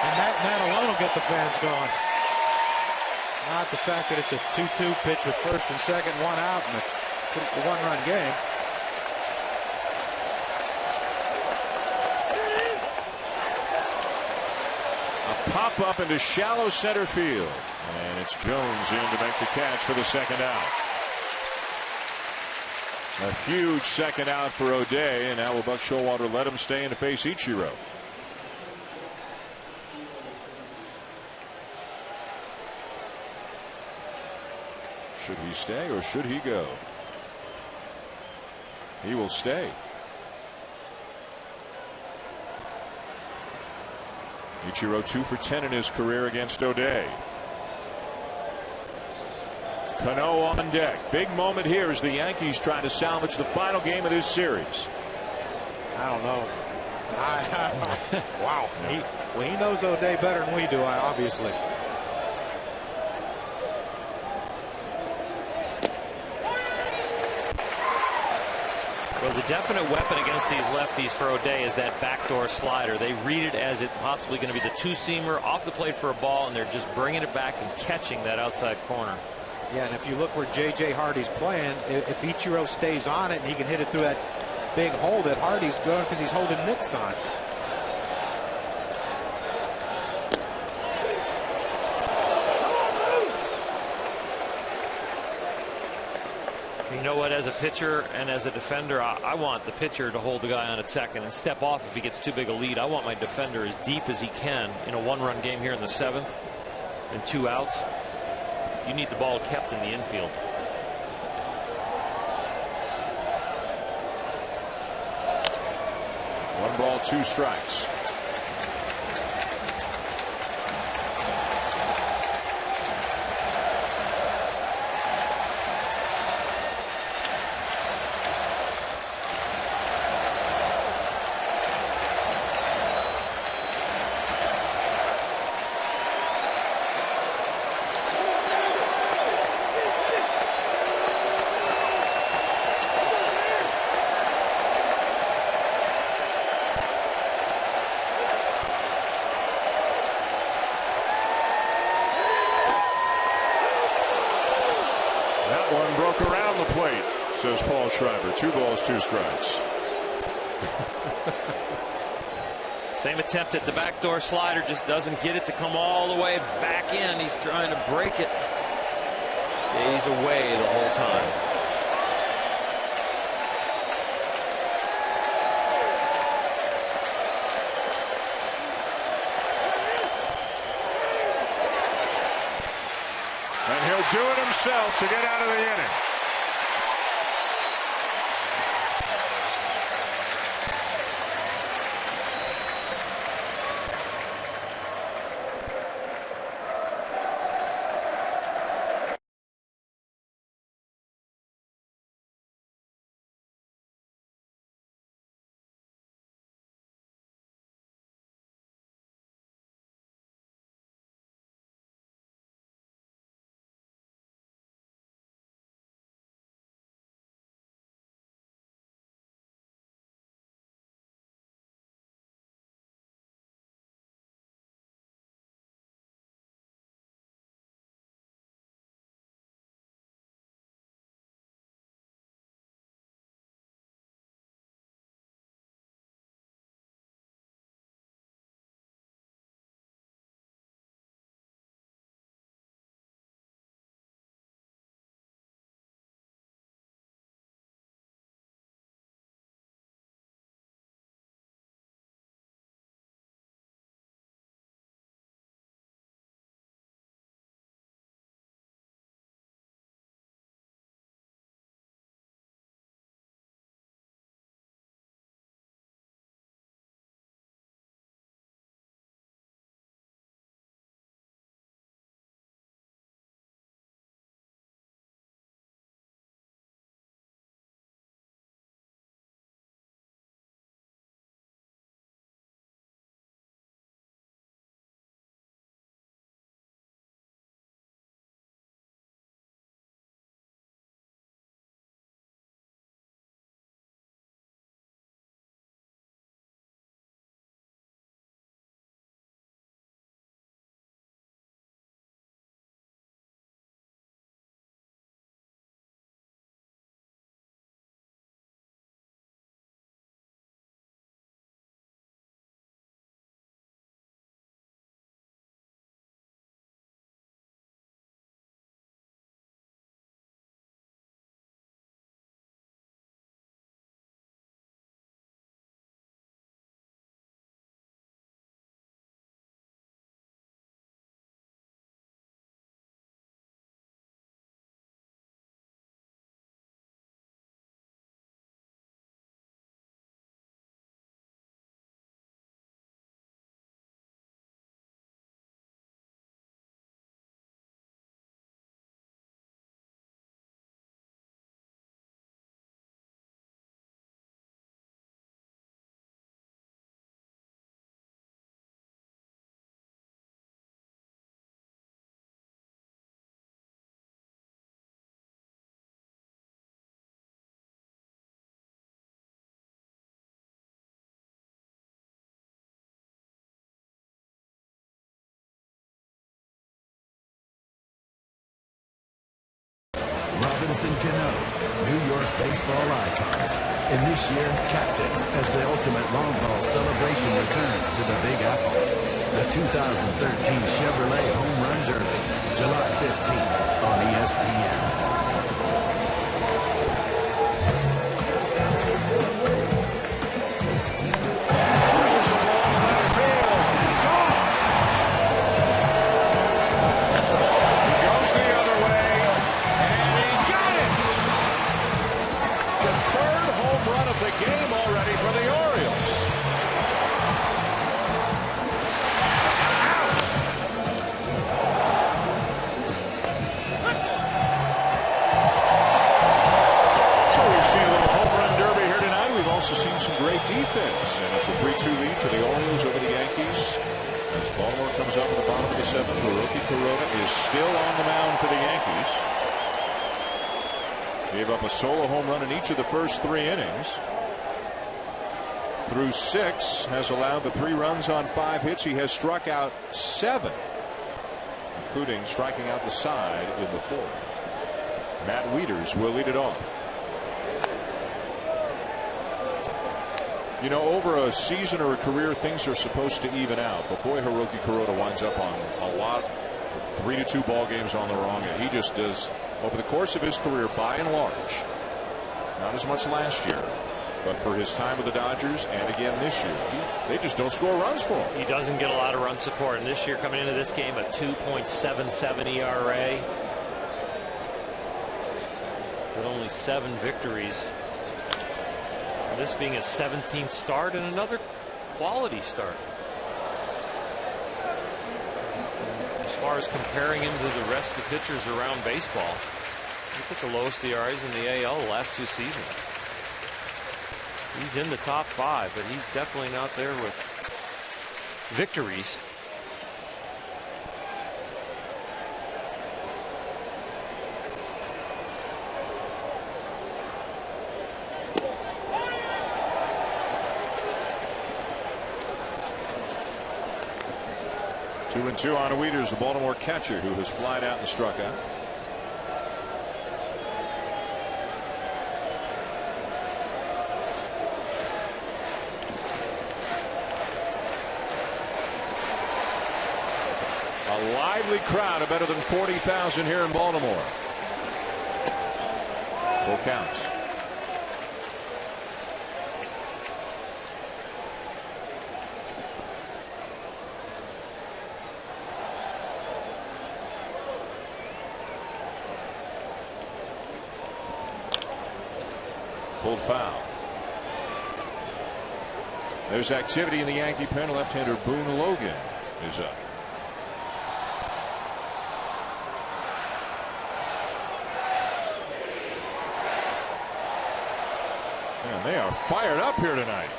And that alone will get the fans going. Not the fact that it's a 2-2 pitch with first and second, 1 out, and a 1-run game. Pop up into shallow center field, and it's Jones in to make the catch for the second out. A huge second out for O'Day, and now will Buck Showalter let him stay in to face Ichiro. Should he stay or should he go? He will stay. Ichiro 2 for 10 in his career against O'Day. Canó on deck. Big moment here as the Yankees try to salvage the final game of this series. I don't know. Wow. He knows O'Day better than we do, obviously. Well, the definite weapon against these lefties for O'Day is that backdoor slider. They read it as it possibly going to be the two-seamer off the plate for a ball, and they're just bringing it back and catching that outside corner. Yeah, and if you look where J.J. Hardy's playing, if Ichiro stays on it and he can hit it through that big hole that Hardy's doing because he's holding Nick's on. You know what, as a pitcher and as a defender, I want the pitcher to hold the guy on at second and step off if he gets too big a lead. I want my defender as deep as he can in a one-run game here in the 7th and 2 outs. You need the ball kept in the infield. One ball, 2 strikes. One broke around the plate, says Paul Schreiber. 2 balls, 2 strikes. Same attempt at the backdoor slider, just doesn't get it to come all the way back in. He's trying to break it. Stays away the whole time. And he'll do it himself to get out of the inning. Yankees and Canó, New York baseball icons. And this year, captains as the ultimate long ball celebration returns to the Big Apple. The 2013 Chevrolet Home Run Derby, July 15th on ESPN. Game already for the Orioles. Out. So we've seen a little home run derby here tonight. We've also seen some great defense, and it's a 3-2 lead for the Orioles over the Yankees. As Baltimore comes up at the bottom of the seventh, Hiroki Kuroda is still on the mound for the Yankees. Gave up a solo home run in each of the first 3 innings. Through 6, has allowed the 3 runs on 5 hits. He has struck out 7, including striking out the side in the 4th. Matt Wieters will lead it off. You know, over a season or a career, things are supposed to even out. But boy, Hiroki Kuroda winds up on a lot of 3-2 ball games on the wrong end. He just does, over the course of his career, by and large, not as much last year, but for his time with the Dodgers and again this year, they just don't score runs for him. He doesn't get a lot of run support. And this year, coming into this game, a 2.77 ERA. With only 7 victories. And this being his 17th start and another quality start. As far as comparing him to the rest of the pitchers around baseball, look at the lowest ERAs in the AL the last 2 seasons. He's in the top 5, but he's definitely not there with victories. Two and two on Wieters, the Baltimore catcher, who has flied out and struck out. A lively crowd of better than 40,000 here in Baltimore. Full counts. Pulled foul. There's activity in the Yankee pen. Left-hander Boone Logan is up. And they are fired up here tonight.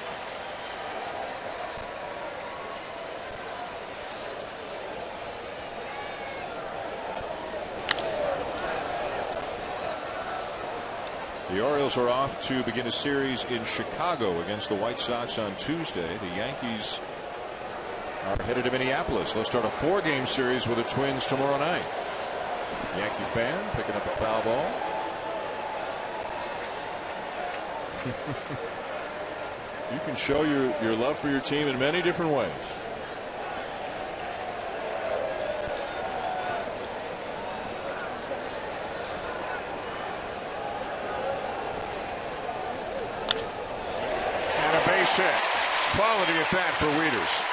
The Orioles are off to begin a series in Chicago against the White Sox on Tuesday. The Yankees are headed to Minneapolis. They'll start a 4-game series with the Twins tomorrow night. Yankee fan picking up a foul ball. You can show your love for your team in many different ways. And a base hit. Quality at that for Wieters.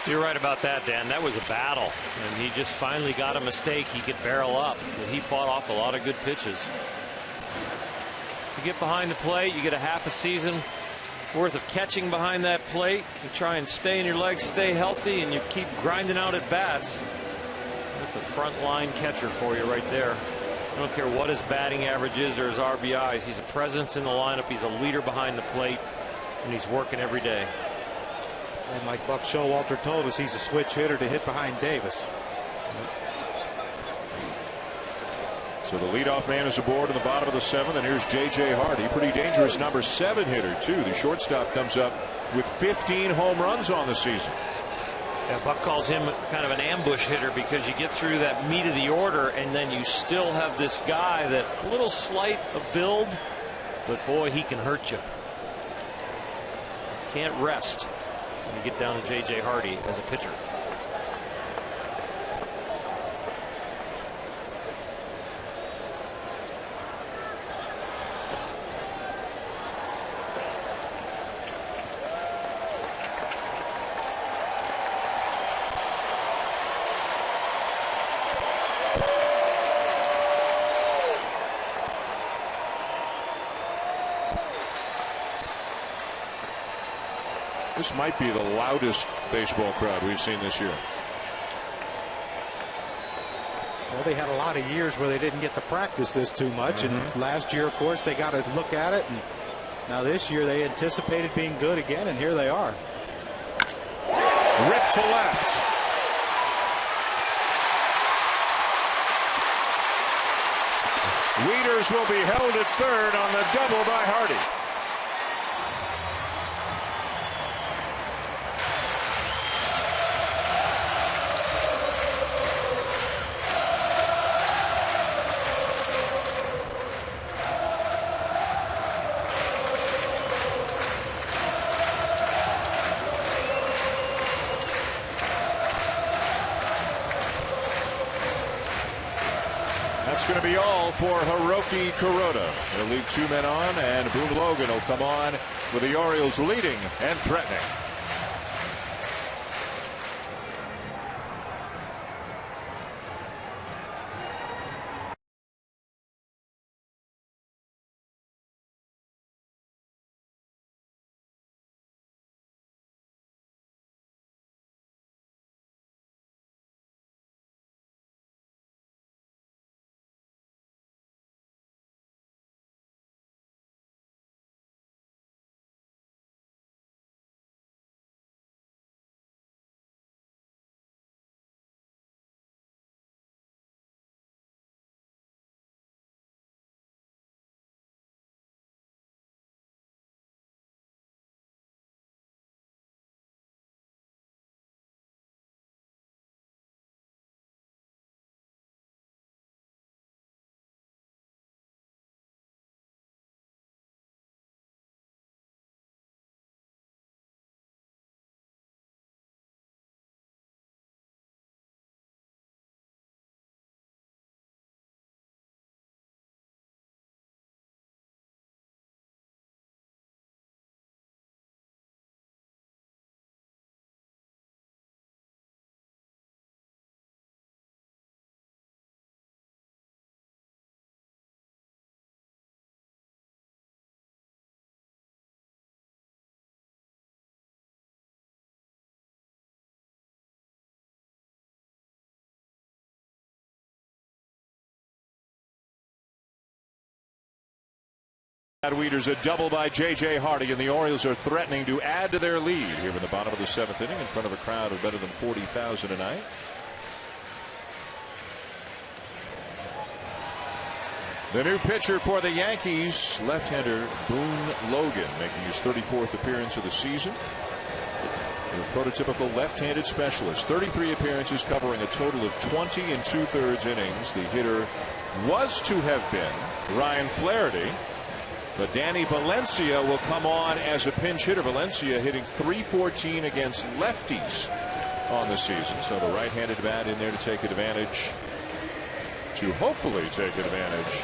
You're right about that, Dan. That was a battle, and he just finally got a mistake he could barrel up. But he fought off a lot of good pitches. You get behind the plate, you get a half a season worth of catching behind that plate. You try and stay in your legs, stay healthy, and you keep grinding out at bats. That's a frontline catcher for you right there. I don't care what his batting average is or his RBIs. He's a presence in the lineup. He's a leader behind the plate, and he's working every day. And like Buck Showalter told us, he's a switch hitter to hit behind Davis. So the leadoff man is aboard in the bottom of the 7th, and here's J.J. Hardy, pretty dangerous number 7 hitter too. The shortstop comes up with 15 home runs on the season. Yeah, Buck calls him kind of an ambush hitter because you get through that meat of the order and then you still have this guy that a little slight of build, but boy, he can hurt you. Can't rest when you get down to J.J. Hardy as a pitcher. This might be the loudest baseball crowd we've seen this year. Well, they had a lot of years where they didn't get to practice this too much. And last year, of course, they got to look at it. And now this year, they anticipated being good again, and here they are. Ripped to left. Wieters will be held at third on the double by Hardy. That's going to be all for Hiroki Kuroda. He'll leave 2 men on, and Boone Logan will come on with the Orioles leading and threatening. Wieters a double by J.J. Hardy, and the Orioles are threatening to add to their lead here in the bottom of the 7th inning in front of a crowd of better than 40,000 tonight. The new pitcher for the Yankees, left-hander Boone Logan, making his 34th appearance of the season. A prototypical left-handed specialist, 33 appearances covering a total of 20 2/3 innings. The hitter was to have been Ryan Flaherty, but Danny Valencia will come on as a pinch hitter. Valencia hitting .314 against lefties on the season. So the right-handed bat in there to take advantage, to hopefully take advantage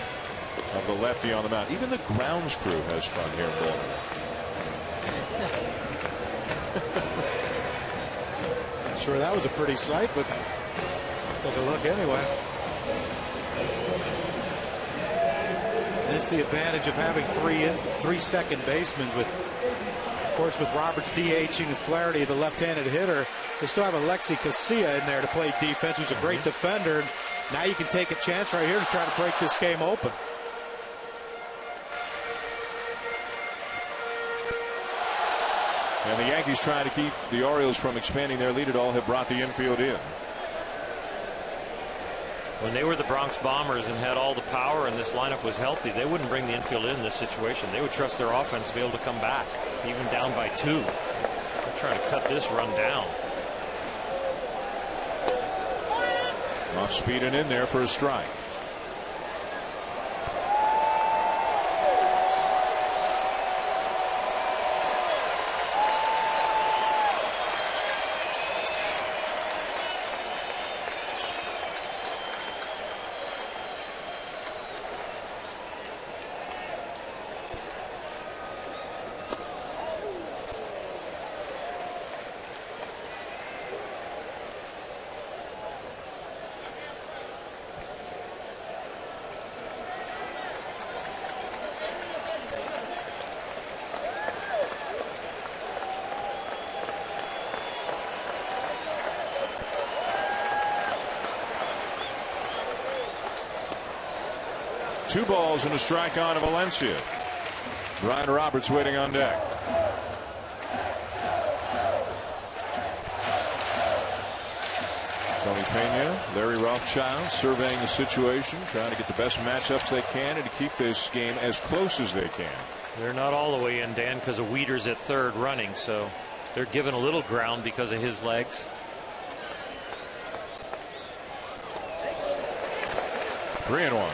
of the lefty on the mound. Even the grounds crew has fun here in Baltimore. Not sure that was a pretty sight, but take a look anyway. This is the advantage of having three second basemen. With, of course, with Roberts DHing and Flaherty, the left-handed hitter, they still have Alexi Casilla in there to play defense, who's a great defender. Now you can take a chance right here to try to break this game open. And the Yankees, trying to keep the Orioles from expanding their lead at all, have brought the infield in. When they were the Bronx Bombers and had all the power and this lineup was healthy, they wouldn't bring the infield in this situation. They would trust their offense to be able to come back, even down by 2. They're trying to cut this run down. Off speed and in there for a strike. Two balls and a strike on to Valencia. Brian Roberts waiting on deck. Tony Pena, Larry Rothschild surveying the situation, trying to get the best matchups they can and to keep this game as close as they can. They're not all the way in, Dan, because of Wieters at third running, so they're given a little ground because of his legs. 3-1.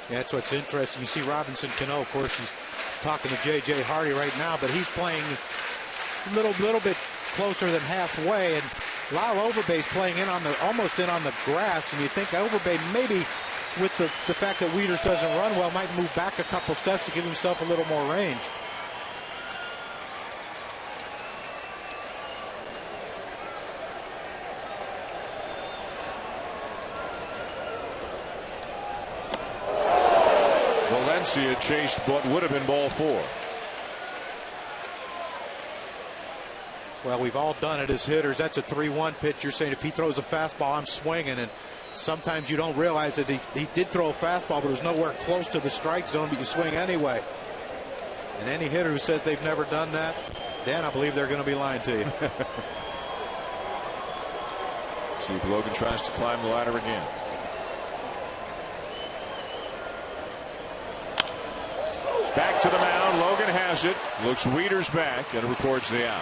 Yeah, that's what's interesting. You see Robinson Canó, of course, he's talking to J.J. Hardy right now, but he's playing a little bit closer than halfway, and Lyle Overbay's playing in on almost in on the grass, and you think Overbay maybe with the fact that Wieters doesn't run well might move back a couple steps to give himself a little more range. Valencia chased what would have been ball 4. Well, we've all done it as hitters. That's a 3-1 pitch. You're saying if he throws a fastball, I'm swinging, and sometimes you don't realize that he did throw a fastball, but it was nowhere close to the strike zone, but you swing anyway. And any hitter who says they've never done that, Dan, I believe they're going to be lying to you. See if Logan tries to climb the ladder again. Back to the mound. Logan has it. Looks Wieters back and records the out.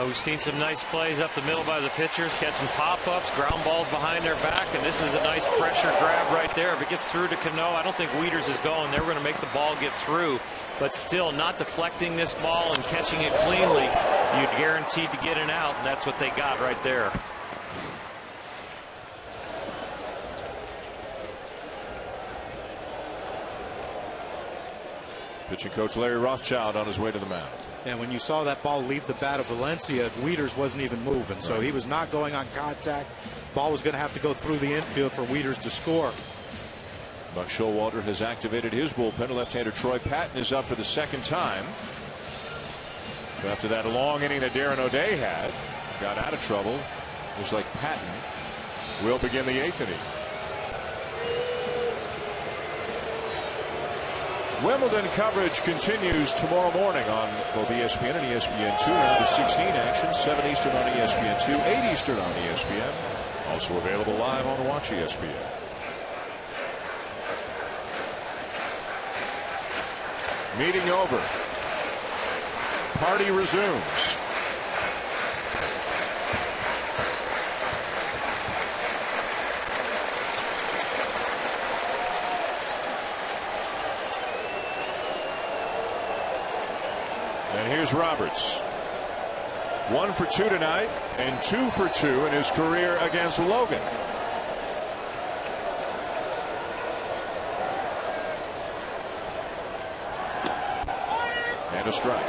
We've seen some nice plays up the middle by the pitchers, catching pop-ups, ground balls behind their back, and this is a nice pressure grab right there. If it gets through to Canó, I don't think Wieters is going. They were going to make the ball get through, but still not deflecting this ball and catching it cleanly. You'd guaranteed to get an out, and that's what they got right there. Pitching coach Larry Rothschild on his way to the mound. And when you saw that ball leave the bat of Valencia, Wieters wasn't even moving, so he was not going on contact. Ball was going to have to go through the infield for Wieters to score. Buck Showalter has activated his bullpen. Left-hander Troy Patton is up for the second time. So after that long inning that Darren O'Day had, got out of trouble. Looks like Patton will begin the 8th inning. Wimbledon coverage continues tomorrow morning on both ESPN and ESPN2. Round of 16 action, 7 Eastern on ESPN2, 8 Eastern on ESPN. Also available live on Watch ESPN. Meeting over. Party resumes. And here's Roberts. 1 for 2 tonight and 2 for 2 in his career against Logan. And a strike.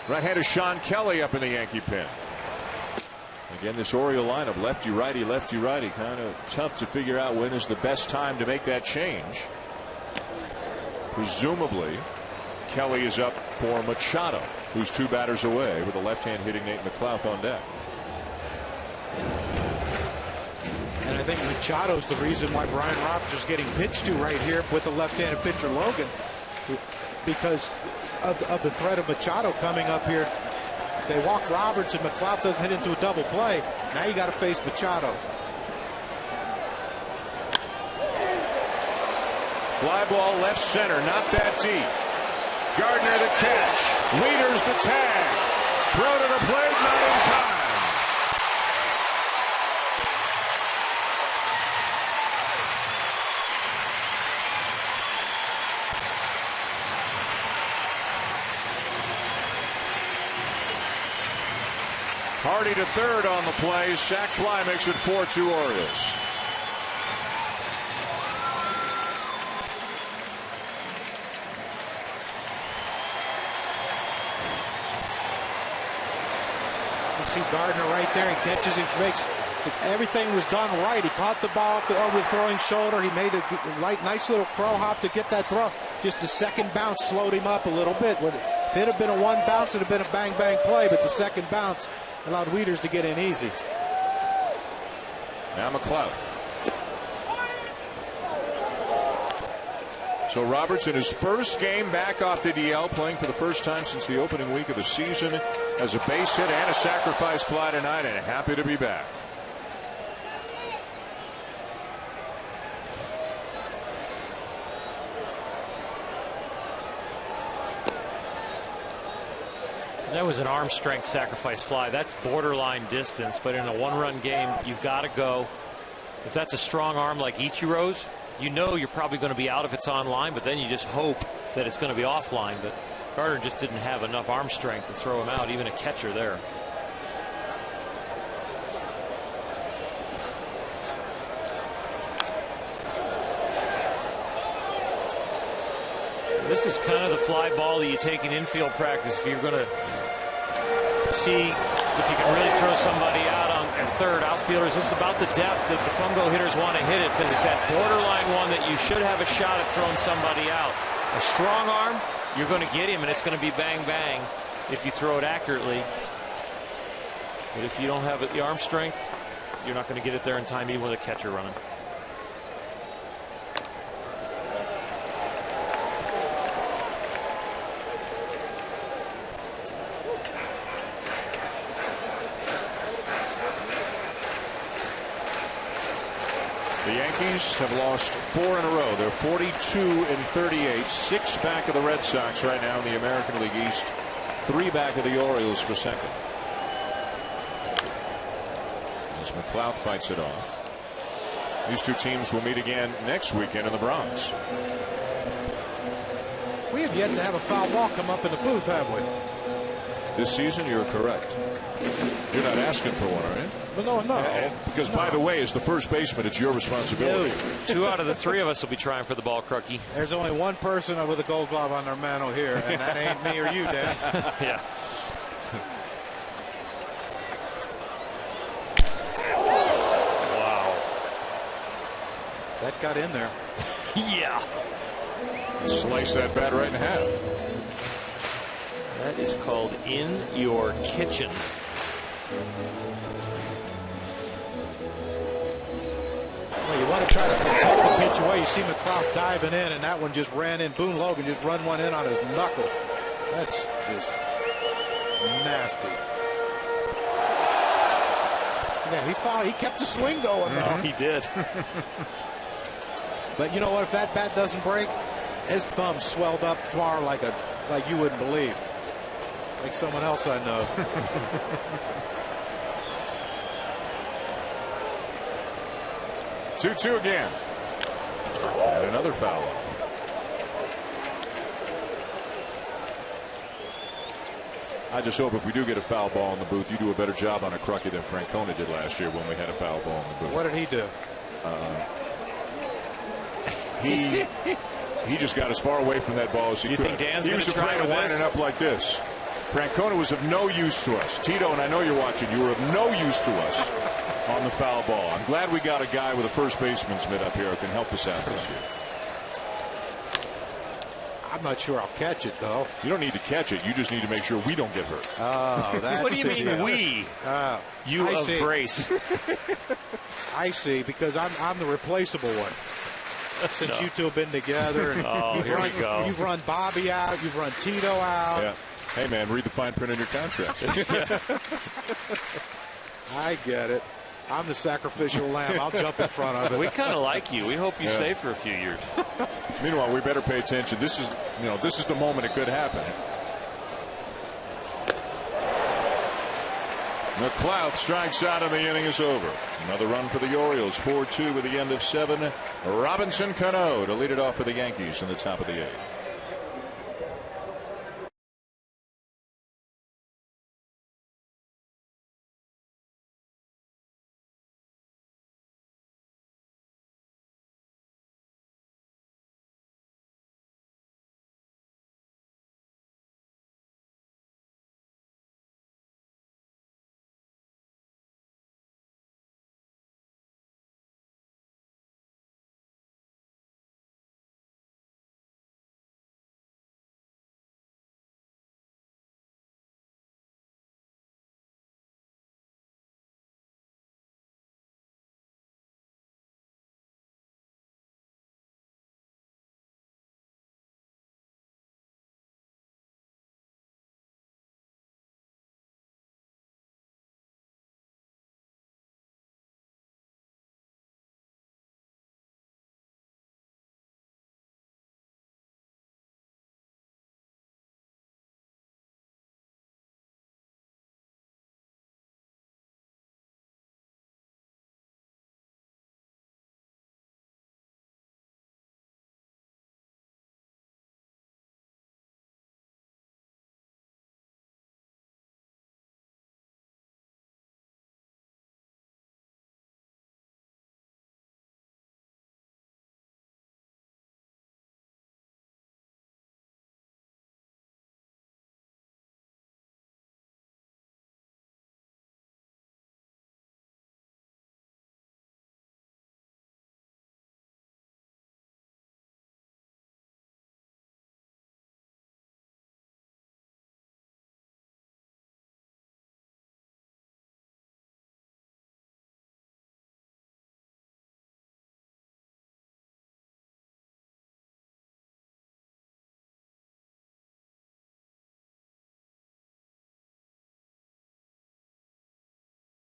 Right-hander Sean Kelly up in the Yankee pen. Again, this Oriole lineup, lefty-righty, lefty-righty, kind of tough to figure out when is the best time to make that change. Presumably, Kelly is up for Machado, who's 2 batters away with a left hand hitting Nate McLouth on deck. And I think Machado's the reason why Brian Roberts is getting pitched to right here with the left-handed pitcher Logan, because of the threat of Machado coming up here. If they walk Roberts and McLeod doesn't hit into a double play, now you got to face Machado. Fly ball left center, not that deep. Gardner the catch. Wieters the tag. Throw to the plate, not in time. Hardy to third on the play. Sac fly makes it 4-2 Orioles. See Gardner right there. He catches, he makes, everything was done right. He caught the ball over the throwing shoulder. He made a nice little crow hop to get that throw. Just the second bounce slowed him up a little bit. If it had been a one bounce, it would have been a bang bang play, but the second bounce allowed Wieters to get in easy. Now McLeod. So Roberts in his first game back off the DL, playing for the first time since the opening week of the season, has a base hit and a sacrifice fly tonight, and happy to be back. That was an arm strength sacrifice fly. That's borderline distance, but in a one-run game, you've got to go. If that's a strong arm like Ichiro's, you know you're probably going to be out if it's on line, but then you just hope that it's going to be offline. But Gardner just didn't have enough arm strength to throw him out, even a catcher there. This is kind of the fly ball that you take in infield practice if you're going to see if you can really throw somebody out on at third. Outfielders, this is about the depth that the fungo hitters want to hit it, because it's that borderline one that you should have a shot at throwing somebody out. A strong arm, you're going to get him, and it's going to be bang bang if you throw it accurately. But if you don't have the arm strength, you're not going to get it there in time, even with a catcher running. The Yankees have lost 4 in a row. They're 42-38, 6 back of the Red Sox right now in the American League East, 3 back of the Orioles for second. As McLeod fights it off. These two teams will meet again next weekend in the Bronx. We have yet to have a foul ball come up in the booth, have we? This season, you're correct. You're not asking for one, are you? No. Because, by the way, as the first baseman, it's your responsibility. 2 out of the 3 of us will be trying for the ball, Crucky. There's only one person with a gold glove on their mantle here, and that ain't me or you, Dan. Yeah. Wow. That got in there. Yeah. Slice that bat right in half. That is called in your kitchen. Well, you want to try to protect the pitch away. You see McLeod diving in, and that one just ran in. Boone Logan just run one in on his knuckle. That's just nasty. Yeah, he kept the swing going, though. He did. But you know what? If that bat doesn't break, his thumb swelled up tomorrow like you wouldn't believe. Like someone else I know. 2-2 again. And another foul. I just hope if we do get a foul ball in the booth, you do a better job on a Crucky than Francona did last year when we had a foul ball in the booth. What did he do? He just got as far away from that ball as he could. Think Dan's he was afraid of lining up like this. Francona was of no use to us. Tito, and I know you're watching, you were of no use to us on the foul ball. I'm glad we got a guy with a first baseman's mitt up here who can help us out this year. I'm not sure I'll catch it, though. You don't need to catch it. You just need to make sure we don't get hurt. Oh, that's what do you mean we? You of grace. I see, because I'm the replaceable one. Since you two have been together. And here we go. You've run Bobby out. You've run Tito out. Yeah. Hey, man, read the fine print on your contract. I get it. I'm the sacrificial lamb. I'll jump in front of it. We kind of like you. We hope you stay for a few years. Meanwhile, we better pay attention. This is the moment it could happen. McLeod strikes out and the inning is over. Another run for the Orioles. 4-2 with the end of 7. Robinson Canó to lead it off for the Yankees in the top of the 8th.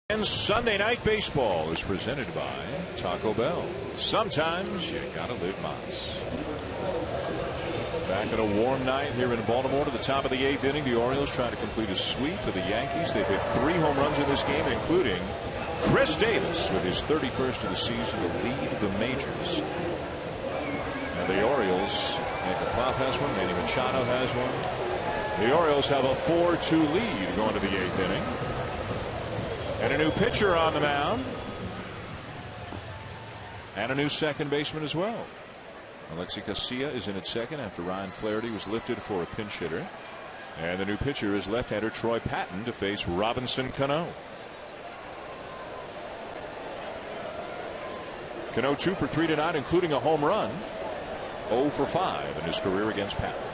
And Sunday Night Baseball is presented by Taco Bell. Sometimes you gotta live Mas. Back on a warm night here in Baltimore to the top of the 8th inning. The Orioles trying to complete a sweep of the Yankees. They've hit 3 home runs in this game, including Chris Davis with his 31st of the season to lead the majors. And the Orioles, McLeod has one, Manny Machado has one. The Orioles have a 4-2 lead going to the 8th inning. And a new pitcher on the mound. And a new second baseman as well. Alexi Casilla is in at second after Ryan Flaherty was lifted for a pinch hitter. And the new pitcher is left-hander Troy Patton to face Robinson Canó. Canó 2 for 3 tonight, including a home run. 0 for 5 in his career against Patton.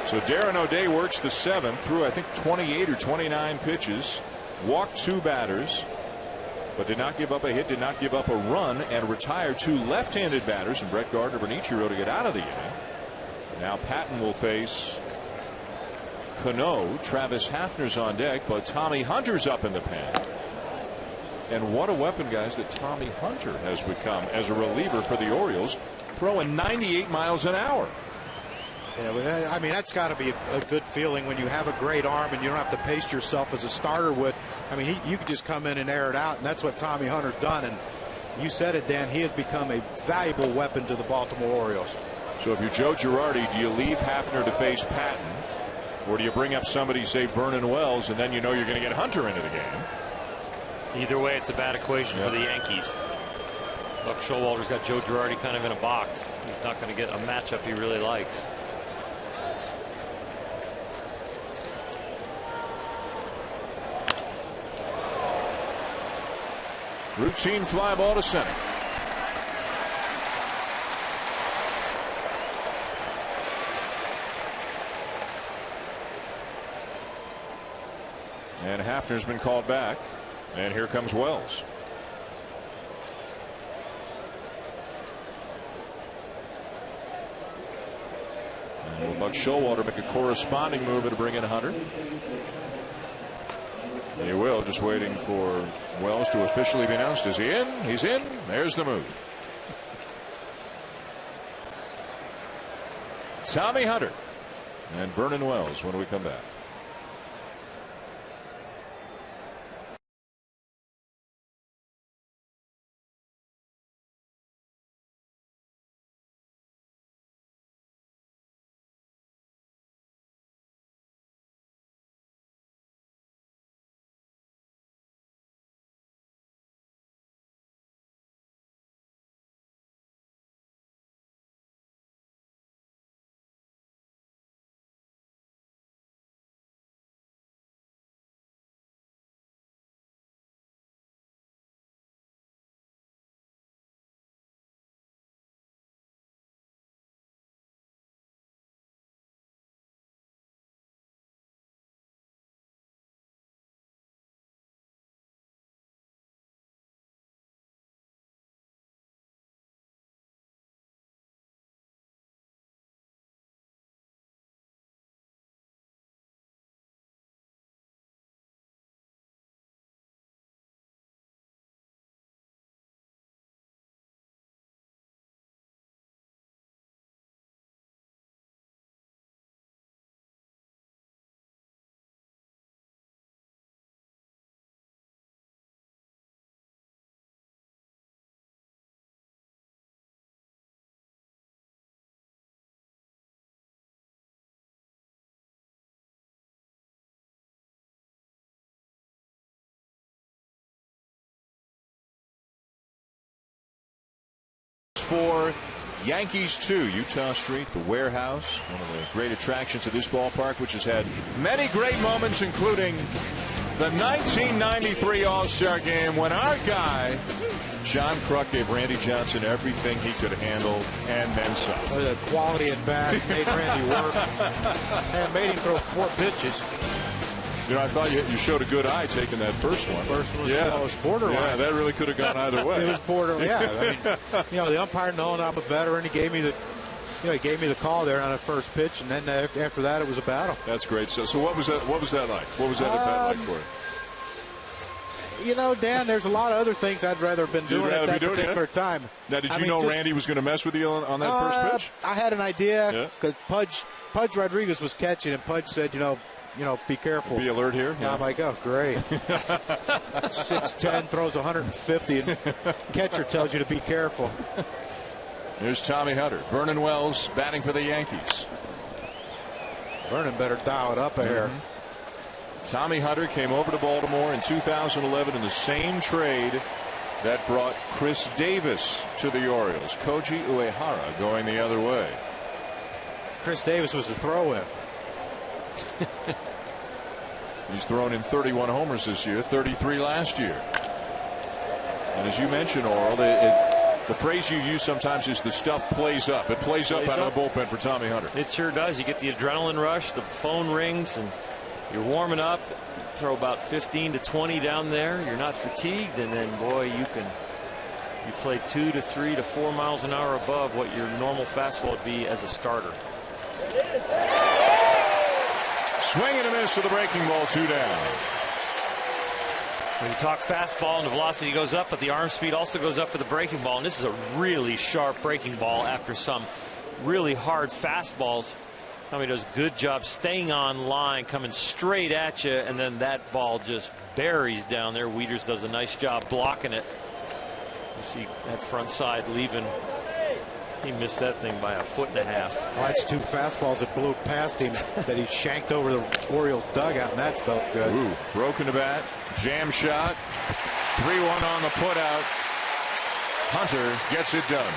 So Darren O'Day works the 7th, threw I think 28 or 29 pitches, walked 2 batters, but did not give up a hit, did not give up a run, and retired 2 left-handed batters, and Brett Gardner-Benichiro to get out of the inning. Now Patton will face Canó. Travis Hafner's on deck, but Tommy Hunter's up in the pen. And what a weapon, guys, that Tommy Hunter has become as a reliever for the Orioles, throwing 98 miles an hour. Yeah, I mean, that's got to be a good feeling when you have a great arm and you don't have to pace yourself as a starter would. I mean, you can just come in and air it out, and that's what Tommy Hunter's done. And you said it, Dan, he has become a valuable weapon to the Baltimore Orioles. So if you're Joe Girardi, do you leave Hafner to face Patton, or do you bring up somebody, say Vernon Wells, and then you know you're going to get Hunter into the game? Either way, it's a bad equation for the Yankees. Look, Showalter's got Joe Girardi kind of in a box. He's not going to get a matchup he really likes. Routine fly ball to center. And Hafner's been called back. And here comes Wells. And will Buck Showalter make a corresponding move to bring in Hunter? He will, just waiting for Wells to officially be announced. Is he in? He's in. There's the move. Tommy Hunter and Vernon Wells when we come back. For Yankees 2, Utah Street, the warehouse, one of the great attractions of this ballpark, which has had many great moments, including the 1993 All-Star Game when our guy John Kruk gave Randy Johnson everything he could handle and then some. The quality at bat made Randy work and made him throw 4 pitches. You know, I thought you showed a good eye taking that first one. First one was close, borderline. Yeah, that really could have gone either way. It was borderline. Yeah, I mean, you know, the umpire knowing I'm a veteran, he gave me the call there on the first pitch, and then after that, it was a battle. That's great. So what was that? What was that like? What was that at bat like for you? You know, Dan, there's a lot of other things I'd rather have been doing at that particular time. Now, did you know Randy was going to mess with you on that first pitch? I had an idea because Pudge Rodriguez was catching, and Pudge said, you know, be careful. Be alert here. Yeah. I'm like, oh, great. 6'10", throws 150, and catcher tells you to be careful. Here's Tommy Hunter. Vernon Wells batting for the Yankees. Vernon better dial it up a hair. Tommy Hunter came over to Baltimore in 2011 in the same trade that brought Chris Davis to the Orioles. Koji Uehara going the other way. Chris Davis was a throw-in. He's thrown in 31 homers this year, 33 last year. And as you mentioned, Oral, the phrase you use sometimes is the stuff plays up. It plays up out of the bullpen for Tommy Hunter. It sure does. You get the adrenaline rush, the phone rings, and you're warming up. Throw about 15 to 20 down there. You're not fatigued, and then, boy, you play 2 to 3 to 4 miles an hour above what your normal fastball would be as a starter. Swing and a miss to the breaking ball, 2 down. When you talk fastball and the velocity goes up, but the arm speed also goes up for the breaking ball. And this is a really sharp breaking ball after some really hard fastballs. Tommy does a good job staying on line, coming straight at you, and then that ball just buries down there. Wieters does a nice job blocking it. You see that front side leaving. He missed that thing by 1.5 feet. Well, that's 2 fastballs that blew past him that he shanked over the Orioles dugout, and that felt good. Ooh, broken to bat, jam shot, 3-1 on the putout. Hunter gets it done.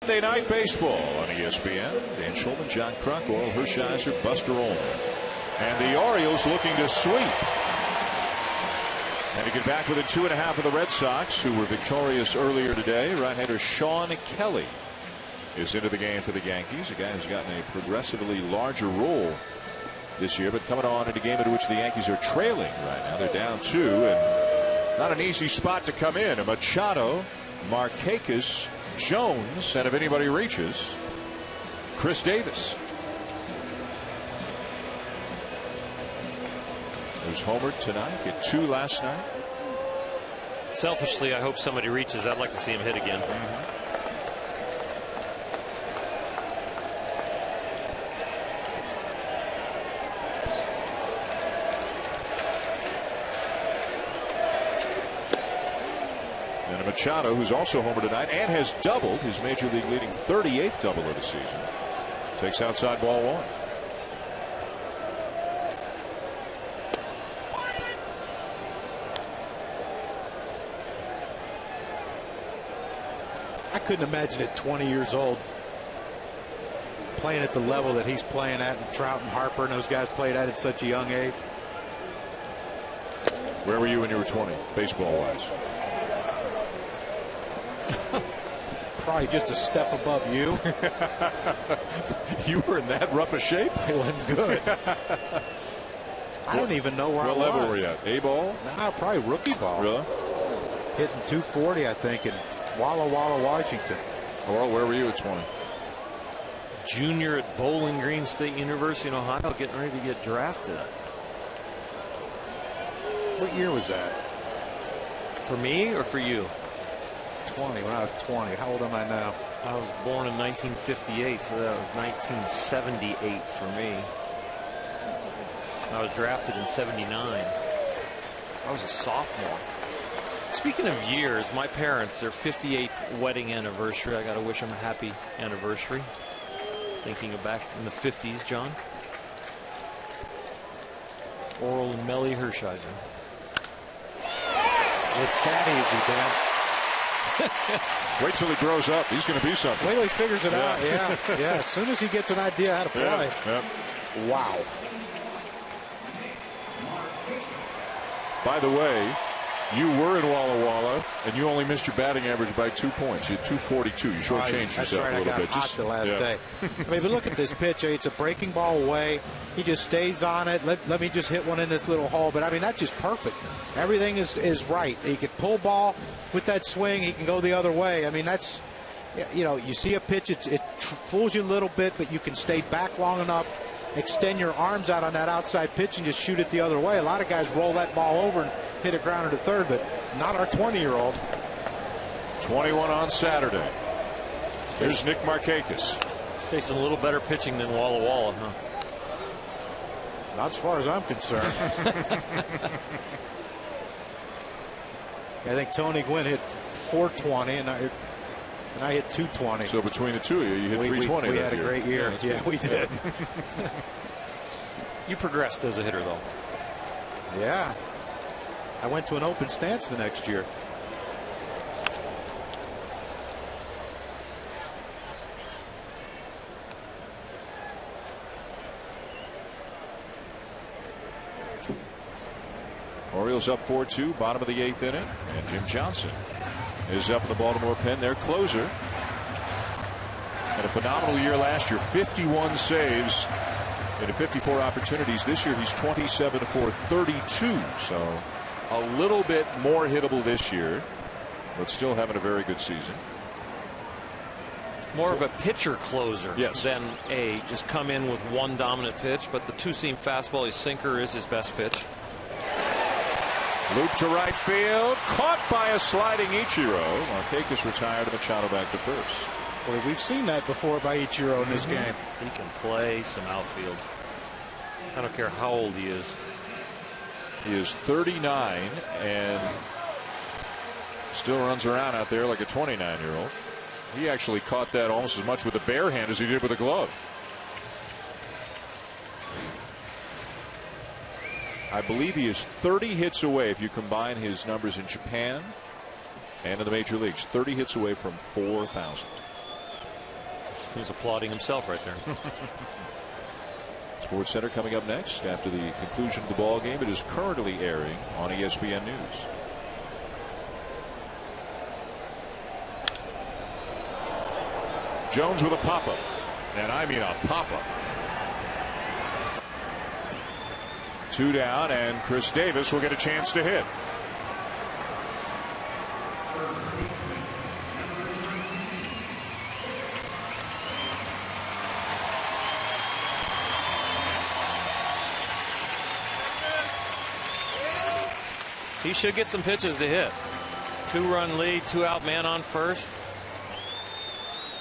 Monday Night Baseball on ESPN. Dan Schulman, John Kruk, Oral Hershiser, Buster Olney. And the Orioles looking to sweep. And to get back within 2.5 of the Red Sox, who were victorious earlier today. Right-hander Sean Kelly is into the game for the Yankees. A guy who's gotten a progressively larger role this year, but coming on in a game into which the Yankees are trailing right now. They're down 2, and not an easy spot to come in. A Machado, Markakis, Jones, and if anybody reaches, Chris Davis. Who's homered tonight, hit 2 last night. Selfishly, I hope somebody reaches. I'd like to see him hit again. And Machado, who's also homered tonight and has doubled his major league leading 38th double of the season, takes outside ball 1. I couldn't imagine at 20 years old playing at the level that he's playing at, and Trout and Harper and those guys played at such a young age. Where were you when you were 20, baseball wise? Probably just a step above you. You were in that rough a shape? It wasn't good. I don't even know where I was. What level were you at? A ball? Nah, probably rookie ball. Really? Hitting 240, I think, in Walla Walla, Washington. Well, where were you at 20? Junior at Bowling Green State University in Ohio, getting ready to get drafted. What year was that? For me or for you? 20, when I was 20. How old am I now? I was born in 1958, so that was 1978 for me. I was drafted in 79. I was a sophomore. Speaking of years, my parents, their 58th wedding anniversary. I got to wish them a happy anniversary. Thinking of back in the 50s, John. Oral and Melly Hershiser. It's that easy, Dan. Wait till he grows up. He's going to be something. Wait till he figures it out. Yeah, yeah. As soon as he gets an idea how to play. Yeah. Wow. By the way, you were in Walla Walla, and you only missed your batting average by 2 points. You had 242. You shortchanged yourself a little bit. Hot the last day. I mean, but look at this pitch. It's a breaking ball away. He just stays on it. Let me just hit one in this little hole. But I mean, that's just perfect. Everything is right. He could pull ball with that swing. He can go the other way. I mean, that's, you know, you see a pitch, it fools you a little bit, but you can stay back long enough, extend your arms out on that outside pitch, and just shoot it the other way. A lot of guys roll that ball over and hit a grounder to third, but not our 20-year-old. 21 on Saturday. Here's Nick Markakis. Facing a little better pitching than Walla Walla, huh? Not as far as I'm concerned. I think Tony Gwynn hit 420, and I hit 220. So between the two of you, you hit 320. We had a great year. Yeah, we did. You progressed as a hitter, though. Yeah. I went to an open stance the next year. Orioles up 4-2, bottom of the 8th inning, and Jim Johnson is up in the Baltimore pen, their closer. Had a phenomenal year last year, 51 saves into 54 opportunities. This year he's 27 for 32, so a little bit more hittable this year, but still having a very good season. More of a pitcher closer than just come in with one dominant pitch, but the two-seam fastball, his sinker is his best pitch. Loop to right field, caught by a sliding Ichiro. Markakis retired and Machado back to first. Well, we've seen that before by Ichiro in this game. He can play some outfield. I don't care how old he is. He is 39 and still runs around out there like a 29-year-old. He actually caught that almost as much with a bare hand as he did with a glove. I believe he is 30 hits away, if you combine his numbers in Japan and in the major leagues, 30 hits away from 4,000. He was applauding himself right there. Sports Center coming up next after the conclusion of the ball game. It is currently airing on ESPN News. Jones with a pop-up, and I mean a pop-up. 2 down, and Chris Davis will get a chance to hit. He should get some pitches to hit. 2-run lead, 2-out man on first.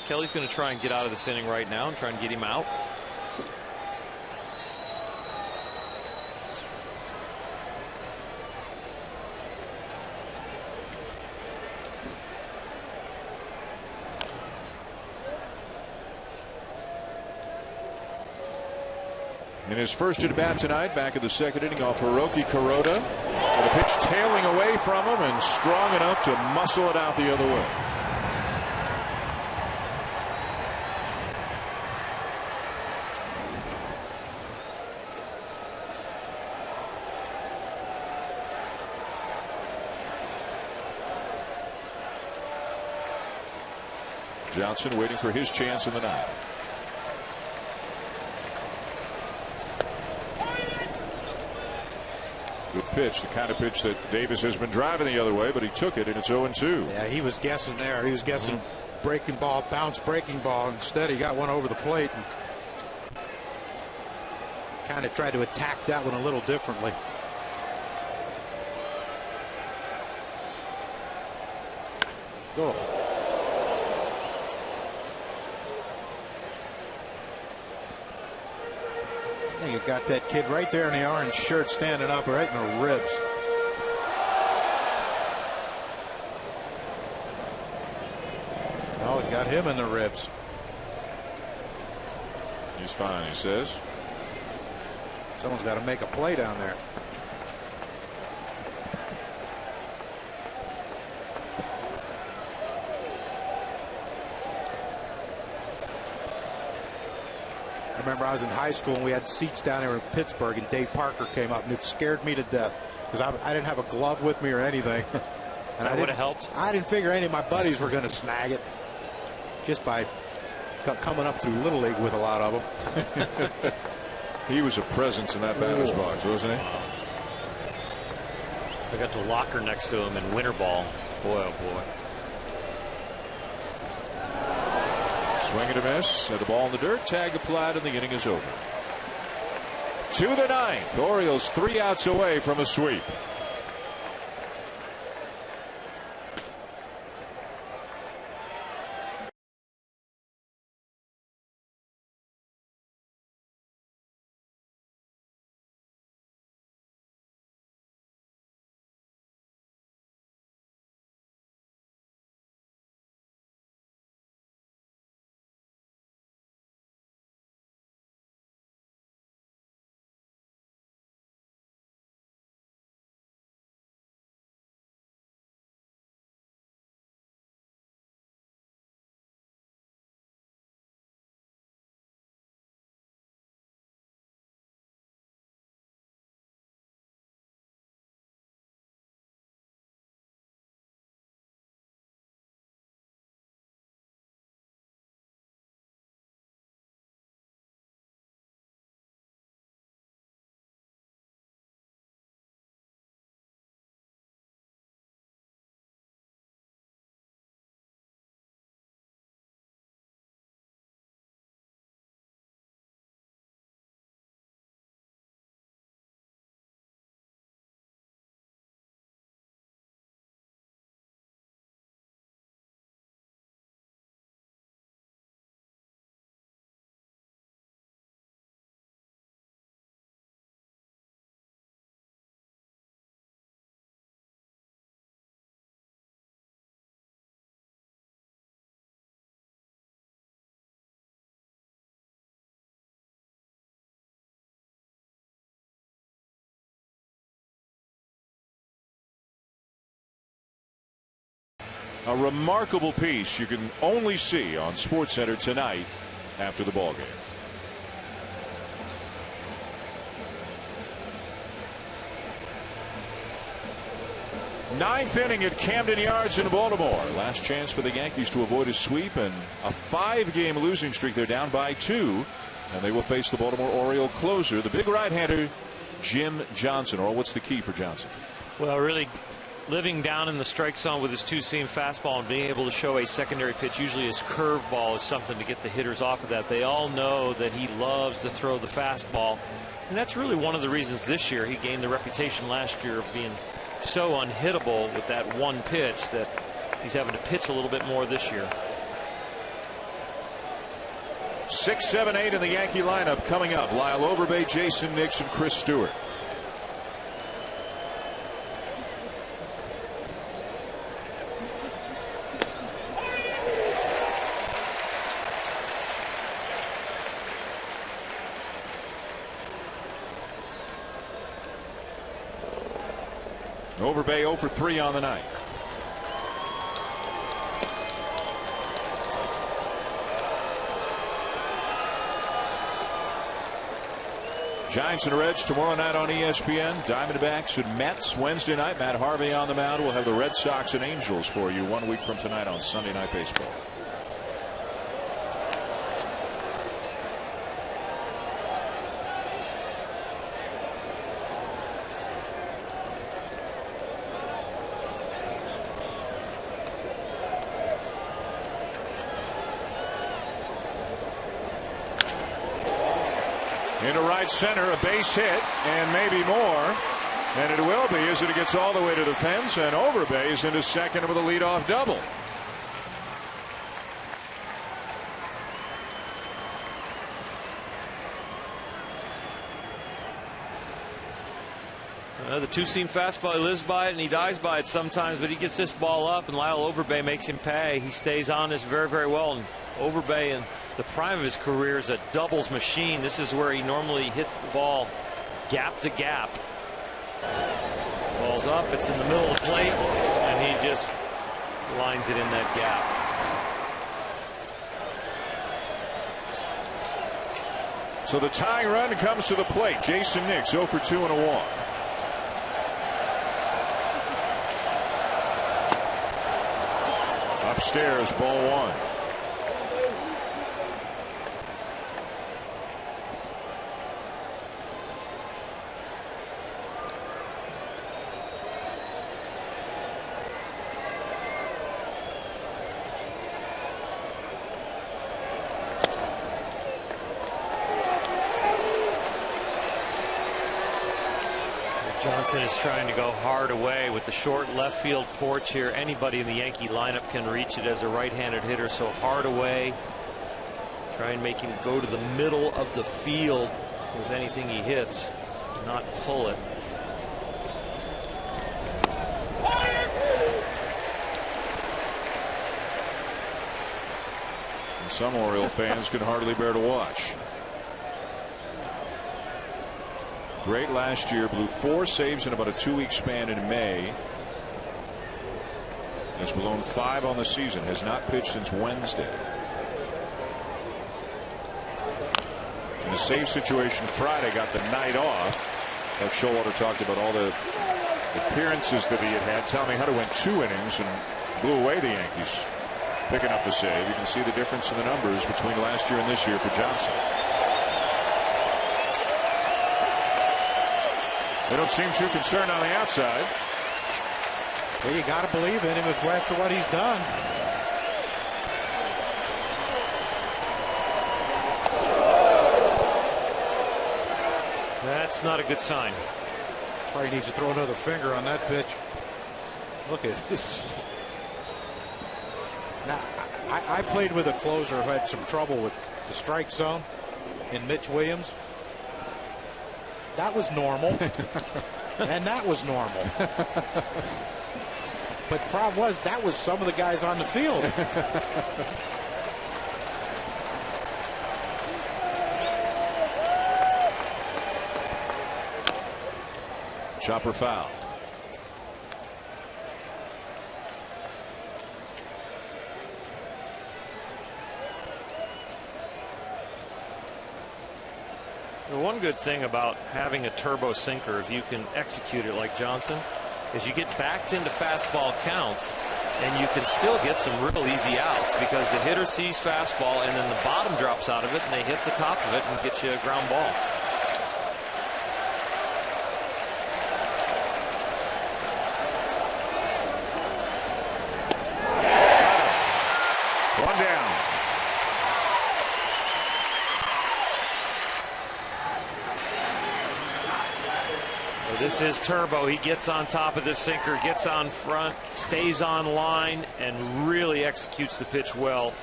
Kelly's going to try and get out of this inning right now and try and get him out. In his first at bat tonight, back in the second inning off Hiroki Kuroda. And a pitch tailing away from him and strong enough to muscle it out the other way. Johnson waiting for his chance in the ninth. Good pitch, the kind of pitch that Davis has been driving the other way, but he took it, and it's 0-2. Yeah, he was guessing there. He was guessing breaking ball, bounce breaking ball. Instead, he got one over the plate and kind of tried to attack that one a little differently. Oh. You got that kid right there in the orange shirt standing up right in the ribs. Oh, it got him in the ribs. He's fine, he says. Someone's got to make a play down there. I remember I was in high school and we had seats down there in Pittsburgh, and Dave Parker came up, and it scared me to death because I didn't have a glove with me or anything. And that would have helped. I didn't figure any of my buddies were going to snag it just by coming up through Little League with a lot of them. He was a presence in that batter's box, wasn't he? I got the locker next to him in winter ball. Boy, oh boy. Swing and a miss. The ball in the dirt. Tag applied, and the inning is over. To the ninth. Orioles 3 outs away from a sweep. A remarkable piece you can only see on SportsCenter tonight after the ball game. Ninth inning at Camden Yards in Baltimore. Last chance for the Yankees to avoid a sweep and a 5-game losing streak. They're down by 2, and they will face the Baltimore Oriole closer, the big right-hander Jim Johnson. Or what's the key for Johnson? Well, really living down in the strike zone with his two-seam fastball and being able to show a secondary pitch, usually his curveball, is something to get the hitters off of that. They all know that he loves to throw the fastball, and that's really one of the reasons this year he gained the reputation last year of being so unhittable with that one pitch that he's having to pitch a little bit more this year. 6, 7, 8 in the Yankee lineup coming up. Lyle Overbay, Jason Nix, and Chris Stewart. Overbay 0 for 3 on the night. Giants and Reds tomorrow night on ESPN. Diamondbacks and Mets Wednesday night. Matt Harvey on the mound. We'll have the Red Sox and Angels for you 1 week from tonight on Sunday Night Baseball. Into right center, a base hit, and maybe more. And it will be as it gets all the way to the fence, and Overbay is into second with a leadoff double. The two-seam fastball, he lives by it and he dies by it sometimes, but he gets this ball up and Lyle Overbay makes him pay. He stays on this very, very well. And Overbay, in the prime of his career, is a doubles machine. This is where he normally hits the ball gap to gap. Ball's up, it's in the middle of the plate, and he just lines it in that gap. So the tying run comes to the plate. Jason Nix 0 for 2 and a walk. Upstairs, ball 1. Johnson is trying to go hard away with the short left field porch here. Anybody in the Yankee lineup can reach it as a right-handed hitter, so hard away. Try and make him go to the middle of the field with anything he hits, not pull it. And some Oriole fans can hardly bear to watch. Great last year, blew 4 saves in about a 2-week span in May. Has blown 5 on the season, has not pitched since Wednesday. In a save situation Friday, got the night off. Like Showalter talked about all the appearances that he had. Tommy Hunter went 2 innings and blew away the Yankees, picking up the save. You can see the difference in the numbers between last year and this year for Johnson. They don't seem too concerned on the outside. Well, you got to believe in him after what he's done. That's not a good sign. Probably needs to throw another finger on that pitch. Look at this. Now, I played with a closer who had some trouble with the strike zone in Mitch Williams. That was normal. And that was normal. But the problem was, that was some of the guys on the field. Chopper foul. The one good thing about having a turbo sinker, if you can execute it like Johnson, is you get backed into fastball counts, and you can still get some real easy outs because the hitter sees fastball and then the bottom drops out of it and they hit the top of it and get you a ground ball. One down. This is turbo. He gets on top of the sinker, gets on front, stays on line, and really executes the pitch well.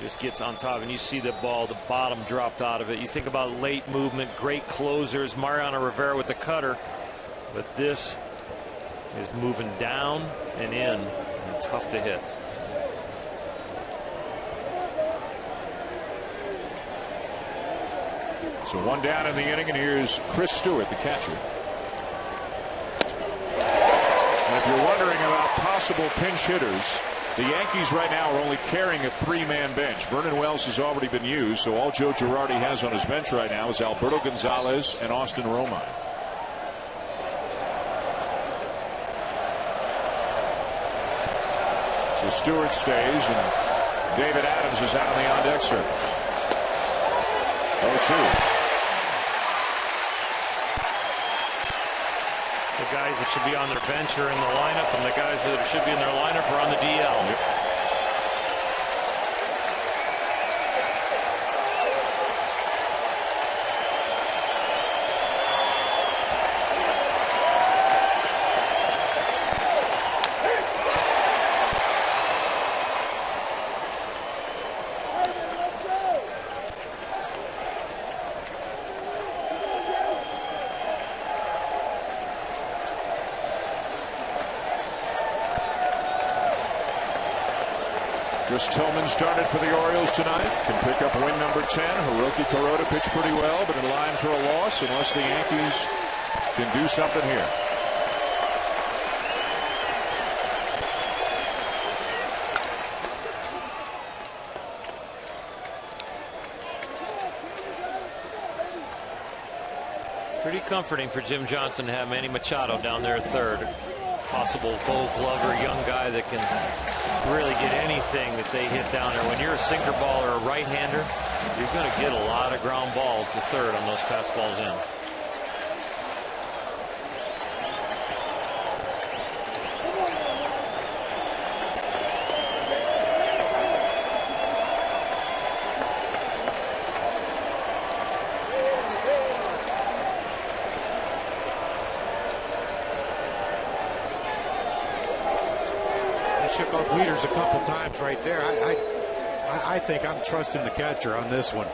Just gets on top, and you see the ball, the bottom dropped out of it. You think about late movement, great closers, Mariano Rivera with the cutter, but this is moving down and in, and tough to hit. So one down in the inning, and here's Chris Stewart, the catcher. If you're wondering about possible pinch hitters, the Yankees right now are only carrying a three-man bench. Vernon Wells has already been used, so all Joe Girardi has on his bench right now is Alberto Gonzalez and Austin Romine. So Stewart stays, and David Adams is out on the on-deck circuit. 0-2. The guys that should be on their bench are in the lineup, and the guys that should be in their lineup are on the DL. Chris Tillman started for the Orioles tonight. Can pick up win number 10. Hiroki Kuroda pitched pretty well, but in line for a loss unless the Yankees can do something here. Pretty comforting for Jim Johnson to have Manny Machado down there at third. Possible Gold Glover, young guy that can really get anything that they hit down there. When you're a sinker ball or a right-hander, you're going to get a lot of ground balls to third on those fastballs in. Shook off Wieters a couple times right there. I think I'm trusting the catcher on this one.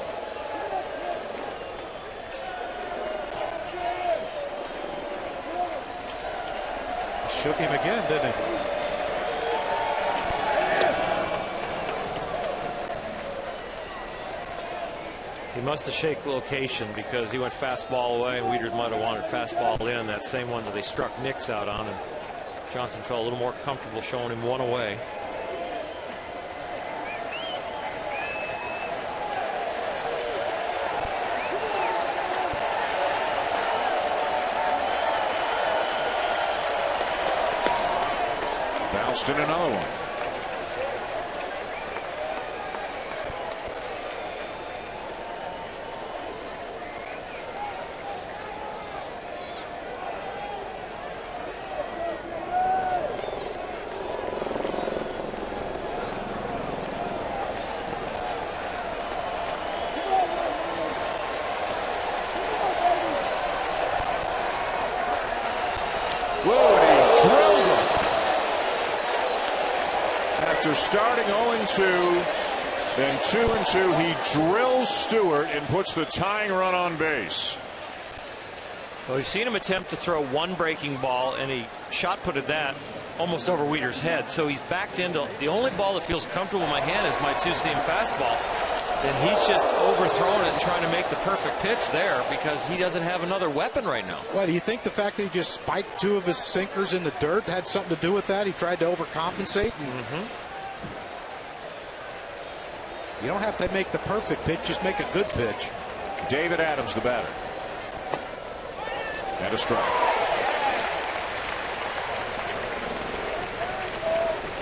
Shook him again, didn't he? He must have shaked location because he went fastball away, and Wieters might have wanted fastball in, that same one that they struck Nix out on, and Johnson felt a little more comfortable showing him one away. Bounced in another one. After starting 0-2, then 2-2, he drills Stewart and puts the tying run on base. Well, we've seen him attempt to throw one breaking ball, and he shot putted that almost over Wieters' head. So he's backed into the only ball that feels comfortable in my hand is my two-seam fastball. And he's just overthrowing it and trying to make the perfect pitch there because he doesn't have another weapon right now. Well, do you think the fact that he just spiked two of his sinkers in the dirt had something to do with that? He tried to overcompensate. You don't have to make the perfect pitch, just make a good pitch. David Adams, the batter. And a strike.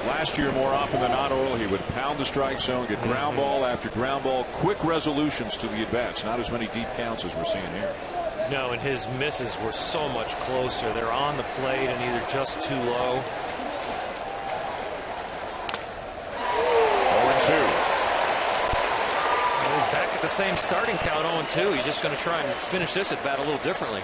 Last year, more often than not, Earl, he would pound the strike zone, get ground ball after ground ball, quick resolutions to the at-bats. Not as many deep counts as we're seeing here. No, and his misses were so much closer. They're on the plate and either just too low. 0-2. Well, he's back at the same starting count, 0-2. He's just going to try and finish this at bat a little differently.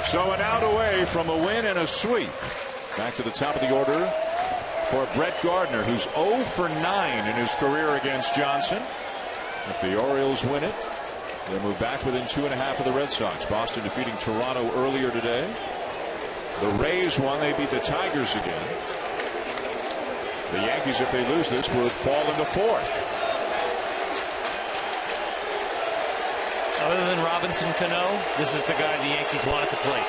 So an out away from a win and a sweep. Back to the top of the order for Brett Gardner, who's 0 for 9 in his career against Johnson. If the Orioles win it, they'll move back within 2.5 of the Red Sox. Boston defeating Toronto earlier today. The Rays won. They beat the Tigers again. The Yankees, if they lose this, would fall into 4th. Other than Robinson Canó, this is the guy the Yankees want at the plate.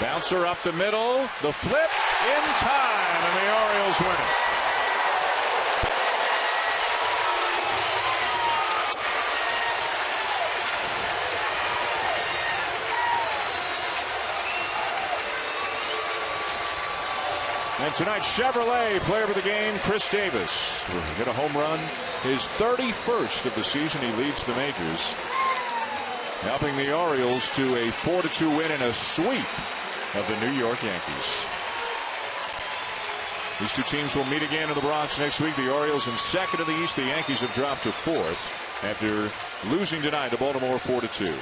Bouncer up the middle. The flip in time, and the Orioles win it. And tonight, Chevrolet player of the game, Chris Davis, will hit a home run, his 31st of the season. He leads the majors, helping the Orioles to a 4-2 win and a sweep of the New York Yankees. These two teams will meet again in the Bronx next week. The Orioles in 2nd in the East. The Yankees have dropped to 4th after losing tonight to Baltimore 4-2.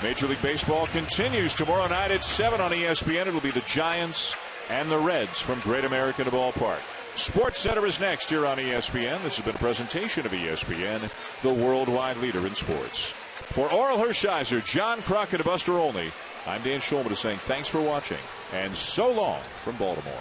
Major League Baseball continues tomorrow night at 7 on ESPN. It'll be the Giants and the Reds from Great American Ballpark. Sports Center is next here on ESPN. This has been a presentation of ESPN, the worldwide leader in sports. For Oral Hershiser, John Crockett, and Buster Olney, I'm Dan Shulman saying thanks for watching and so long from Baltimore.